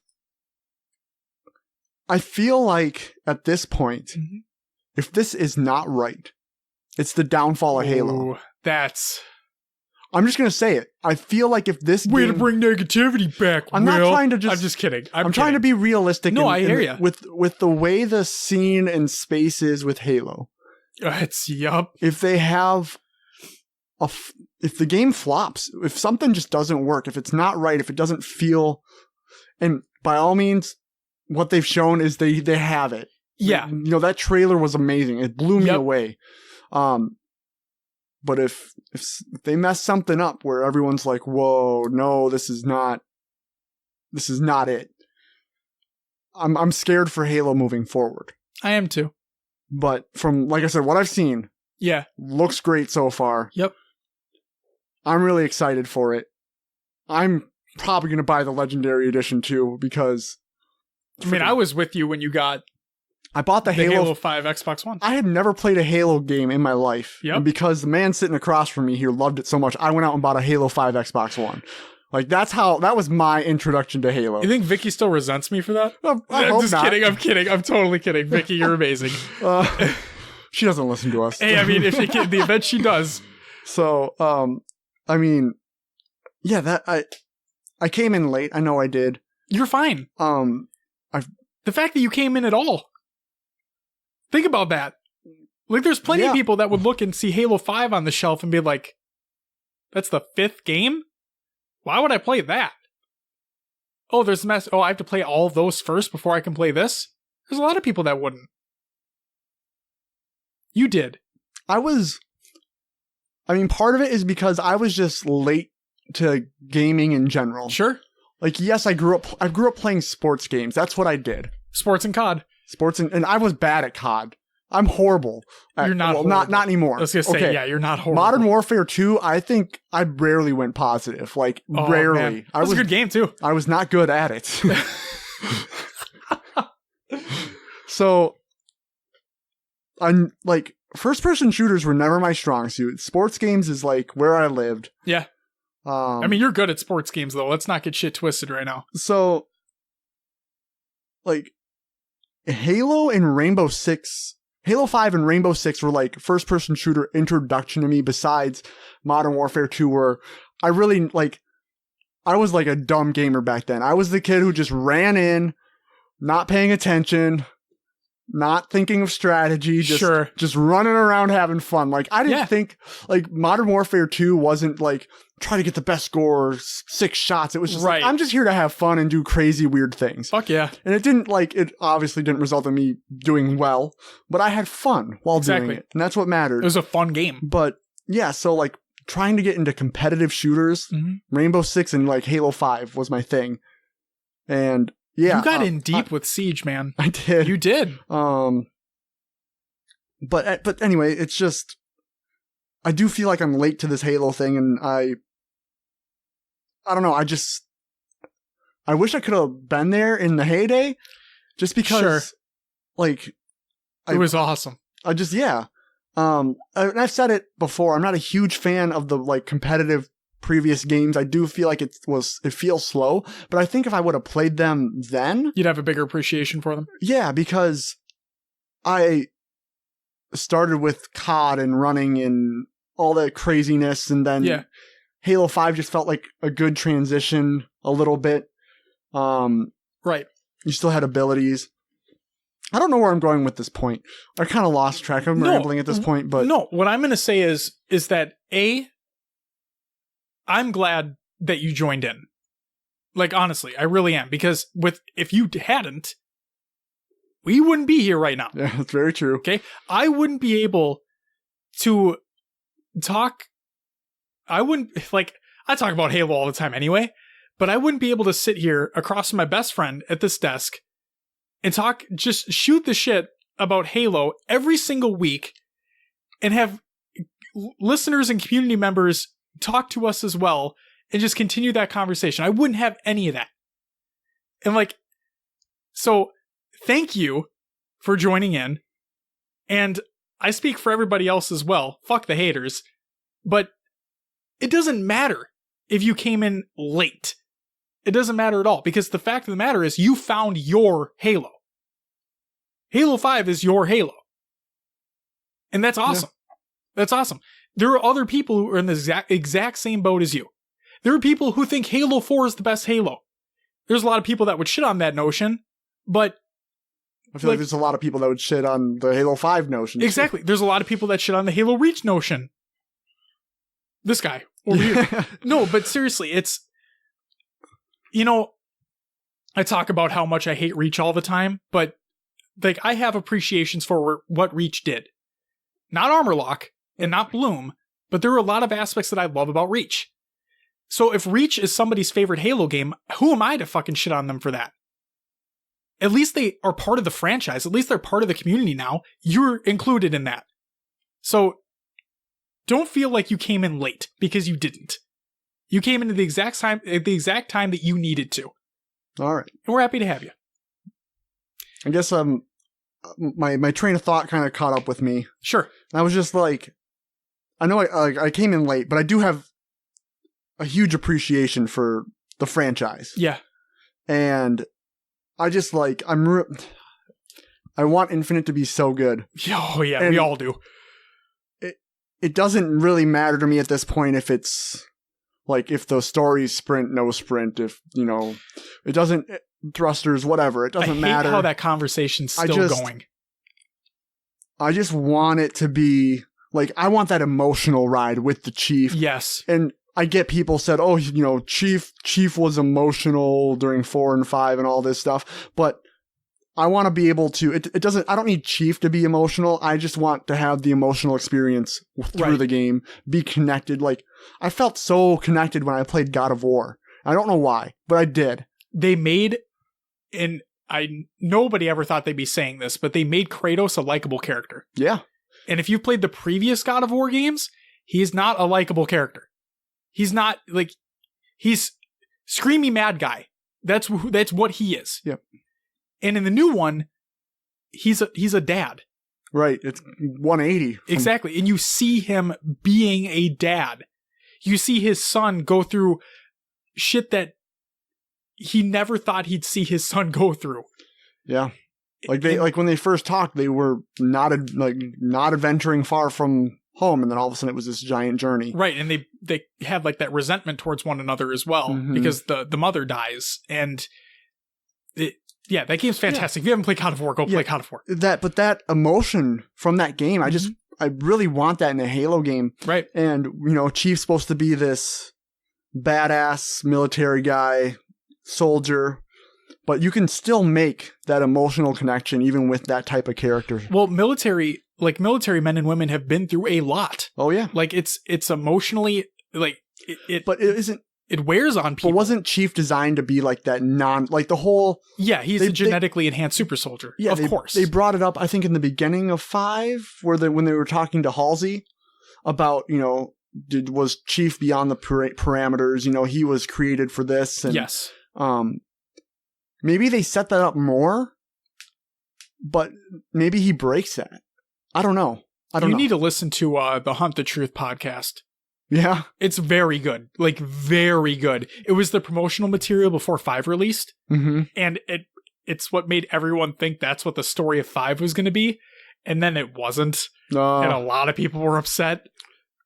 [SPEAKER 2] I feel like at this point, if this is not right, it's the downfall of Halo. I'm just going to say it. I feel like if this
[SPEAKER 1] way to bring negativity back,
[SPEAKER 2] I'm not trying to just...
[SPEAKER 1] I'm just kidding.
[SPEAKER 2] I'm trying to be realistic.
[SPEAKER 1] No, I hear you.
[SPEAKER 2] With the way the scene and space is with Halo.
[SPEAKER 1] Yup.
[SPEAKER 2] If they have... if the game flops, if something just doesn't work, if it's not right, if it doesn't feel... And by all means, what they've shown is they have it.
[SPEAKER 1] Yeah.
[SPEAKER 2] You know, that trailer was amazing. It blew me away. But if they mess something up where everyone's like, whoa, no, this is not it. I'm scared for Halo moving forward.
[SPEAKER 1] I am too.
[SPEAKER 2] But from, like I said, what I've seen, looks great so far.
[SPEAKER 1] Yep.
[SPEAKER 2] I'm really excited for it. I'm probably going to buy the Legendary Edition too, because...
[SPEAKER 1] I mean, I was with you when you got...
[SPEAKER 2] I bought the Halo
[SPEAKER 1] 5 Xbox One.
[SPEAKER 2] I had never played a Halo game in my life.
[SPEAKER 1] Yep.
[SPEAKER 2] And because the man sitting across from me here loved it so much, I went out and bought a Halo 5 Xbox One. Like, that was my introduction to Halo.
[SPEAKER 1] You think Vicky still resents me for that?
[SPEAKER 2] I hope not.
[SPEAKER 1] Kidding. I'm kidding. I'm totally kidding. Vicky, you're amazing.
[SPEAKER 2] She doesn't listen to us.
[SPEAKER 1] Hey, I mean, if the event she does.
[SPEAKER 2] So, I mean, yeah, I came in late. I know I did.
[SPEAKER 1] You're fine. The fact that you came in at all. Think about that. Like, there's plenty of people that would look and see Halo 5 on the shelf and be like, that's the 5th game? Why would I play that? Oh, there's I have to play all those first before I can play this? There's a lot of people that wouldn't. You did.
[SPEAKER 2] I mean, part of it is because I was just late to gaming in general.
[SPEAKER 1] Sure.
[SPEAKER 2] Like, yes, I grew up playing sports games. That's what I did.
[SPEAKER 1] Sports and COD.
[SPEAKER 2] And I was bad at COD. I'm horrible.
[SPEAKER 1] You're not horrible.
[SPEAKER 2] Not anymore.
[SPEAKER 1] I was going to say, you're not horrible.
[SPEAKER 2] Modern Warfare 2, I think I rarely went positive. Like, rarely.
[SPEAKER 1] Man. That was a good game, too.
[SPEAKER 2] I was not good at it. So, I'm like, first-person shooters were never my strong suit. Sports games is like where I lived.
[SPEAKER 1] Yeah. I mean, you're good at sports games, though. Let's not get shit twisted right now.
[SPEAKER 2] So, like, Halo 5 and Rainbow Six were like first-person shooter introduction to me, besides Modern Warfare 2, where I really, like, I was like a dumb gamer back then. I was the kid who just ran in, not paying attention, not thinking of strategy, just running around having fun. Like, I didn't think, like, Modern Warfare 2 wasn't like, try to get the best score, 6 shots. It was just like, I'm just here to have fun and do crazy, weird things.
[SPEAKER 1] Fuck yeah.
[SPEAKER 2] And it obviously didn't result in me doing well, but I had fun while doing it. And that's what mattered.
[SPEAKER 1] It was a fun game.
[SPEAKER 2] But yeah, so like trying to get into competitive shooters, Rainbow Six and like Halo 5 was my thing. And yeah.
[SPEAKER 1] You got in deep with Siege, man.
[SPEAKER 2] I did.
[SPEAKER 1] You did.
[SPEAKER 2] But anyway, it's just, I do feel like I'm late to this Halo thing, and I don't know, I wish I could have been there in the heyday, just because, like,
[SPEAKER 1] It was awesome.
[SPEAKER 2] And I've said it before. I'm not a huge fan of the like competitive previous games. I do feel like it feels slow, but I think if I would have played them then,
[SPEAKER 1] you'd have a bigger appreciation for them.
[SPEAKER 2] Yeah, because I started with COD and running and all that craziness, and then Halo 5 just felt like a good transition a little bit.
[SPEAKER 1] Right.
[SPEAKER 2] You still had abilities. I don't know where I'm going with this point. I kind of lost track. I'm rambling at this point, but
[SPEAKER 1] no. What I'm going to say is that I'm glad that you joined in. Like honestly, I really am, because if you hadn't, we wouldn't be here right now.
[SPEAKER 2] Yeah, that's very true.
[SPEAKER 1] Okay, I wouldn't be able to talk. I talk about Halo all the time anyway, but I wouldn't be able to sit here across from my best friend at this desk and just shoot the shit about Halo every single week and have listeners and community members talk to us as well and just continue that conversation. I wouldn't have any of that. And so thank you for joining in. And I speak for everybody else as well. Fuck the haters. But it doesn't matter if you came in late. It doesn't matter at all, because the fact of the matter is you found your Halo. Halo 5 is your Halo. And that's awesome. Yeah. That's awesome. There are other people who are in the exact same boat as you. There are people who think Halo 4 is the best Halo. There's a lot of people that would shit on that notion, but
[SPEAKER 2] I feel like there's a lot of people that would shit on the Halo 5 notion.
[SPEAKER 1] Exactly. There's a lot of people that shit on the Halo Reach notion. This guy over here. No, but seriously, it's, I talk about how much I hate Reach all the time, but I have appreciations for what Reach did. Not Armorlock and not Bloom, but there are a lot of aspects that I love about Reach. So if Reach is somebody's favorite Halo game, who am I to fucking shit on them for that? At least they are part of the franchise. At least they're part of the community now. You're included in that. So don't feel like you came in late, because you didn't. You came into the exact time that you needed to.
[SPEAKER 2] All right.
[SPEAKER 1] And we're happy to have you.
[SPEAKER 2] I guess my train of thought kind of caught up with me.
[SPEAKER 1] Sure.
[SPEAKER 2] I was just like, I know I came in late, but I do have a huge appreciation for the franchise.
[SPEAKER 1] Yeah.
[SPEAKER 2] And I just I want Infinite to be so good.
[SPEAKER 1] Oh yeah, and we all do.
[SPEAKER 2] It doesn't really matter to me at this point if it's if the story's sprint, no sprint, if it doesn't, thrusters, whatever. It doesn't matter.
[SPEAKER 1] How that conversation's still going.
[SPEAKER 2] I just want it to be I want that emotional ride with the Chief.
[SPEAKER 1] Yes.
[SPEAKER 2] And I get people said, oh, Chief was emotional during 4 and 5 and all this stuff, but I want to be able to, I don't need Chief to be emotional. I just want to have the emotional experience through the game, be connected. I felt so connected when I played God of War. I don't know why, but I did.
[SPEAKER 1] They made, and nobody ever thought they'd be saying this, but they made Kratos a likable character.
[SPEAKER 2] Yeah.
[SPEAKER 1] And if you've played the previous God of War games, he's not a likable character. He's not he's screamy mad guy. That's what he is.
[SPEAKER 2] Yep.
[SPEAKER 1] And in the new one, he's a dad.
[SPEAKER 2] Right. It's 180.
[SPEAKER 1] Exactly. And you see him being a dad. You see his son go through shit that he never thought he'd see his son go through.
[SPEAKER 2] Yeah. When they first talked, they were not adventuring far from home, and then all of a sudden it was this giant journey.
[SPEAKER 1] Right, and they have that resentment towards one another as well, because the mother dies, and that game's fantastic. If you haven't played God of War, go play God of War.
[SPEAKER 2] But that emotion from that game, I really want that in a Halo game.
[SPEAKER 1] Right.
[SPEAKER 2] And Chief's supposed to be this badass military guy, soldier, but you can still make that emotional connection even with that type of character.
[SPEAKER 1] Well, military men and women have been through a lot.
[SPEAKER 2] Oh yeah.
[SPEAKER 1] It's emotionally but it
[SPEAKER 2] isn't.
[SPEAKER 1] It wears on people.
[SPEAKER 2] But wasn't Chief designed to be the whole?
[SPEAKER 1] Yeah, he's a genetically enhanced super soldier. Yeah, of course.
[SPEAKER 2] They brought it up, I think, in the beginning of 5, when they were talking to Halsey about, was Chief beyond the parameters? He was created for this. And,
[SPEAKER 1] yes.
[SPEAKER 2] Maybe they set that up more but maybe he breaks that. I don't know.
[SPEAKER 1] You need to listen to the Hunt the Truth podcast.
[SPEAKER 2] Yeah.
[SPEAKER 1] It's very good. Like, very good. It was the promotional material before 5 released.
[SPEAKER 2] Mm-hmm.
[SPEAKER 1] And it's what made everyone think that's what the story of 5 was going to be. And then it wasn't. And a lot of people were upset.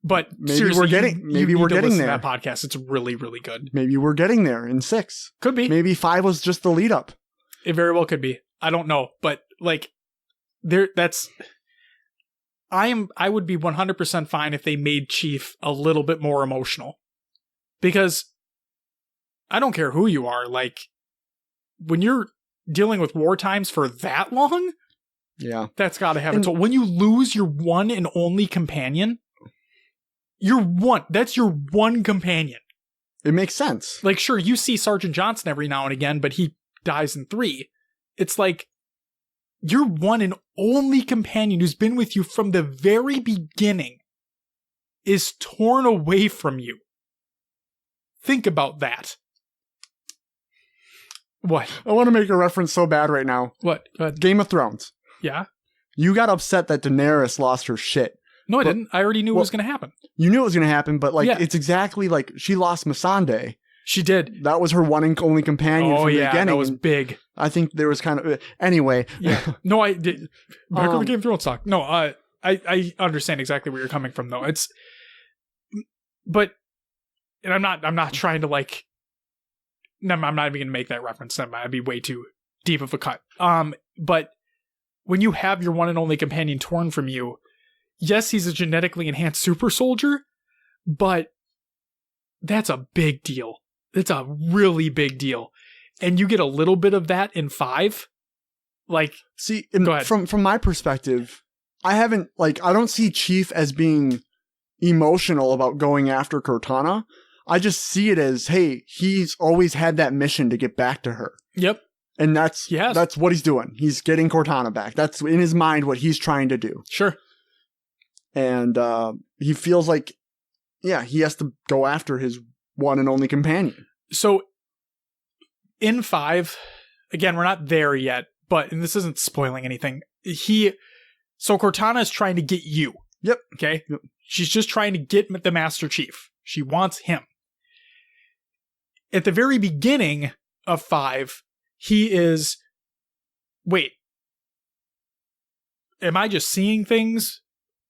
[SPEAKER 1] But
[SPEAKER 2] maybe
[SPEAKER 1] seriously,
[SPEAKER 2] we're getting there.
[SPEAKER 1] That podcast. It's really, really good.
[SPEAKER 2] Maybe we're getting there in 6.
[SPEAKER 1] Could be.
[SPEAKER 2] Maybe 5 was just the lead up.
[SPEAKER 1] It very well could be. I don't know. But like, I would be 100% fine if they made Chief a little bit more emotional. Because I don't care who you are. Like, when you're dealing with war times for that long,
[SPEAKER 2] yeah,
[SPEAKER 1] that's got to have it. So when you lose your one and only companion, that's your one companion.
[SPEAKER 2] It makes sense.
[SPEAKER 1] Like, sure, you see Sergeant Johnson every now and again, but he dies in 3. It's like, your one and only companion who's been with you from the very beginning is torn away from you. Think about that. What?
[SPEAKER 2] I want to make a reference so bad right now.
[SPEAKER 1] What?
[SPEAKER 2] Game of Thrones.
[SPEAKER 1] Yeah?
[SPEAKER 2] You got upset that Daenerys lost her shit.
[SPEAKER 1] No, I didn't. I already knew it was going to happen.
[SPEAKER 2] You knew it was going to happen, but it's exactly like she lost Missandei.
[SPEAKER 1] She did.
[SPEAKER 2] That was her one and only companion from the beginning.
[SPEAKER 1] That was big.
[SPEAKER 2] I think there was kind of... Anyway.
[SPEAKER 1] Yeah. No, I did. Back on the Game of Thrones talk. No, I understand exactly where you're coming from, though. But... And I'm not trying to, like... I'm not even going to make that reference. That'd be way too deep of a cut. But when you have your one and only companion torn from you, yes, he's a genetically enhanced super soldier, but that's a big deal. It's a really big deal. And you get a little bit of that in 5. Like,
[SPEAKER 2] see,
[SPEAKER 1] go ahead.
[SPEAKER 2] From my perspective, I don't see Chief as being emotional about going after Cortana. I just see it as, hey, he's always had that mission to get back to her.
[SPEAKER 1] Yep.
[SPEAKER 2] And that's what he's doing. He's getting Cortana back. That's in his mind what he's trying to do.
[SPEAKER 1] Sure.
[SPEAKER 2] And he feels like, he has to go after his one and only companion.
[SPEAKER 1] So, in 5, again, we're not there yet, and this isn't spoiling anything. So Cortana is trying to get you.
[SPEAKER 2] Yep.
[SPEAKER 1] Okay?
[SPEAKER 2] Yep.
[SPEAKER 1] She's just trying to get the Master Chief. She wants him. At the very beginning of 5, he is... Wait. Am I just seeing things?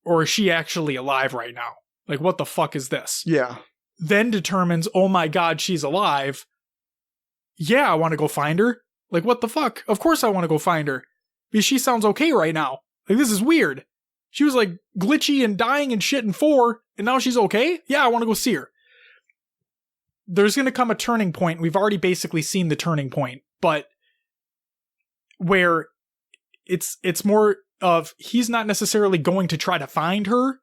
[SPEAKER 1] Or is she actually alive right now? Like, what the fuck is this?
[SPEAKER 2] Yeah.
[SPEAKER 1] Then determines, oh my god, she's alive. Yeah, I want to go find her. Like, what the fuck? Of course I want to go find her. Because she sounds okay right now. Like, this is weird. She was, like, glitchy and dying and shit in 4, and now she's okay? Yeah, I want to go see her. There's going to come a turning point. We've already basically seen the turning point, but where it's more of he's not necessarily going to try to find her.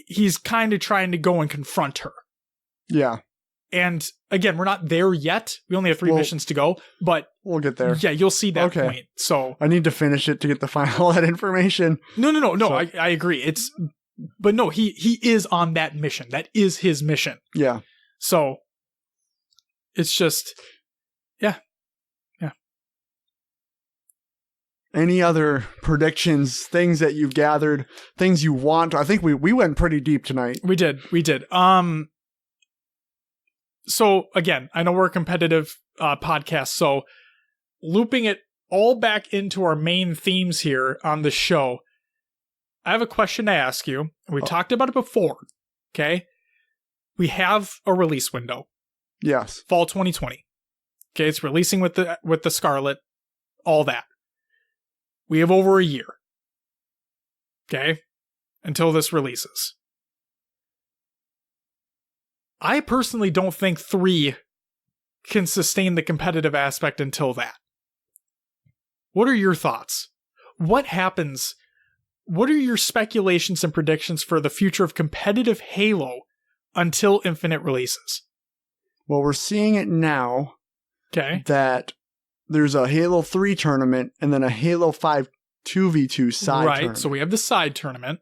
[SPEAKER 1] He's kind of trying to go and confront her.
[SPEAKER 2] Yeah.
[SPEAKER 1] And again, we're not there yet. We only have 3 missions to go, but
[SPEAKER 2] we'll get there.
[SPEAKER 1] Yeah, you'll see that point. So
[SPEAKER 2] I need to finish it to get the final that information.
[SPEAKER 1] No. So, I agree. But no, he is on that mission. That is his mission.
[SPEAKER 2] Yeah.
[SPEAKER 1] So it's just, yeah.
[SPEAKER 2] Any other predictions, things that you've gathered, things you want? I think we went pretty deep tonight.
[SPEAKER 1] We did. So again, I know we're a competitive podcast, so looping it all back into our main themes here on the show, I have a question to ask you. We talked about it before, okay? We have a release window.
[SPEAKER 2] Yes.
[SPEAKER 1] Fall 2020. Okay, it's releasing with the Scarlet, all that. We have over a year. Okay? Until this releases. I personally don't think 3 can sustain the competitive aspect until that. What are your thoughts? What happens? What are your speculations and predictions for the future of competitive Halo until Infinite releases?
[SPEAKER 2] Well, we're seeing it now.
[SPEAKER 1] Okay.
[SPEAKER 2] That there's a Halo 3 tournament and then a Halo 5 2v2 side tournament.
[SPEAKER 1] Right, so we have the side tournament.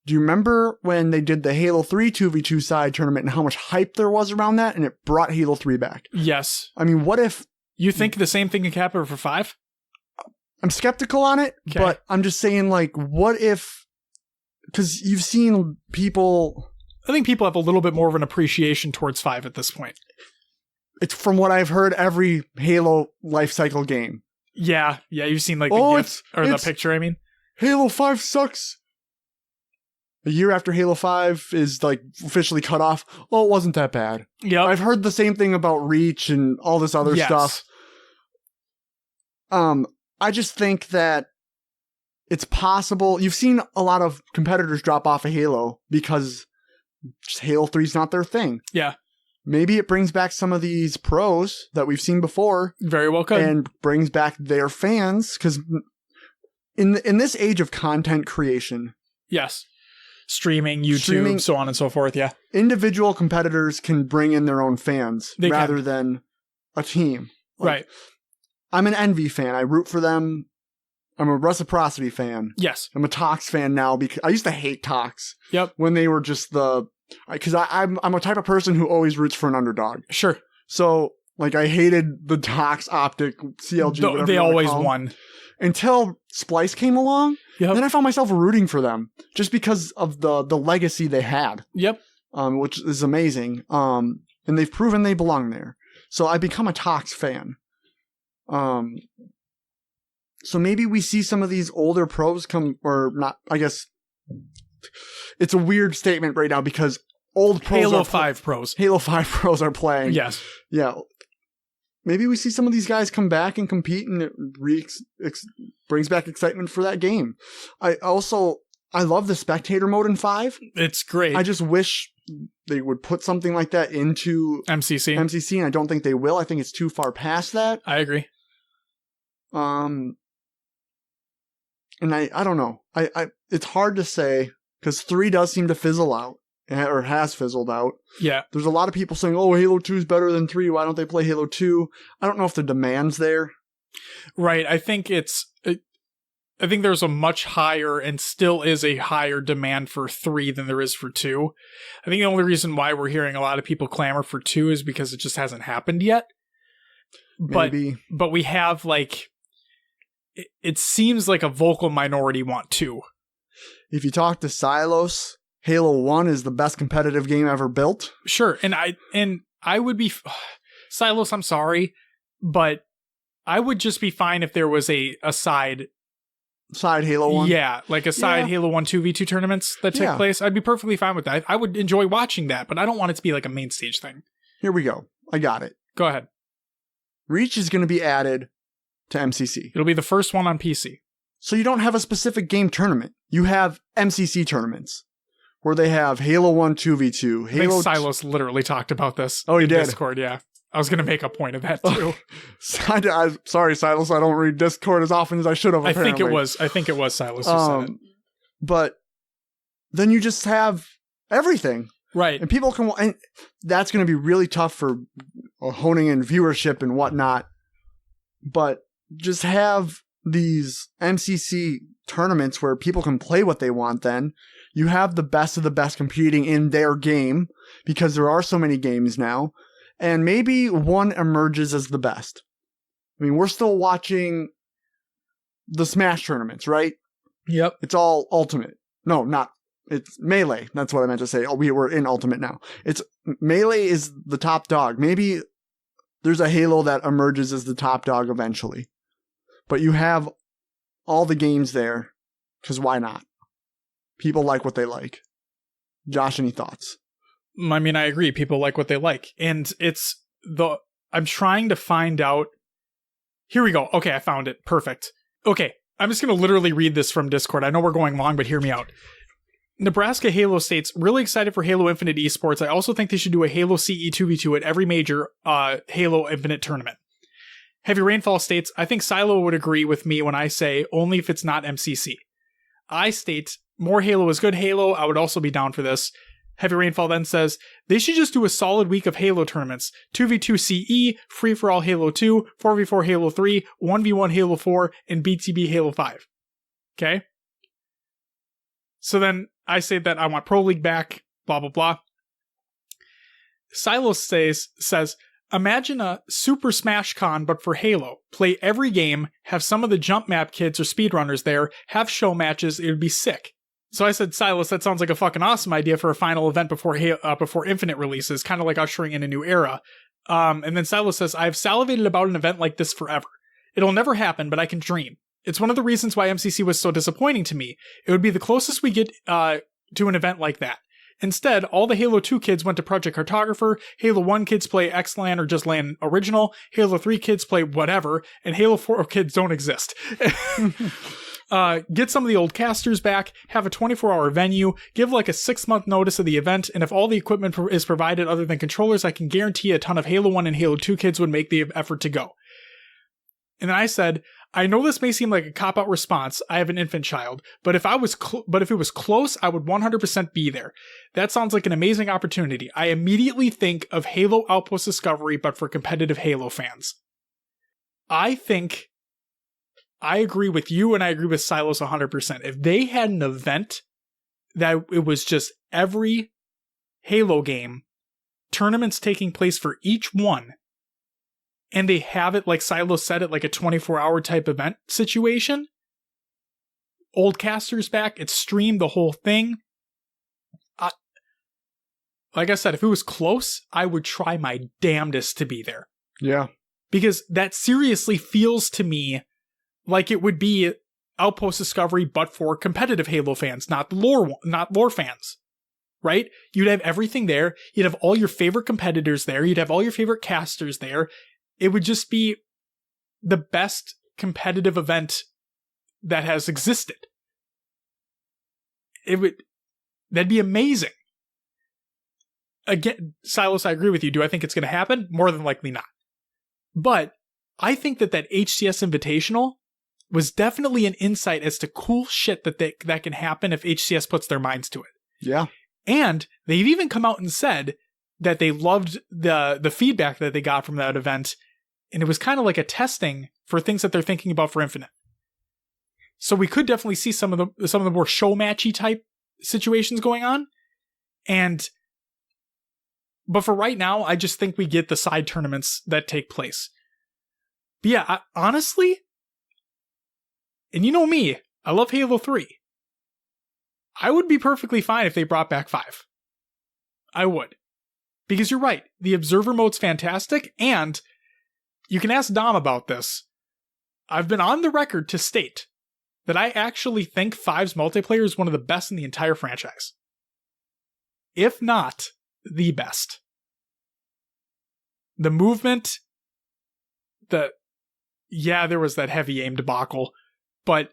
[SPEAKER 2] Do you remember when they did the Halo 3 2v2 side tournament and how much hype there was around that, and it brought Halo 3 back?
[SPEAKER 1] Yes.
[SPEAKER 2] I mean, what if...
[SPEAKER 1] You think the same thing can happen for 5?
[SPEAKER 2] I'm skeptical on it,
[SPEAKER 1] Okay.
[SPEAKER 2] but I'm just saying, like, what if, because you've seen people,
[SPEAKER 1] I think people have a little bit more of an appreciation towards 5 at this point.
[SPEAKER 2] it's from what I've heard, every Halo life cycle game.
[SPEAKER 1] Yeah, you've seen like the GIF or the picture, I mean.
[SPEAKER 2] Halo 5 sucks. A year after Halo 5 is like officially cut off. Oh, it wasn't that bad.
[SPEAKER 1] Yeah.
[SPEAKER 2] I've heard the same thing about Reach and all this other stuff. I just think that it's possible. You've seen a lot of competitors drop off of Halo because Halo 3 is not their thing.
[SPEAKER 1] Yeah.
[SPEAKER 2] Maybe it brings back some of these pros that we've seen before.
[SPEAKER 1] Very well could.
[SPEAKER 2] And brings back their fans, because in this age of content creation,
[SPEAKER 1] yes, streaming, YouTube, so on and so forth. Yeah,
[SPEAKER 2] individual competitors can bring in their own fans rather than a team. Like,
[SPEAKER 1] right.
[SPEAKER 2] I'm an Envy fan. I root for them. I'm a Reciprocity fan.
[SPEAKER 1] Yes.
[SPEAKER 2] I'm a Tox fan now because I used to hate Tox.
[SPEAKER 1] Yep.
[SPEAKER 2] When they were just because I'm a type of person who always roots for an underdog.
[SPEAKER 1] Sure.
[SPEAKER 2] So like I hated the Tox Optic CLG.
[SPEAKER 1] They always won
[SPEAKER 2] until Splice came along.
[SPEAKER 1] Yep.
[SPEAKER 2] Then I found myself rooting for them just because of the legacy they had.
[SPEAKER 1] Yep.
[SPEAKER 2] Which is amazing. And they've proven they belong there. So I become a Tox fan. So maybe we see some of these older pros come, or not, I guess it's a weird statement right now because old pros
[SPEAKER 1] Halo 5 pros.
[SPEAKER 2] Halo 5 pros are playing.
[SPEAKER 1] Yes.
[SPEAKER 2] Yeah. Maybe we see some of these guys come back and compete, and it brings back excitement for that game. I love the spectator mode in 5.
[SPEAKER 1] It's great.
[SPEAKER 2] I just wish they would put something like that into
[SPEAKER 1] MCC,
[SPEAKER 2] and I don't think they will. I think it's too far past that.
[SPEAKER 1] I agree.
[SPEAKER 2] And I don't know. It's hard to say because 3 does seem to fizzle out, or has fizzled out.
[SPEAKER 1] Yeah. There's
[SPEAKER 2] a lot of people saying, oh, Halo 2 is better than 3. Why don't they play Halo 2? I don't know if the demand's there.
[SPEAKER 1] Right. I think there's a much higher and still is a higher demand for 3 than there is for 2. I think the only reason why we're hearing a lot of people clamor for 2 is because it just hasn't happened yet.
[SPEAKER 2] Maybe.
[SPEAKER 1] But we have like, it seems like a vocal minority want 2.
[SPEAKER 2] If you talk to Silos, Halo 1 is the best competitive game ever built.
[SPEAKER 1] Sure. And I would be Silos, I'm sorry, but I would just be fine if there was a side
[SPEAKER 2] Halo 1.
[SPEAKER 1] Yeah, like a side Halo 1 2v2 tournaments that take place. I'd be perfectly fine with that. I would enjoy watching that, but I don't want it to be like a main stage thing.
[SPEAKER 2] Here we go. I got it.
[SPEAKER 1] Go ahead.
[SPEAKER 2] Reach is going to be added to MCC.
[SPEAKER 1] It'll be the first one on PC.
[SPEAKER 2] So you don't have a specific game tournament. You have MCC tournaments where they have Halo 1 2v2.
[SPEAKER 1] I think Silos literally talked about this.
[SPEAKER 2] Oh, he did?
[SPEAKER 1] Discord, yeah. I was going to make a point of that too.
[SPEAKER 2] Sorry, Silos. I don't read Discord as often as I should have. Apparently.
[SPEAKER 1] I think it was Silos who said it.
[SPEAKER 2] But then you just have everything.
[SPEAKER 1] Right.
[SPEAKER 2] And people can, and that's going to be really tough for honing in viewership and whatnot. But just have these MCC tournaments where people can play what they want. Then you have the best of the best competing in their game because there are so many games now. And maybe one emerges as the best. I mean, we're still watching the Smash tournaments, right?
[SPEAKER 1] Yep.
[SPEAKER 2] It's all Ultimate. No, not. It's Melee. That's what I meant to say. Oh, we're in Ultimate now. It's Melee is the top dog. Maybe there's a Halo that emerges as the top dog eventually. But you have all the games there, because why not? People like what they like. Josh, any thoughts?
[SPEAKER 1] I mean, I agree. People like what they like. And I'm trying to find out. Here we go. Okay, I found it. Perfect. Okay, I'm just going to literally read this from Discord. I know we're going long, but hear me out. Nebraska Halo states, really excited for Halo Infinite esports. I also think they should do a Halo CE 2v2 at every major Halo Infinite tournament. Heavy Rainfall states, I think Silo would agree with me when I say only if it's not MCC. I state, more Halo is good Halo. I would also be down for this. Heavy Rainfall then says, they should just do a solid week of Halo tournaments. 2v2 CE, free-for-all Halo 2, 4v4 Halo 3, 1v1 Halo 4, and BTB Halo 5. Okay? So then I say that I want Pro League back, blah, blah, blah. Silos says, Imagine a Super Smash Con, but for Halo. Play every game, have some of the jump map kids or speedrunners there, have show matches, it would be sick. So I said, Silas, that sounds like a fucking awesome idea for a final event before Infinite releases, kind of like ushering in a new era. And then Silas says, I've salivated about an event like this forever. It'll never happen, but I can dream. It's one of the reasons why MCC was so disappointing to me. It would be the closest we get to an event like that. Instead, all the Halo 2 kids went to Project Cartographer, Halo 1 kids play X-LAN or just LAN Original, Halo 3 kids play whatever, and Halo 4 kids don't exist. Get some of the old casters back, have a 24-hour venue, give like a 6-month notice of the event, and if all the equipment is provided other than controllers, I can guarantee a ton of Halo 1 and Halo 2 kids would make the effort to go. And then I said, I know this may seem like a cop-out response. I have an infant child, but if it was close, I would 100% be there. That sounds like an amazing opportunity. I immediately think of Halo Outpost Discovery, but for competitive Halo fans. I think I agree with you, and I agree with Silos 100%. If they had an event that it was just every Halo game, tournaments taking place for each one, and they have it, like Silo said it, like a 24-hour type event situation. Old casters back, it's streamed, the whole thing. Like I said, if it was close, I would try my damnedest to be there.
[SPEAKER 2] Yeah. Because
[SPEAKER 1] that seriously feels to me like it would be Outpost Discovery, but for competitive Halo fans, not lore fans. Right? You'd have everything there. You'd have all your favorite competitors there. You'd have all your favorite casters there. It would just be the best competitive event that has existed. That'd be amazing. Again, Silas, I agree with you. Do I think it's going to happen? More than likely not. But I think that HCS Invitational was definitely an insight as to cool shit that can happen if HCS puts their minds to it.
[SPEAKER 2] Yeah.
[SPEAKER 1] And they've even come out and said that they loved the feedback that they got from that event, and it was kind of like a testing for things that they're thinking about for Infinite. So we could definitely see some of the more show matchy type situations going on, but for right now, I just think we get the side tournaments that take place. But yeah, honestly, and you know me, I love Halo 3. I would be perfectly fine if they brought back 5. I would. Because you're right, the Observer mode's fantastic, and you can ask Dom about this. I've been on the record to state that I actually think 5's multiplayer is one of the best in the entire franchise. If not, the best. The movement, there was that heavy aim debacle, but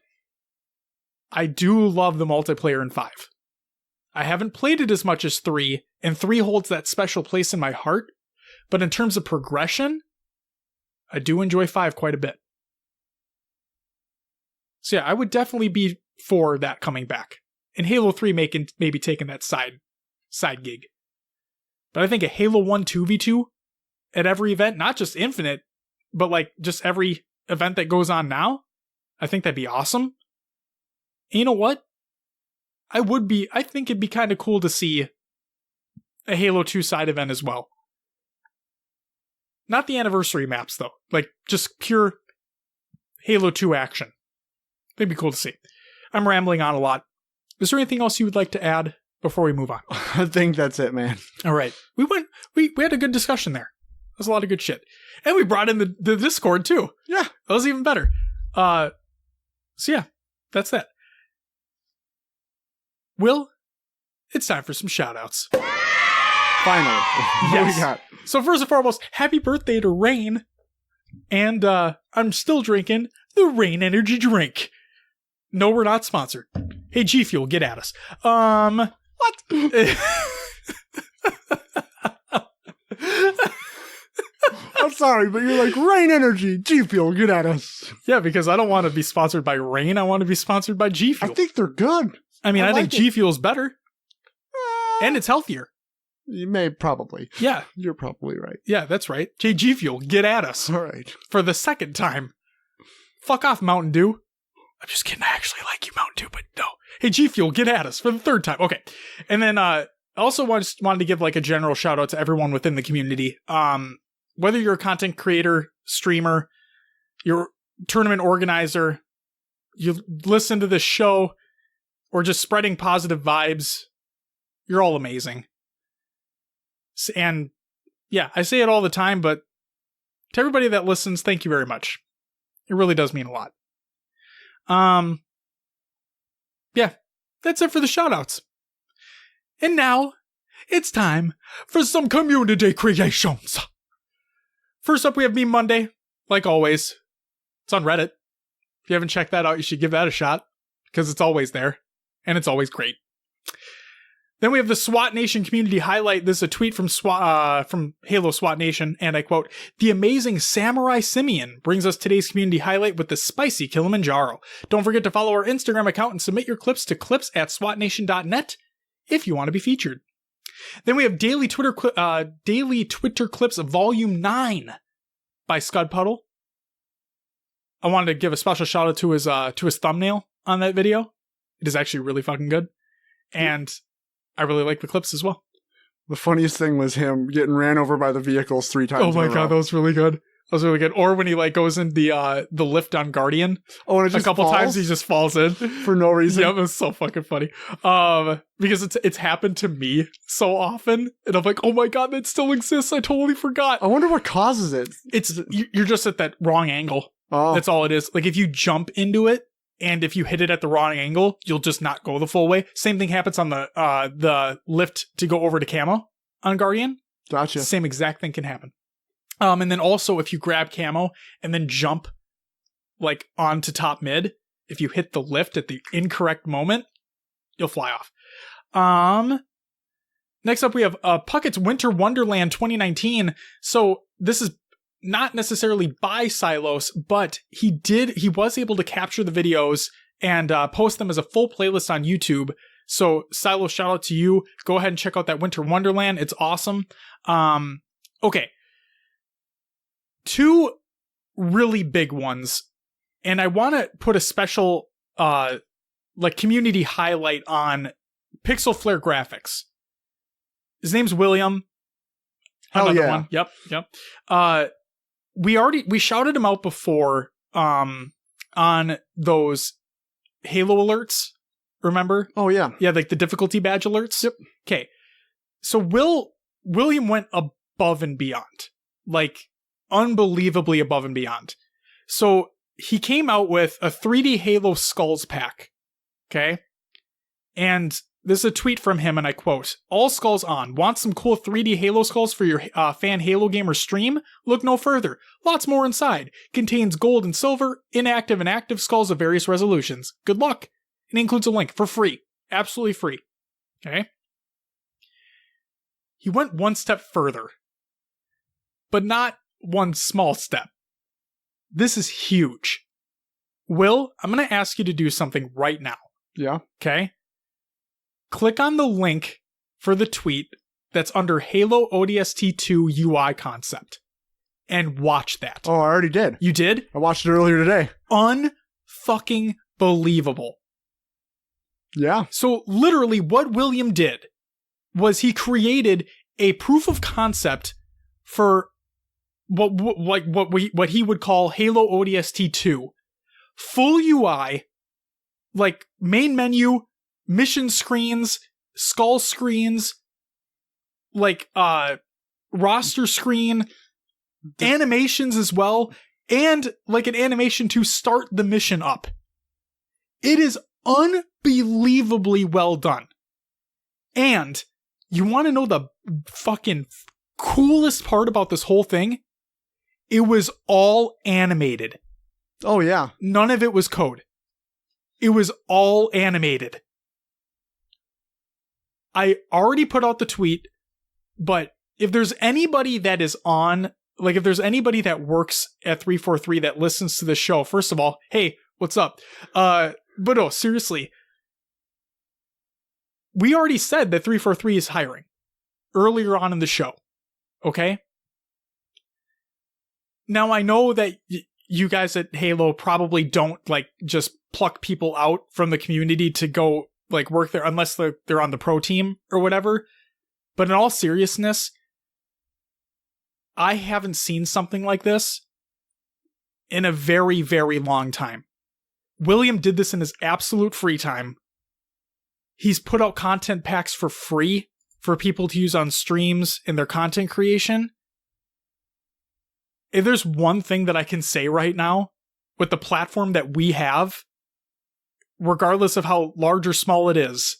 [SPEAKER 1] I do love the multiplayer in 5. I haven't played it as much as 3, and 3 holds that special place in my heart, but in terms of progression, I do enjoy 5 quite a bit. So yeah, I would definitely be for that coming back. And Halo 3 maybe taking that side gig. But I think a Halo 1 2v2 at every event, not just Infinite, but like just every event that goes on now, I think that'd be awesome. And you know what? I think it'd be kind of cool to see a Halo 2 side event as well. Not the anniversary maps, though. Like, just pure Halo 2 action. It'd be cool to see. I'm rambling on a lot. Is there anything else you would like to add before we move on?
[SPEAKER 2] I think that's it, man.
[SPEAKER 1] All right. We had a good discussion there. That was a lot of good shit. And we brought in the Discord, too.
[SPEAKER 2] Yeah.
[SPEAKER 1] That was even better. So yeah, that's that. Will, it's time for some shoutouts.
[SPEAKER 2] Finally.
[SPEAKER 1] Yes.
[SPEAKER 2] What we got?
[SPEAKER 1] So first and foremost, happy birthday to Rain. And I'm still drinking the Rain Energy drink. No, we're not sponsored. Hey, G Fuel, get at us. What?
[SPEAKER 2] I'm sorry, but you're like, Rain Energy, G Fuel, get at us.
[SPEAKER 1] Yeah, because I don't want to be sponsored by Rain. I want to be sponsored by G Fuel.
[SPEAKER 2] I think they're good.
[SPEAKER 1] I mean, I think G Fuel's better. And it's healthier.
[SPEAKER 2] You may probably.
[SPEAKER 1] Yeah.
[SPEAKER 2] You're probably right.
[SPEAKER 1] Yeah, that's right. Hey, G Fuel, get at us.
[SPEAKER 2] All right.
[SPEAKER 1] For the second time. Fuck off, Mountain Dew. I'm just kidding. I actually like you, Mountain Dew, but no. Hey, G Fuel, get at us for the third time. Okay. And then I also wanted to give like a general shout out to everyone within the community. whether you're a content creator, streamer, you're a tournament organizer, you listen to this show, or just spreading positive vibes, you're all amazing. And yeah, I say it all the time, but to everybody that listens, thank you very much. It really does mean a lot. Yeah, that's it for the shoutouts. And now, it's time for some community creations. First up, we have Meme Monday, like always. It's on Reddit. If you haven't checked that out, you should give that a shot, because it's always there, and it's always great. Then we have the SWAT Nation community highlight. This is a tweet from Halo SWAT Nation, and I quote, "The amazing Samurai Simeon brings us today's community highlight with the spicy Kilimanjaro. Don't forget to follow our Instagram account and submit your clips to clips@swatnation.net if you want to be featured." Then we have Daily Twitter Clips Volume 9 by Scud Puddle. I wanted to give a special shout out to his thumbnail on that video. It is actually really fucking good. And I really like the clips as well.
[SPEAKER 2] The funniest thing was him getting ran over by the vehicles 3 times.
[SPEAKER 1] Oh my god, that was really good. That was really good. Or when he like goes in the lift on Guardian.
[SPEAKER 2] Oh, and it just
[SPEAKER 1] a couple
[SPEAKER 2] falls?
[SPEAKER 1] times he just falls in
[SPEAKER 2] For no reason.
[SPEAKER 1] Yeah, it was so fucking funny. Because it's happened to me so often, and I'm like, oh my god, that still exists. I totally forgot.
[SPEAKER 2] I wonder what causes it.
[SPEAKER 1] You're just at that wrong angle.
[SPEAKER 2] Oh.
[SPEAKER 1] That's all it is. Like if you jump into it, and if you hit it at the wrong angle, you'll just not go the full way. Same thing happens on the lift to go over to camo on Guardian.
[SPEAKER 2] Gotcha.
[SPEAKER 1] Same exact thing can happen. And then also if you grab camo and then jump like onto top mid, if you hit the lift at the incorrect moment, you'll fly off. Next up we have Puckett's Winter Wonderland 2019. So this is not necessarily by Silos, but he was able to capture the videos and post them as a full playlist on YouTube. So Silos, shout out to you. Go ahead and check out that Winter Wonderland. It's awesome. Okay. 2 really big ones. And I want to put a special like community highlight on Pixel Flare Graphics. His name's William.
[SPEAKER 2] Hell yeah.
[SPEAKER 1] One. Yep. We shouted him out before on those Halo alerts, remember?
[SPEAKER 2] Oh yeah.
[SPEAKER 1] Yeah, like the difficulty badge alerts.
[SPEAKER 2] Yep.
[SPEAKER 1] Okay. So William went above and beyond. Like unbelievably above and beyond. So he came out with a 3D Halo Skulls pack. Okay? And this is a tweet from him, and I quote, "All skulls on. Want some cool 3D Halo skulls for your fan Halo gamer stream? Look no further. Lots more inside. Contains gold and silver, inactive and active skulls of various resolutions. Good luck." And includes a link for free. Absolutely free. Okay? He went one step further. But not one small step. This is huge. Will, I'm going to ask you to do something right now.
[SPEAKER 2] Yeah.
[SPEAKER 1] Okay? Click on the link for the tweet that's under Halo ODST 2 UI concept and watch that.
[SPEAKER 2] Oh, I already did.
[SPEAKER 1] You did?
[SPEAKER 2] I watched it earlier today.
[SPEAKER 1] Unfucking believable.
[SPEAKER 2] Yeah.
[SPEAKER 1] So literally what William did was he created a proof of concept for what he would call Halo ODST 2. Full UI, like main menu, mission screens, skull screens, like roster screen, animations as well, and like an animation to start the mission up. It is unbelievably well done. And you want to know the fucking coolest part about this whole thing? It was all animated.
[SPEAKER 2] Oh yeah.
[SPEAKER 1] None of it was code. It was all animated. I already put out the tweet, but if there's anybody that is on, like if there's anybody that works at 343 that listens to the show, first of all, hey, what's up? But no, seriously, we already said that 343 is hiring earlier on in the show. Okay? Now I know that you guys at Halo probably don't like just pluck people out from the community to go like work there unless they're on the pro team or whatever. But in all seriousness, I haven't seen something like this in a very, very long time. William did this in his absolute free time. He's put out content packs for free for people to use on streams in their content creation. If there's one thing that I can say right now, with the platform that we have, regardless of how large or small it is,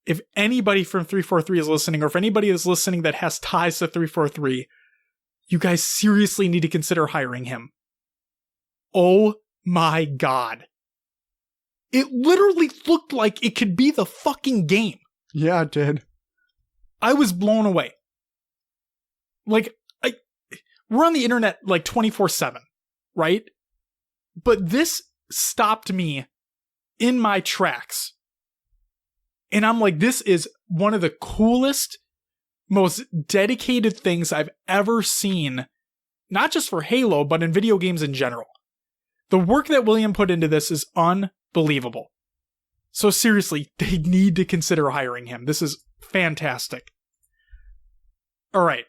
[SPEAKER 1] if anybody from 343 is listening, or if anybody is listening that has ties to 343, you guys seriously need to consider hiring him. Oh my God. It literally looked like it could be the fucking game.
[SPEAKER 2] Yeah, it did.
[SPEAKER 1] I was blown away. Like, we're on the internet like 24/7, right? But this stopped me in my tracks. And I'm like, this is one of the coolest, most dedicated things I've ever seen, not just for Halo, but in video games in general. The work that William put into this is unbelievable. So seriously, they need to consider hiring him. This is fantastic. All right.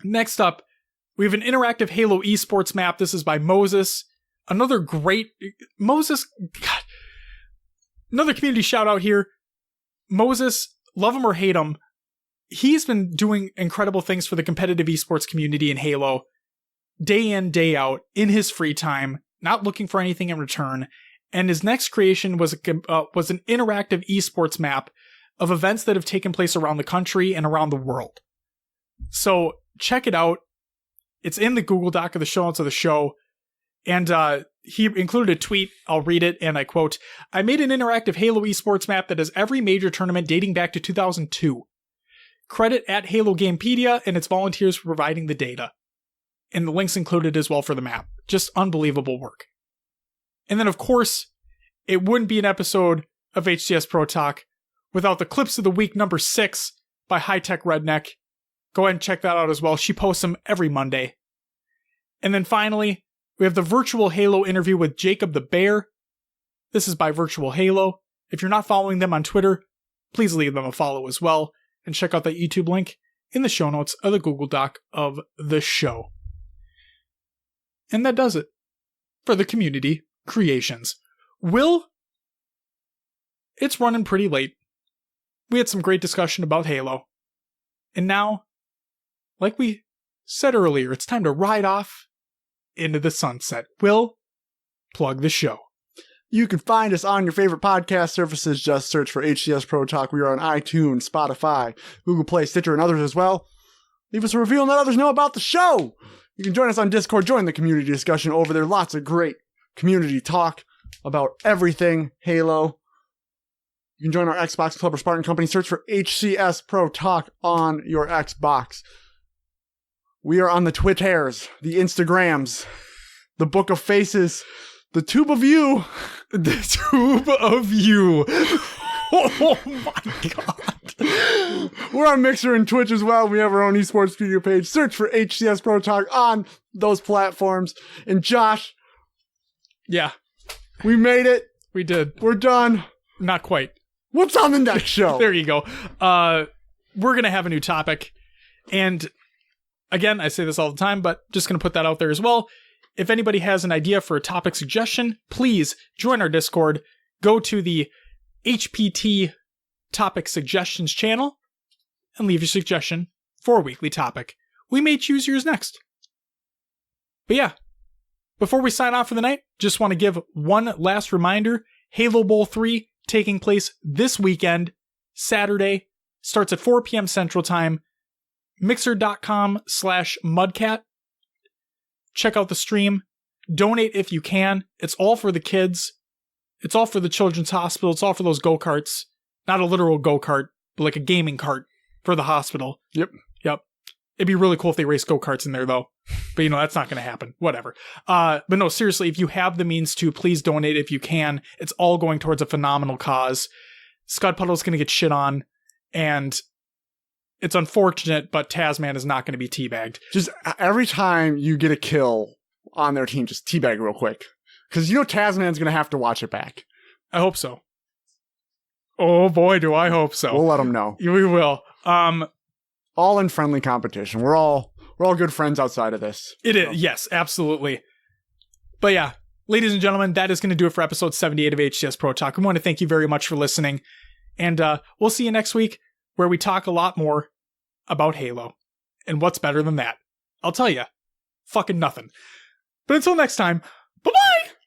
[SPEAKER 1] Next up, we have an interactive Halo esports map. This is by Moses. Another great... Moses... God. Another community shout out here. Moses, love him or hate him, he's been doing incredible things for the competitive esports community in Halo, day in, day out, in his free time, not looking for anything in return. And his next creation was an interactive esports map of events that have taken place around the country and around the world. So check it out. It's in the Google Doc of the show notes of the show. And he included a tweet. I'll read it, and I quote, "I made an interactive Halo esports map that has every major tournament dating back to 2002. Credit at Halo Gamepedia and its volunteers for providing the data." And the links included as well for the map. Just unbelievable work. And then, of course, it wouldn't be an episode of HCS Pro Talk without the Clips of the Week number 6 by High Tech Redneck. Go ahead and check that out as well. She posts them every Monday. And then finally, we have the Virtual Halo interview with Jacob the Bear. This is by Virtual Halo. If you're not following them on Twitter, please leave them a follow as well. And check out that YouTube link in the show notes of the Google Doc of the show. And that does it for the community creations. Will, it's running pretty late. We had some great discussion about Halo. And now, like we said earlier, it's time to ride off into the sunset. Will, plug the show.
[SPEAKER 2] You can find us on your favorite podcast services. Just search for HCS Pro Talk. We are on iTunes, Spotify, Google Play, Stitcher, and others as well. Leave us a review and let others know about the show. You can join us on Discord. Join the community discussion over there. Lots of great community talk about everything Halo. You can join our Xbox Club or Spartan Company. Search for HCS Pro Talk on your Xbox. We are on the Twitters, the Instagrams, the Book of Faces, the Tube of You.
[SPEAKER 1] The Tube of You. Oh my God.
[SPEAKER 2] We're on Mixer and Twitch as well. We have our own esports video page. Search for HCS Pro Talk on those platforms. And Josh.
[SPEAKER 1] Yeah.
[SPEAKER 2] We made it.
[SPEAKER 1] We did.
[SPEAKER 2] We're done.
[SPEAKER 1] Not quite.
[SPEAKER 2] What's on the next show?
[SPEAKER 1] There you go. We're going to have a new topic. And again, I say this all the time, but just going to put that out there as well. If anybody has an idea for a topic suggestion, please join our Discord. Go to the HPT Topic Suggestions channel and leave your suggestion for a weekly topic. We may choose yours next. But yeah, before we sign off for the night, just want to give one last reminder. Halo Bowl 3 taking place this weekend, Saturday, starts at 4 p.m. Central Time. Mixer.com/Mudcat. Check out the stream. Donate if you can. It's all for the kids. It's all for the Children's Hospital. It's all for those go-karts. Not a literal go-kart, but like a gaming cart for the hospital.
[SPEAKER 2] Yep.
[SPEAKER 1] It'd be really cool if they race go-karts in there, though. But, you know, that's not going to happen. Whatever. But no, seriously, if you have the means to, please donate if you can. It's all going towards a phenomenal cause. Scud Puddle's going to get shit on. And it's unfortunate, but Tasman is not going to be teabagged.
[SPEAKER 2] Just every time you get a kill on their team, just teabag real quick. Because you know Tasman's going to have to watch it back.
[SPEAKER 1] I hope so. Oh boy, do I hope so.
[SPEAKER 2] We'll let them know.
[SPEAKER 1] We will.
[SPEAKER 2] All in friendly competition. We're all we're all good friends outside of this.
[SPEAKER 1] It is, yes, absolutely. But yeah, ladies and gentlemen, that is going to do it for episode 78 of HCS Pro Talk. We want to thank you very much for listening. And we'll see you next week where we talk a lot more about Halo. And what's better than that? I'll tell you, fucking nothing. But until next time, bye-bye!